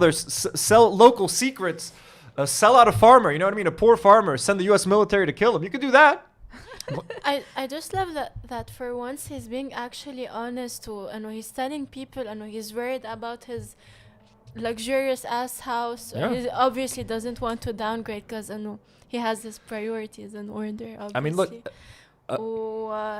local secrets. Sell out a farmer. You know what I mean? A poor farmer. Send the U.S. military to kill him. You could do that. I just love that for once he's being actually honest too. He's telling people, he's worried about his luxurious ass house. Yeah. He obviously doesn't want to downgrade because he has his priorities in order. Obviously. I mean, look.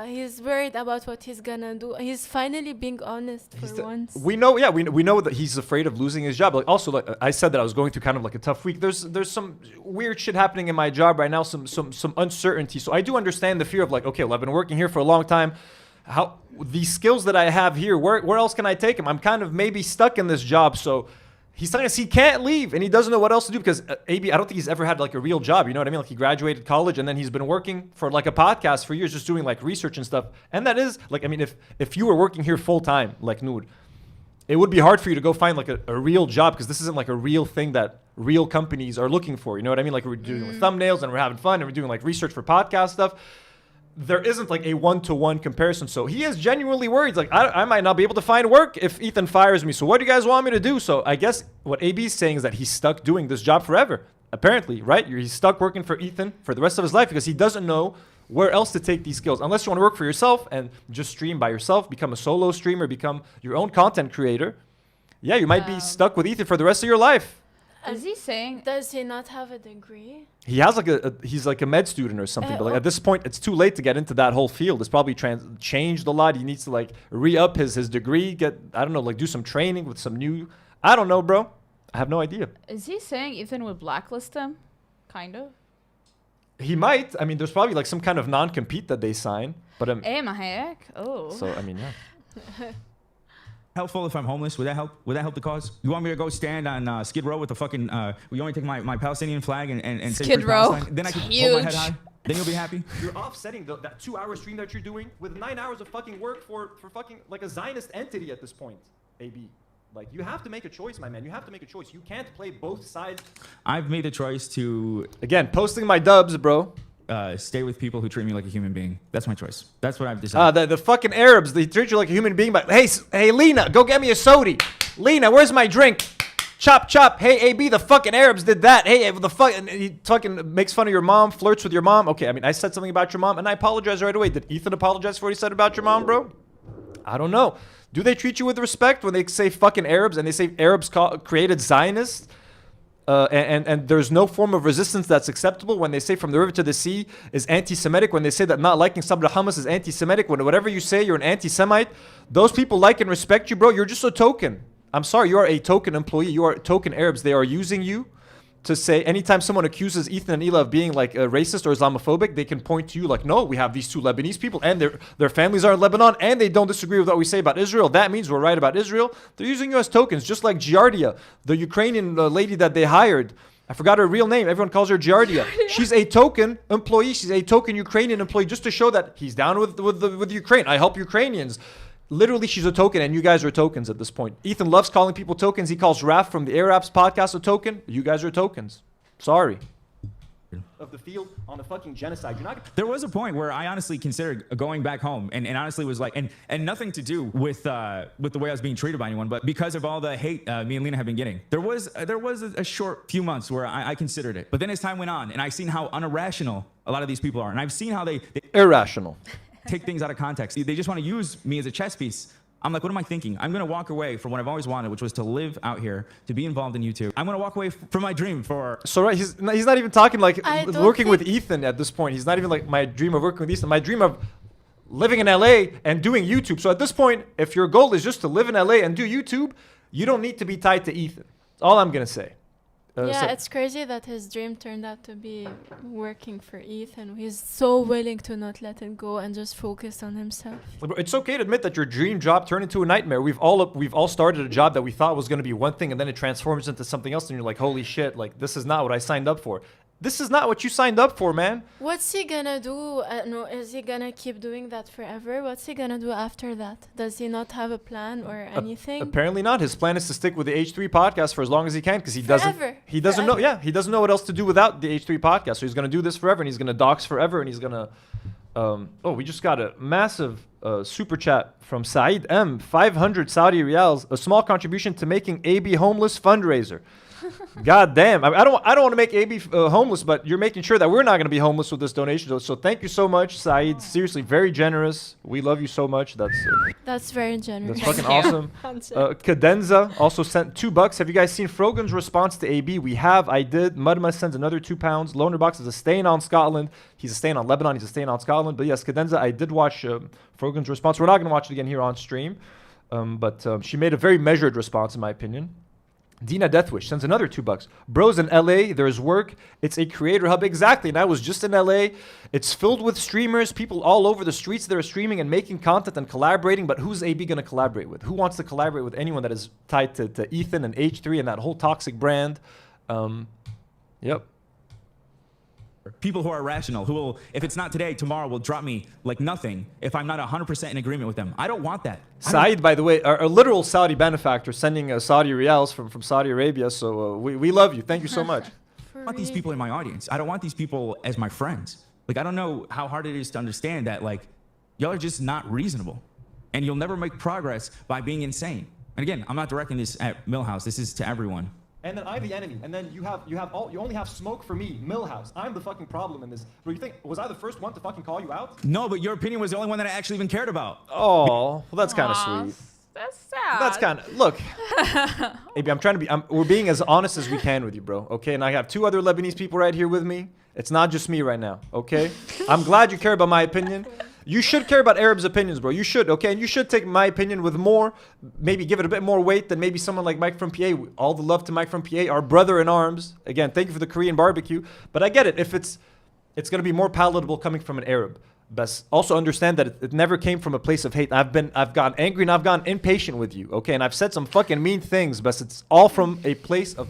He's worried about what he's gonna do. He's finally being honest for once. We know that he's afraid of losing his job. Like, also, like I said, that I was going through kind of like a tough week. There's some weird shit happening in my job right now. Some uncertainty. So I do understand the fear of like, okay, well, I've been working here for a long time. How these skills that I have here, where else can I take them? I'm kind of maybe stuck in this job. So he's telling us he can't leave and he doesn't know what else to do because AB, I don't think he's ever had like a real job. You know what I mean? Like he graduated college and then he's been working for like a podcast for years, just doing like research and stuff. And that is like, I mean, if you were working here full time, like Noor, it would be hard for you to go find like a real job because this isn't like a real thing that real companies are looking for. You know what I mean? Like we're doing thumbnails and we're having fun and we're doing like research for podcast stuff. There isn't like a one-to-one comparison. So he is genuinely worried. Like, I might not be able to find work if Ethan fires me. So what do you guys want me to do? So I guess what AB is saying is that he's stuck doing this job forever. Apparently, right? He's stuck working for Ethan for the rest of his life because he doesn't know where else to take these skills. Unless you want to work for yourself and just stream by yourself, become a solo streamer, become your own content creator. Yeah, you might be stuck with Ethan for the rest of your life. Is he saying? Does he not have a degree? He has like he's like a med student or something, but like at this point, it's too late to get into that whole field. It's probably changed a lot. He needs to like re-up his degree, do some training with some new. I don't know, bro. I have no idea. Is he saying Ethan would blacklist him? Kind of. He might. I mean, there's probably like some kind of non-compete that they sign, but So I mean, yeah. Helpful if I'm homeless. Would that help? Would that help the cause? You want me to go stand on Skid Row with the fucking? You want me to take my Palestinian flag and say Skid Row? Then I can hold my head high. Then you'll be happy. You're offsetting that 2-hour stream that you're doing with 9 hours of fucking work for fucking like a Zionist entity at this point. AB, like you have to make a choice, my man. You have to make a choice. You can't play both sides. I've made the choice to again posting my dubs, bro. Stay with people who treat me like a human being. That's my choice. That's what I've decided. The fucking Arabs, they treat you like a human being. But hey, Lena, go get me a sodi. Lena, where's my drink? Chop, chop. Hey, AB, the fucking Arabs did that. Hey, the fucking he fucking makes fun of your mom, flirts with your mom. Okay, I mean, I said something about your mom, and I apologize right away. Did Ethan apologize for what he said about your mom, bro? I don't know. Do they treat you with respect when they say fucking Arabs and they say Arabs created Zionists? And there's no form of resistance that's acceptable when they say from the river to the sea is anti-Semitic, when they say that not liking Sabra Hamas is anti-Semitic, when whatever you say, you're an anti-Semite. Those people like and respect you, bro. You're just a token. I'm sorry, you are a token employee. You are token Arabs. They are using you to say anytime someone accuses Ethan and Ela of being like racist or Islamophobic, they can point to you like, no, we have these two Lebanese people and their families are in Lebanon and they don't disagree with what we say about Israel. That means we're right about Israel. They're using you as tokens, just like Giardia, the Ukrainian lady that they hired I forgot her real name. Everyone calls her Giardia. She's a token employee. She's a token Ukrainian employee just to show that he's down with Ukraine. I help Ukrainians. Literally, she's a token, and you guys are tokens at this point. Ethan loves calling people tokens. He calls Raf from the Air Apps podcast a token. You guys are tokens. Sorry. Of the field on a fucking genocide. You're not. There was a point where I honestly considered going back home, and honestly was like, and nothing to do with the way I was being treated by anyone, but because of all the hate me and Lena have been getting. There was a short few months where I considered it, but then as time went on, and I've seen how unirrational a lot of these people are, and I've seen how they irrational. Take things out of context. They just want to use me as a chess piece. I'm like, what am I thinking? I'm going to walk away from what I've always wanted, which was to live out here, to be involved in YouTube. I'm going to walk away from my dream for... So, right, he's not even talking like working with Ethan at this point. He's not even like my dream of working with Ethan. My dream of living in LA and doing YouTube. So at this point, if your goal is just to live in LA and do YouTube, you don't need to be tied to Ethan. That's all I'm going to say. It's crazy that his dream turned out to be working for Ethan. He's so willing to not let it go and just focus on himself. It's okay to admit that your dream job turned into a nightmare. We've all started a job that we thought was going to be one thing, and then it transforms into something else, and you're like, holy shit, like this is not what I signed up for. This is not what you signed up for, man. What's he gonna do? Is he gonna keep doing that forever? What's he gonna do after that? Does he not have a plan or anything? Apparently not. His plan is to stick with the H3 podcast for as long as he can, because he doesn't know. Yeah, he doesn't know what else to do without the H3 podcast. So he's gonna do this forever, and he's gonna dox forever, and he's gonna. We just got a massive super chat from Saeed M. 500 Saudi riyals, a small contribution to making AB homeless fundraiser. God damn. I don't want to make AB homeless, but you're making sure that we're not going to be homeless with this donation. So thank you so much, Saeed. Seriously, very generous. We love you so much. That's very generous. That's fucking awesome. Cadenza also sent $2. Have you guys seen Frogan's response to AB? We have. I did. Mudma sends another £2. Lonerbox is a stain on Scotland. He's a stain on Lebanon. He's a stain on Scotland. But yes, Cadenza, I did watch Frogan's response. We're not going to watch it again here on stream. But she made a very measured response, in my opinion. Dina Deathwish sends another $2. Bros in LA, there's work. It's a creator hub. Exactly. And I was just in LA. It's filled with streamers, people all over the streets that are streaming and making content and collaborating. But who's AB going to collaborate with? Who wants to collaborate with anyone that is tied to Ethan and H3 and that whole toxic brand? Yep. People who are rational, who will, if it's not today, tomorrow will drop me like nothing if I'm not 100% in agreement with them. I don't want that. Saeed, by the way, a literal Saudi benefactor sending Saudi riyals from Saudi Arabia. So we love you. Thank you so much. I don't want these people in my audience. I don't want these people as my friends. Like, I don't know how hard it is to understand that, like, y'all are just not reasonable. And you'll never make progress by being insane. And again, I'm not directing this at Millhouse. This is to everyone. And then I'm the enemy. And then you only have smoke for me, Millhouse. I'm the fucking problem in this. Bro, you think, was I the first one to fucking call you out? No, but your opinion was the only one that I actually even cared about. Oh, well, that's kind of sweet. That's sad. That's kind of, look. AB, we're being as honest as we can with you, bro. Okay, and I have 2 other Lebanese people right here with me. It's not just me right now, okay? I'm glad you care about my opinion. You should care about Arabs' opinions, bro. You should, okay? And you should take my opinion with more, maybe give it a bit more weight than maybe someone like Mike from PA. All the love to Mike from PA, our brother in arms. Again, thank you for the Korean barbecue. But I get it. If it's going to be more palatable coming from an Arab. But also understand that it never came from a place of hate. I've gotten angry and I've gotten impatient with you, okay? And I've said some fucking mean things, but it's all from a place of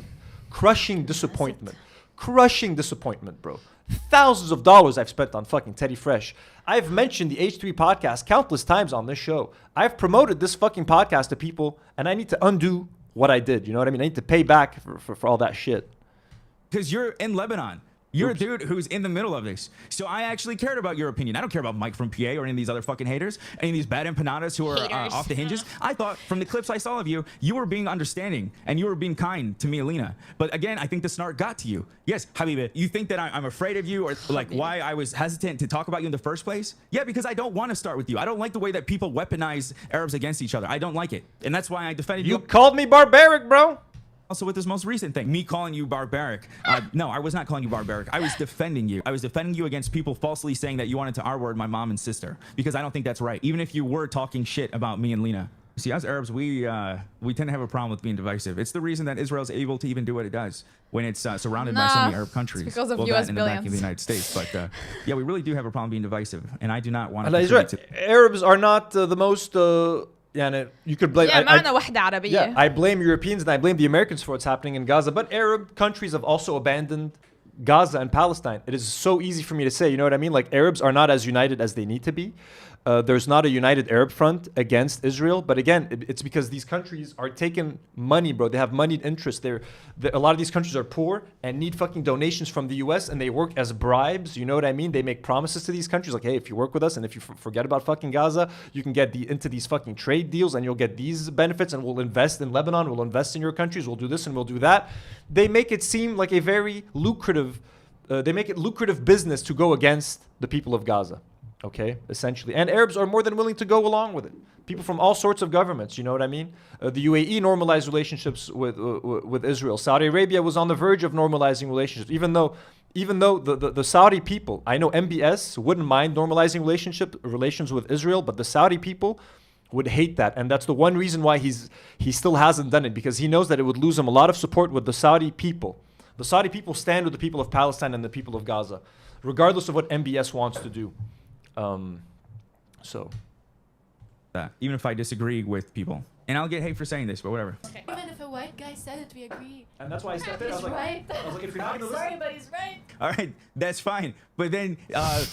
crushing disappointment. Crushing disappointment, bro. Thousands of dollars I've spent on fucking Teddy Fresh. I've mentioned the H3 podcast countless times on this show. I've promoted this fucking podcast to people, and I need to undo what I did. You know what I mean? I need to pay back for all that shit. Because you're in Lebanon. You're a dude who's in the middle of this. So I actually cared about your opinion. I don't care about Mike from PA or any of these other fucking haters, any of these bad empanadas who are off the hinges. I thought from the clips I saw of you, you were being understanding and you were being kind to me, Alina. But again, I think the snark got to you. Yes, Habibi, you think that I'm afraid of you or like why I was hesitant to talk about you in the first place? Yeah, because I don't want to start with you. I don't like the way that people weaponize Arabs against each other. I don't like it. And that's why I defended you. You called me barbaric, bro. Also with this most recent thing, me calling you barbaric. No, I was not calling you barbaric. I was defending you. I was defending you against people falsely saying that you wanted to R-word my mom and sister because I don't think that's right. Even if you were talking shit about me and Lena. See, as Arabs, we tend to have a problem with being divisive. It's the reason that Israel's able to even do what it does when it's surrounded by so many Arab countries. It's because of US that in the billions. back of the United States. But yeah, we really do have a problem being divisive, and I do not want to. Arabs are not the most يعني you could blame. معنا وحدة عربية. Yeah, I blame Europeans and I blame the Americans for what's happening in Gaza, but Arab countries have also abandoned Gaza and Palestine. It is so easy for me to say, you know what I mean? Like Arabs are not as united as they need to be. There's not a united Arab front against Israel, but again, it's because these countries are taking money, bro. They have moneyed interest. A lot of these countries are poor and need fucking donations from the US, and they work as bribes. You know what I mean? They make promises to these countries like, hey, if you work with us and if you forget about fucking Gaza, you can get into these fucking trade deals and you'll get these benefits, and we'll invest in Lebanon, we'll invest in your countries, we'll do this and we'll do that. They make it seem like a very lucrative, they make it lucrative business to go against the people of Gaza. Okay, essentially. And Arabs are more than willing to go along with it. People from all sorts of governments, you know what I mean? The UAE normalized relationships with Israel. Saudi Arabia was on the verge of normalizing relationships, even though the Saudi people, I know MBS wouldn't mind normalizing relations with Israel, but the Saudi people would hate that. And that's the one reason why he still hasn't done it, because he knows that it would lose him a lot of support with the Saudi people. The Saudi people stand with the people of Palestine and the people of Gaza, regardless of what MBS wants to do. Even if I disagree with people, and I'll get hate for saying this, but whatever. Okay. Even if a white guy said it, we agree. And that's why I stepped in. I was like, right. If you're not gonna Sorry, but he's right. All right, that's fine. But then,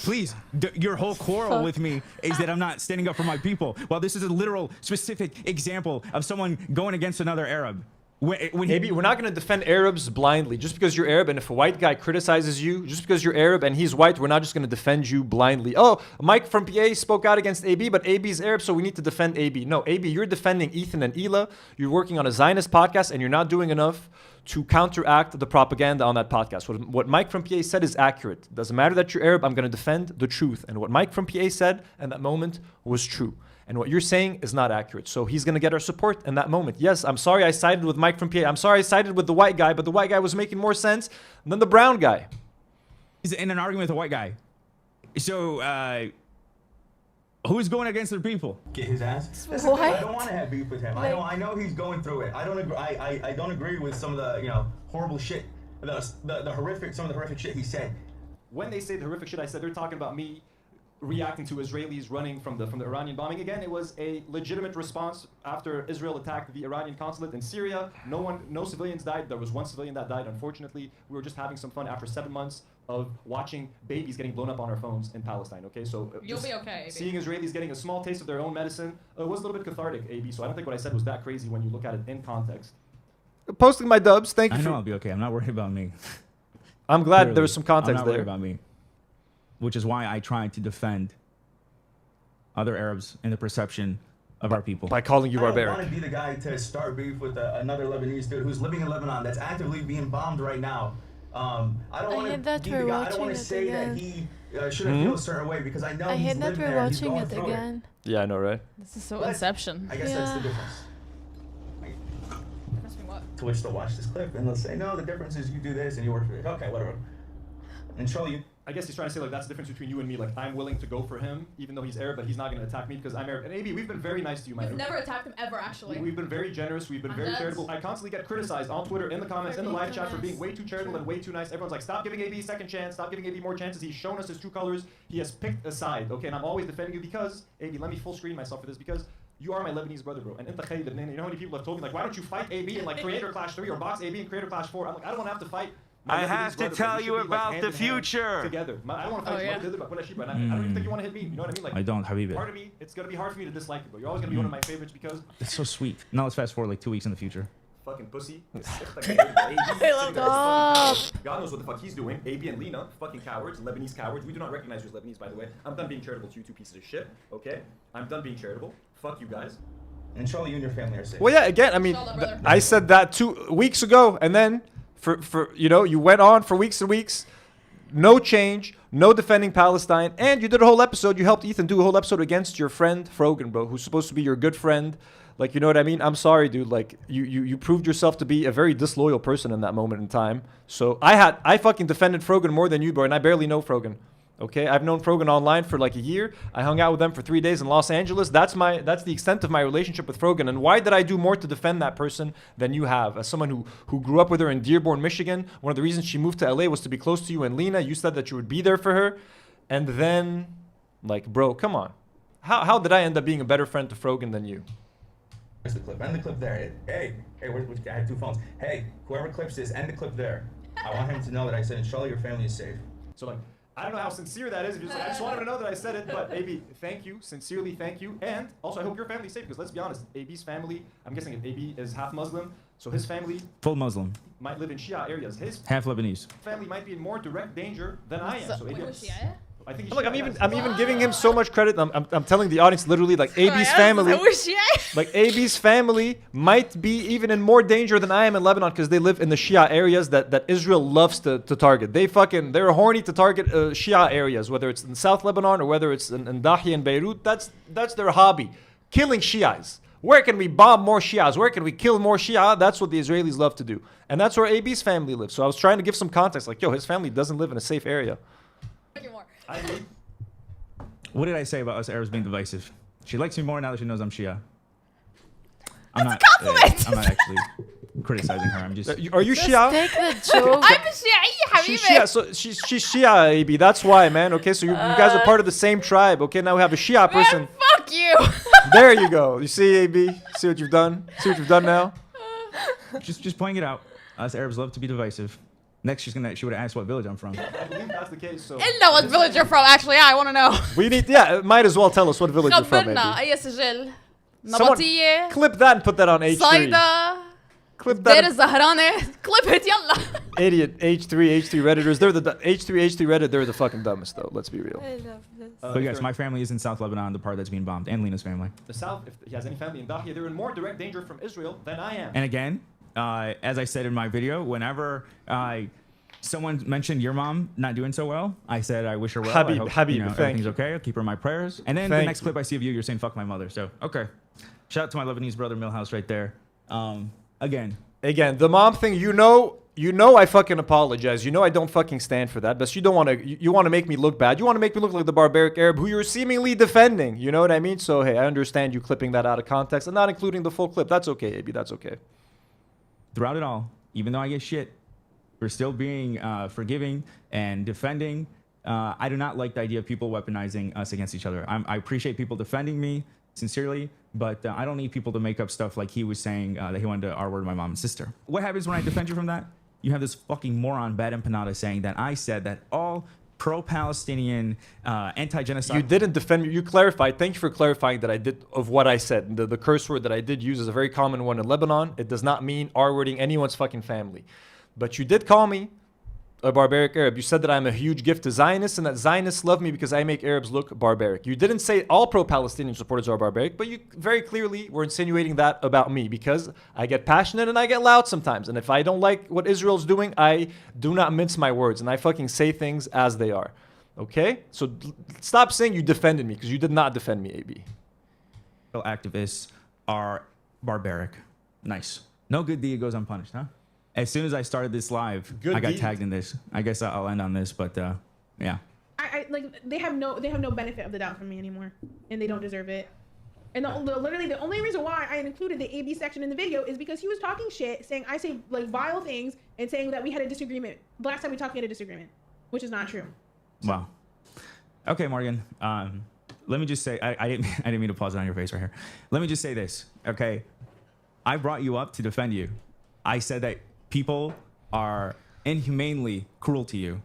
please, your whole quarrel with me is that I'm not standing up for my people. Well, this is a literal, specific example of someone going against another Arab. Maybe we're not going to defend Arabs blindly. Just because you're Arab, and if a white guy criticizes you, just because you're Arab and he's white, we're not just going to defend you blindly. Oh, Mike from PA spoke out against AB, but AB's Arab, so we need to defend AB. No, AB, you're defending Ethan and Ela. You're working on a Zionist podcast, and you're not doing enough to counteract the propaganda on that podcast. What Mike from PA said is accurate. Doesn't matter that you're Arab, I'm going to defend the truth. And what Mike from PA said in that moment was true. And what you're saying is not accurate. So he's going to get our support in that moment. Yes, I'm sorry I sided with Mike from PA. I'm sorry I sided with the white guy, but the white guy was making more sense than the brown guy. He's in an argument with a white guy. So, who's going against the people? Get his ass. Listen, I don't want to have beef with him. I know he's going through it. I don't agree. I don't agree with some of the horrible shit, some of the horrific shit he said. When they say the horrific shit I said, they're talking about me reacting to Israelis running from the Iranian bombing. Again, it was a legitimate response after Israel attacked the Iranian consulate in Syria. No civilians died. There was one civilian that died, unfortunately. We were just having some fun after 7 months of watching babies getting blown up on our phones in Palestine, okay? So you'll be okay, AB. Seeing Israelis getting a small taste of their own medicine was a little bit cathartic, AB, so I don't think what I said was that crazy when you look at it in context. Posting my dubs, thank you. I know I'll be okay. I'm not worried about me. I'm glad there was some context I'm not there. worried about me. Which is why I try to defend other Arabs in the perception of our people. By calling you barbaric. I don't want to be the guy to start beef with another Lebanese dude who's living in Lebanon that's actively being bombed right now. I don't want to be the guy. I don't want to say that he shouldn't feel a certain way, because I know he's living there. He's going through it. Yeah, I know, right? This is so Inception. I guess that's the difference. Twitch to watch this clip and they'll say, no, the difference is you do this and you work for it. Okay, whatever. And show you. I guess he's trying to say, like, that's the difference between you and me. Like, I'm willing to go for him, even though he's Arab, but he's not going to attack me because I'm Arab. And AB, we've been very nice to you, my You've never attacked him ever, actually. We've been very generous. We've been very charitable. I constantly get criticized on Twitter, in the comments, in the live chat for being way too charitable and way too nice. Everyone's like, stop giving AB a second chance. Stop giving AB more chances. He's shown us his true colors. He has picked a side, okay? And I'm always defending you because, AB, let me full screen myself for this, because you are my Lebanese brother, bro. And you know how many people have told me, like, why don't you fight AB in, like, Creator Clash 3 or box AB in Creator Clash 4? I'm like, I don't want to have to fight. I have to tell you about the future. Together. I don't want to fight you. I don't even think you want to hit me. You know what I mean? Like, I don't, Habibi. Part of me, it's going to be hard for me to dislike you, but you're always going to be one of my favorites because... It's so sweet. Now let's fast forward like 2 weeks in the future. Fucking pussy. I love that. God knows what the fuck he's doing. AB and Lena, fucking cowards, Lebanese cowards. We do not recognize you as Lebanese, by the way. I'm done being charitable to you two pieces of shit, okay? I'm done being charitable. Fuck you guys. Inshallah, you and your family are safe. Well, yeah, again, I mean, I said that 2 weeks ago, and then... For you know, you went on for weeks and weeks, no change, no defending Palestine, and you did a whole episode. You helped Ethan do a whole episode against your friend Frogan, bro, who's supposed to be your good friend. Like, you know what I mean? I'm sorry, dude. Like, you proved yourself to be a very disloyal person in that moment in time. So I fucking defended Frogan more than you, bro, and I barely know Frogan. Okay, I've known Frogan online for like a year. I hung out with them for 3 days in Los Angeles. That's the extent of my relationship with Frogan. And why did I do more to defend that person than you have? As someone who grew up with her in Dearborn, Michigan, one of the reasons she moved to LA was to be close to you and Lena. You said that you would be there for her. And then, like, bro, come on. How did I end up being a better friend to Frogan than you? the clip. End the clip there. Hey, I have 2 phones. Hey, whoever clips this, end the clip there. I want him to know that I said, inshallah, your family is safe. So like, I don't know how sincere that is. If you're just like, I just wanted to know that I said it, but AB, thank you, sincerely thank you, and also I hope your family's safe because let's be honest, AB's family, I'm guessing if AB is half Muslim, so his family full Muslim might live in Shia areas. His half Lebanese family might be in more direct danger than I am. So AB, I think Look, I'm even giving him so much credit. I'm telling the audience literally like AB's family, like AB's family might be even in more danger than I am in Lebanon because they live in the Shia areas that Israel loves to target. They're horny to target Shia areas, whether it's in South Lebanon or whether it's in Dahi and Beirut. That's their hobby, killing Shias. Where can we bomb more Shias? Where can we kill more Shia? That's what the Israelis love to do, and that's where AB's family lives. So I was trying to give some context, like, yo, his family doesn't live in a safe area. What did I say about us Arabs being divisive? She likes me more now that she knows I'm Shia. I'm not actually criticizing her. I'm just. Are you Shia? Take the joke. I'm a Shia, She's Shia, so she's Shia, AB. That's why, man. Okay, so you guys are part of the same tribe. Okay, now we have a Shia person. Man, fuck you. There you go. You see, AB? See what you've done? See what you've done now? Just pointing it out. Us Arabs love to be divisive. Next, she would have asked what village I'm from. I believe that's the case. So. I know what village you're from. Actually, I want to know. We need, might as well tell us what village you're from. Maybe. Someone clip that and put that on H3. Clip that. Clip it, yalla. Idiot H3 Redditors. They're the H3 Reddit. They're the fucking dumbest though. Let's be real. I love this. But yes, my family is in South Lebanon, the part that's being bombed, and Lena's family. The South, if he has any family in Dahiya, they're in more direct danger from Israel than I am. And again, as I said in my video, whenever someone mentioned your mom not doing so well, I said I wish her well. Habib, I hope, everything's you. okay. I'll keep her in my prayers. And then the next clip I see of you, you're saying fuck my mother. So okay, shout out to my Lebanese brother Milhouse right there. Again, the mom thing. You know, I fucking apologize. You know, I don't fucking stand for that. But you don't want to. You want to make me look bad. You want to make me look like the barbaric Arab who you're seemingly defending. You know what I mean? So hey, I understand you clipping that out of context and not including the full clip. That's okay, AB. That's okay. Throughout it all, even though I get shit, we're still being forgiving and defending. I do not like the idea of people weaponizing us against each other. I appreciate people defending me sincerely, but I don't need people to make up stuff like he was saying that he wanted to R-word my mom and sister. What happens when I defend you from that? You have this fucking moron, Bad Empanada, saying that I said that all pro-Palestinian, anti-genocide... You didn't defend me. You clarified. Thank you for clarifying that I did of what I said. The curse word that I did use is a very common one in Lebanon. It does not mean R-wording anyone's fucking family. But you did call me a barbaric Arab. You said that I'm a huge gift to Zionists and that Zionists love me because I make Arabs look barbaric. You didn't say all pro-Palestinian supporters are barbaric, but you very clearly were insinuating that about me because I get passionate and I get loud sometimes. And if I don't like what Israel's doing, I do not mince my words and I fucking say things as they are. Okay? So stop saying you defended me because you did not defend me, AB. Activists are barbaric. Nice. No good deed goes unpunished, huh? As soon as I started this live, I got tagged in this. I guess I'll end on this, but yeah. I like they have no benefit of the doubt from me anymore, and they don't deserve it. And literally the only reason why I included the AB section in the video is because he was talking shit, saying I say like vile things, and saying that we had a disagreement. The last time we talked, we had a disagreement, which is not true. Wow. Okay, Morgan. Let me just say I didn't mean to pause it on your face right here. Let me just say this, okay? I brought you up to defend you. I said that people are inhumanely cruel to you,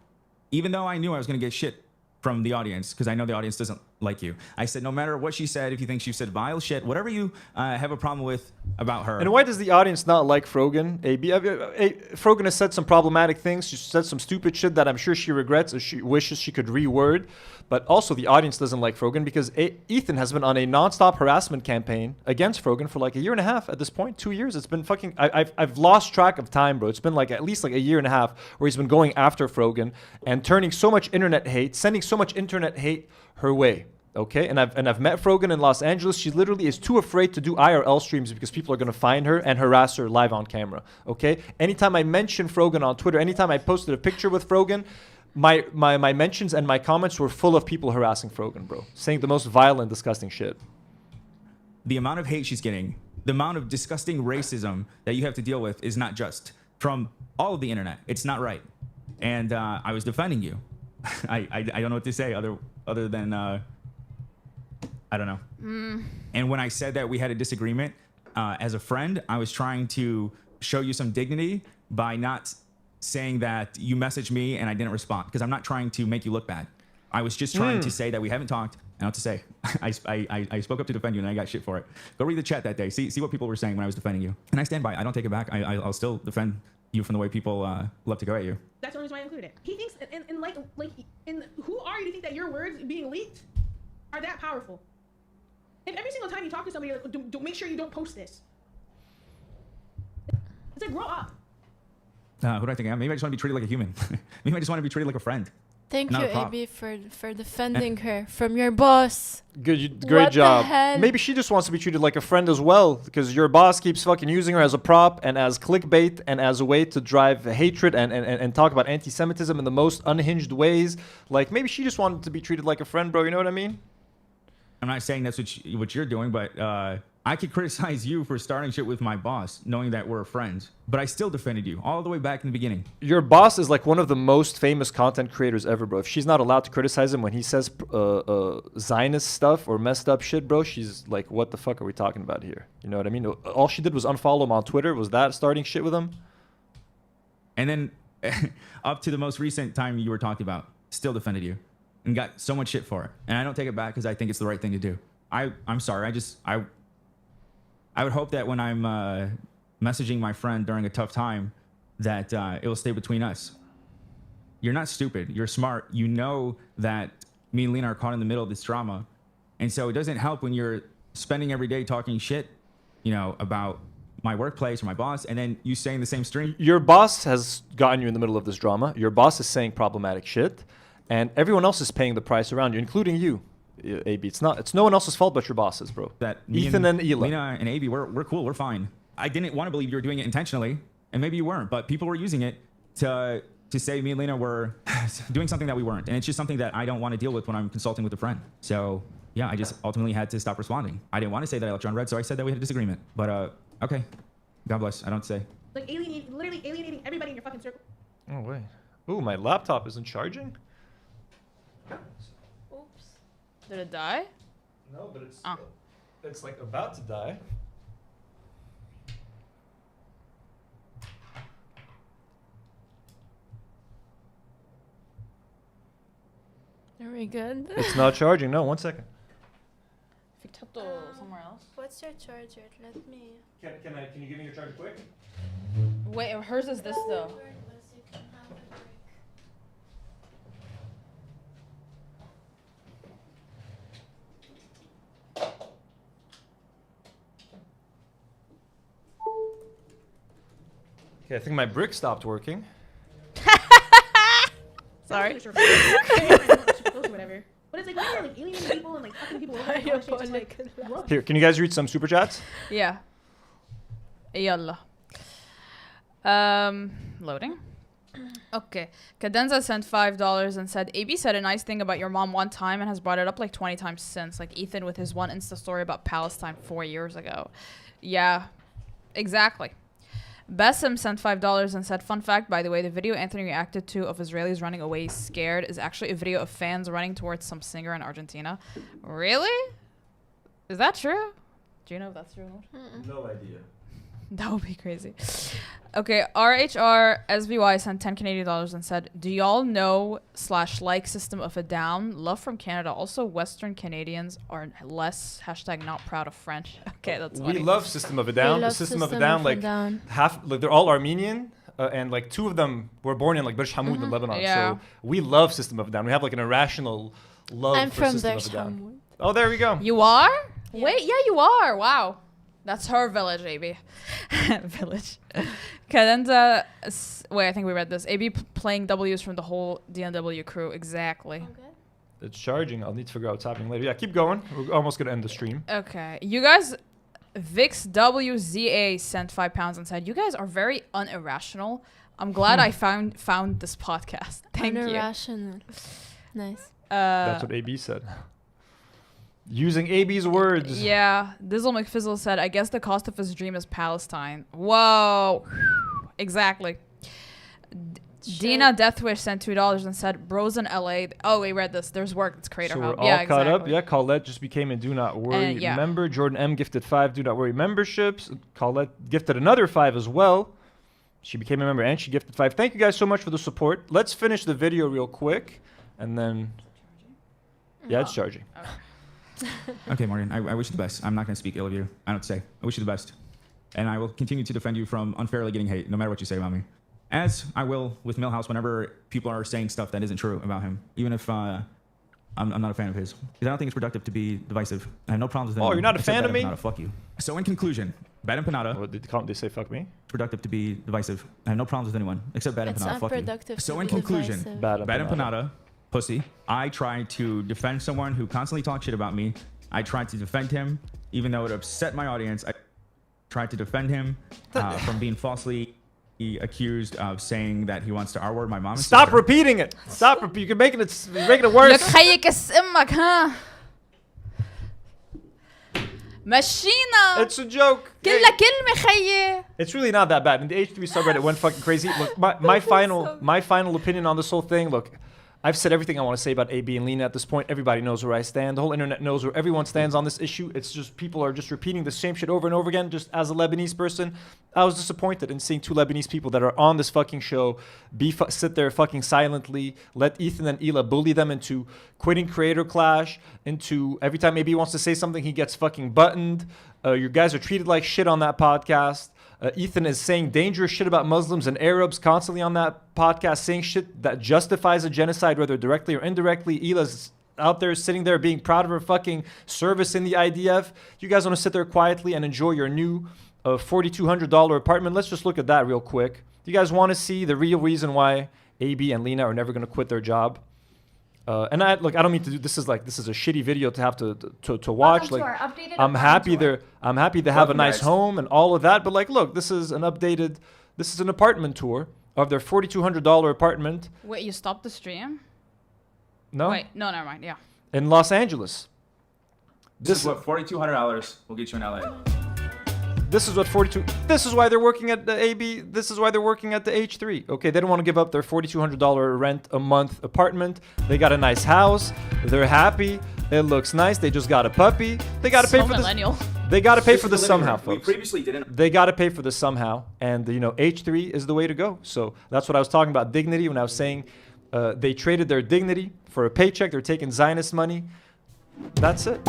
even though I knew I was going to get shit from the audience because I know the audience doesn't like you. I said, no matter what she said, if you think she said vile shit, whatever you have a problem with about her. And why does the audience not like Frogan? Frogan has said some problematic things. She said some stupid shit that I'm sure she regrets or she wishes she could reword. But also the audience doesn't like Frogan because Ethan has been on a nonstop harassment campaign against Frogan for like a year and a half at this point, 2 years. It's been fucking, I've lost track of time, bro. It's been like at least like a year and a half where he's been going after Frogan and turning so much internet hate, sending so much internet hate her way. Okay, and I've met Frogan in Los Angeles. She literally is too afraid to do IRL streams because people are gonna find her and harass her live on camera. Okay, anytime I mention Frogan on Twitter, anytime I posted a picture with Frogan, my mentions and my comments were full of people harassing Frogan, bro, saying the most violent, disgusting shit. The amount of hate she's getting, the amount of disgusting racism that you have to deal with is not just from all of the internet. It's not right, and I was defending you. I don't know what to say other than. I don't know. And when I said that we had a disagreement, as a friend, I was trying to show you some dignity by not saying that you messaged me and I didn't respond, because I'm not trying to make you look bad. I was just trying to say that we haven't talked. And what to say, I spoke up to defend you and I got shit for it. Go read the chat that day. See what people were saying when I was defending you. And I stand by it. I don't take it back. I'll still defend you from the way people love to go at you. That's the only reason why I included it. He thinks, and who are you to think that your words being leaked are that powerful? And every single time you talk to somebody, you're like, do make sure you don't post this. It's like, grow up. Who do I think I am? Maybe I just want to be treated like a human. Maybe I just want to be treated like a friend. Thank you, AB, for defending her from your boss. Great What job. the hell? Maybe she just wants to be treated like a friend as well, because your boss keeps fucking using her as a prop and as clickbait and as a way to drive hatred and talk about anti-Semitism in the most unhinged ways. Like, maybe she just wanted to be treated like a friend, bro. You know what I mean? I'm not saying that's what you're doing, but I could criticize you for starting shit with my boss, knowing that we're friends. But I still defended you all the way back in the beginning. Your boss is like one of the most famous content creators ever, bro. If she's not allowed to criticize him when he says Zionist stuff or messed up shit, bro, she's like, what the fuck are we talking about here? You know what I mean? All she did was unfollow him on Twitter. Was that starting shit with him? And then up to the most recent time you were talking about, still defended you and got so much shit for it. And I don't take it back because I think it's the right thing to do. I'm sorry. I would hope that when I'm messaging my friend during a tough time, that it will stay between us. You're not stupid. You're smart. You know that me and Lena are caught in the middle of this drama. And so it doesn't help when you're spending every day talking shit, about my workplace or my boss, and then you saying the same string. Your boss has gotten you in the middle of this drama. Your boss is saying problematic shit, and everyone else is paying the price around you, including you. AB, it's no one else's fault but your bosses, bro. That Ethan and Ela. Lena and AB, we're cool, we're fine. I didn't want to believe you were doing it intentionally, and maybe you weren't, but people were using it to say me and Lena were doing something that we weren't, and it's just something that I don't want to deal with when I'm consulting with a friend. So yeah, I just ultimately had to stop responding. I didn't want to say that I left you on red, so I said that we had a disagreement. But okay, God bless. I don't say. Like literally alienating everybody in your fucking circle. Oh wait. Ooh, my laptop isn't charging. Did it die? No, but it's like about to die. Are we good? It's not charging. No, 1 second. Somewhere else. What's your charger? Let me. Can you give me your charger quick? Wait, hers is this though. Okay, I think my brick stopped working. Sorry. Whatever. But it's like when you're like alienating people and like fucking people over and all that shit, just like, Here, can you guys read some super chats? Yeah. Yalla. Loading. Okay. Cadenza sent $5 and said, AB said a nice thing about your mom one time and has brought it up like 20 times since. Like Ethan with his one Insta story about Palestine 4 years ago. Yeah, exactly. Bassem sent $5 and said, fun fact, by the way, the video Anthony reacted to of Israelis running away scared is actually a video of fans running towards some singer in Argentina. Really? Is that true? Do you know if that's true? No idea. That would be crazy. Okay, RHR SVY sent 10 Canadian dollars and said, do y'all know / like System of a Down? Love from Canada. Also, Western Canadians are less # not proud of French. Okay, that's funny. We love System of a Down. The System of a Down, like half, like they're all Armenian, and like 2 of them were born in like Bish Hamoud in Lebanon. Yeah. So we love System of a Down. We have like an irrational love for System of a Down. Oh, there we go. You are? Yeah. Wait, yeah, you are. Wow. That's her village, AB. Village. Cadenza, wait, I think we read this. AB playing W's from the whole DNW crew. Exactly. Okay. It's charging. I'll need to figure out what's happening later. Yeah, keep going. We're almost going to end the stream. Okay. You guys, VixWZA sent £5 and said, you guys are very unirrational. I'm glad I found this podcast. Thank you. Unirrational. Nice. That's what AB said. Using AB's words. Yeah. Dizzle McFizzle said, I guess the cost of his dream is Palestine. Whoa. Exactly. Dina Deathwish sent $2 and said, "Bros in LA." Oh, we read this. There's work. It's Creator So Hub. we're all caught up. Yeah, Colette just became a Do Not Worry yeah. member. Jordan M gifted 5 Do Not Worry memberships. Colette gifted another 5 as well. She became a member and she gifted 5. Thank you guys so much for the support. Let's finish the video real quick, and then yeah, it's charging. Okay, Morgan, I wish you the best. I'm not going to speak ill of you. I don't say. I wish you the best. And I will continue to defend you from unfairly getting hate, no matter what you say about me. As I will with Millhouse whenever people are saying stuff that isn't true about him, even if I'm not a fan of his. Because I don't think it's productive to be divisive. I have no problems with anyone. Oh, you're not a fan of me? Fuck you. So in conclusion, Bad Empanada. What, can't they say fuck me? Productive to be divisive. I have no problems with anyone except Bad Empanada. Fuck you. So in conclusion, Bad Empanada, pussy. I tried to defend someone who constantly talks shit about me. I tried to defend him, even though it upset my audience. I tried to defend him from being falsely accused of saying that he wants to R-word my mom. Stop repeating it. Stop. You're making it worse. مشينا. It's a joke. كلها كلمة خيي. It's really not that bad. And the H3 subreddit went fucking crazy. Look, my final opinion on this whole thing. Look, I've said everything I want to say about AB and Lena at this point. Everybody knows where I stand. The whole internet knows where everyone stands on this issue. It's just people are just repeating the same shit over and over again. Just as a Lebanese person, I was disappointed in seeing 2 Lebanese people that are on this fucking show sit there fucking silently, let Ethan and Ela bully them into quitting Creator Clash, into every time AB wants to say something, he gets fucking buttoned. You guys are treated like shit on that podcast. Ethan is saying dangerous shit about Muslims and Arabs constantly on that podcast, saying shit that justifies a genocide, whether directly or indirectly. Ela's out there sitting there being proud of her fucking service in the IDF. You guys want to sit there quietly and enjoy your new $4,200 apartment? Let's just look at that real quick. Do you guys want to see the real reason why AB and Lena are never going to quit their job? And I don't mean to do this is a shitty video to have to watch. Like, I'm happy they have a nice home and all of that, but like, look, this is an apartment tour of their $4,200 apartment. Wait, you stopped the stream? No. Wait, no, never mind. Yeah. In Los Angeles. This is what $4,200 will get you in LA. This is what 42. This is why they're working at the AB. This is why they're working at the H3. Okay, they don't want to give up their $4,200 rent a month apartment. They got a nice house. They're happy. It looks nice. They just got a puppy. They got to pay for this. They got to pay for this somehow, folks. We previously didn't. They got to pay for this somehow, and H3 is the way to go. So that's what I was talking about dignity when I was saying they traded their dignity for a paycheck. They're taking Zionist money. That's it.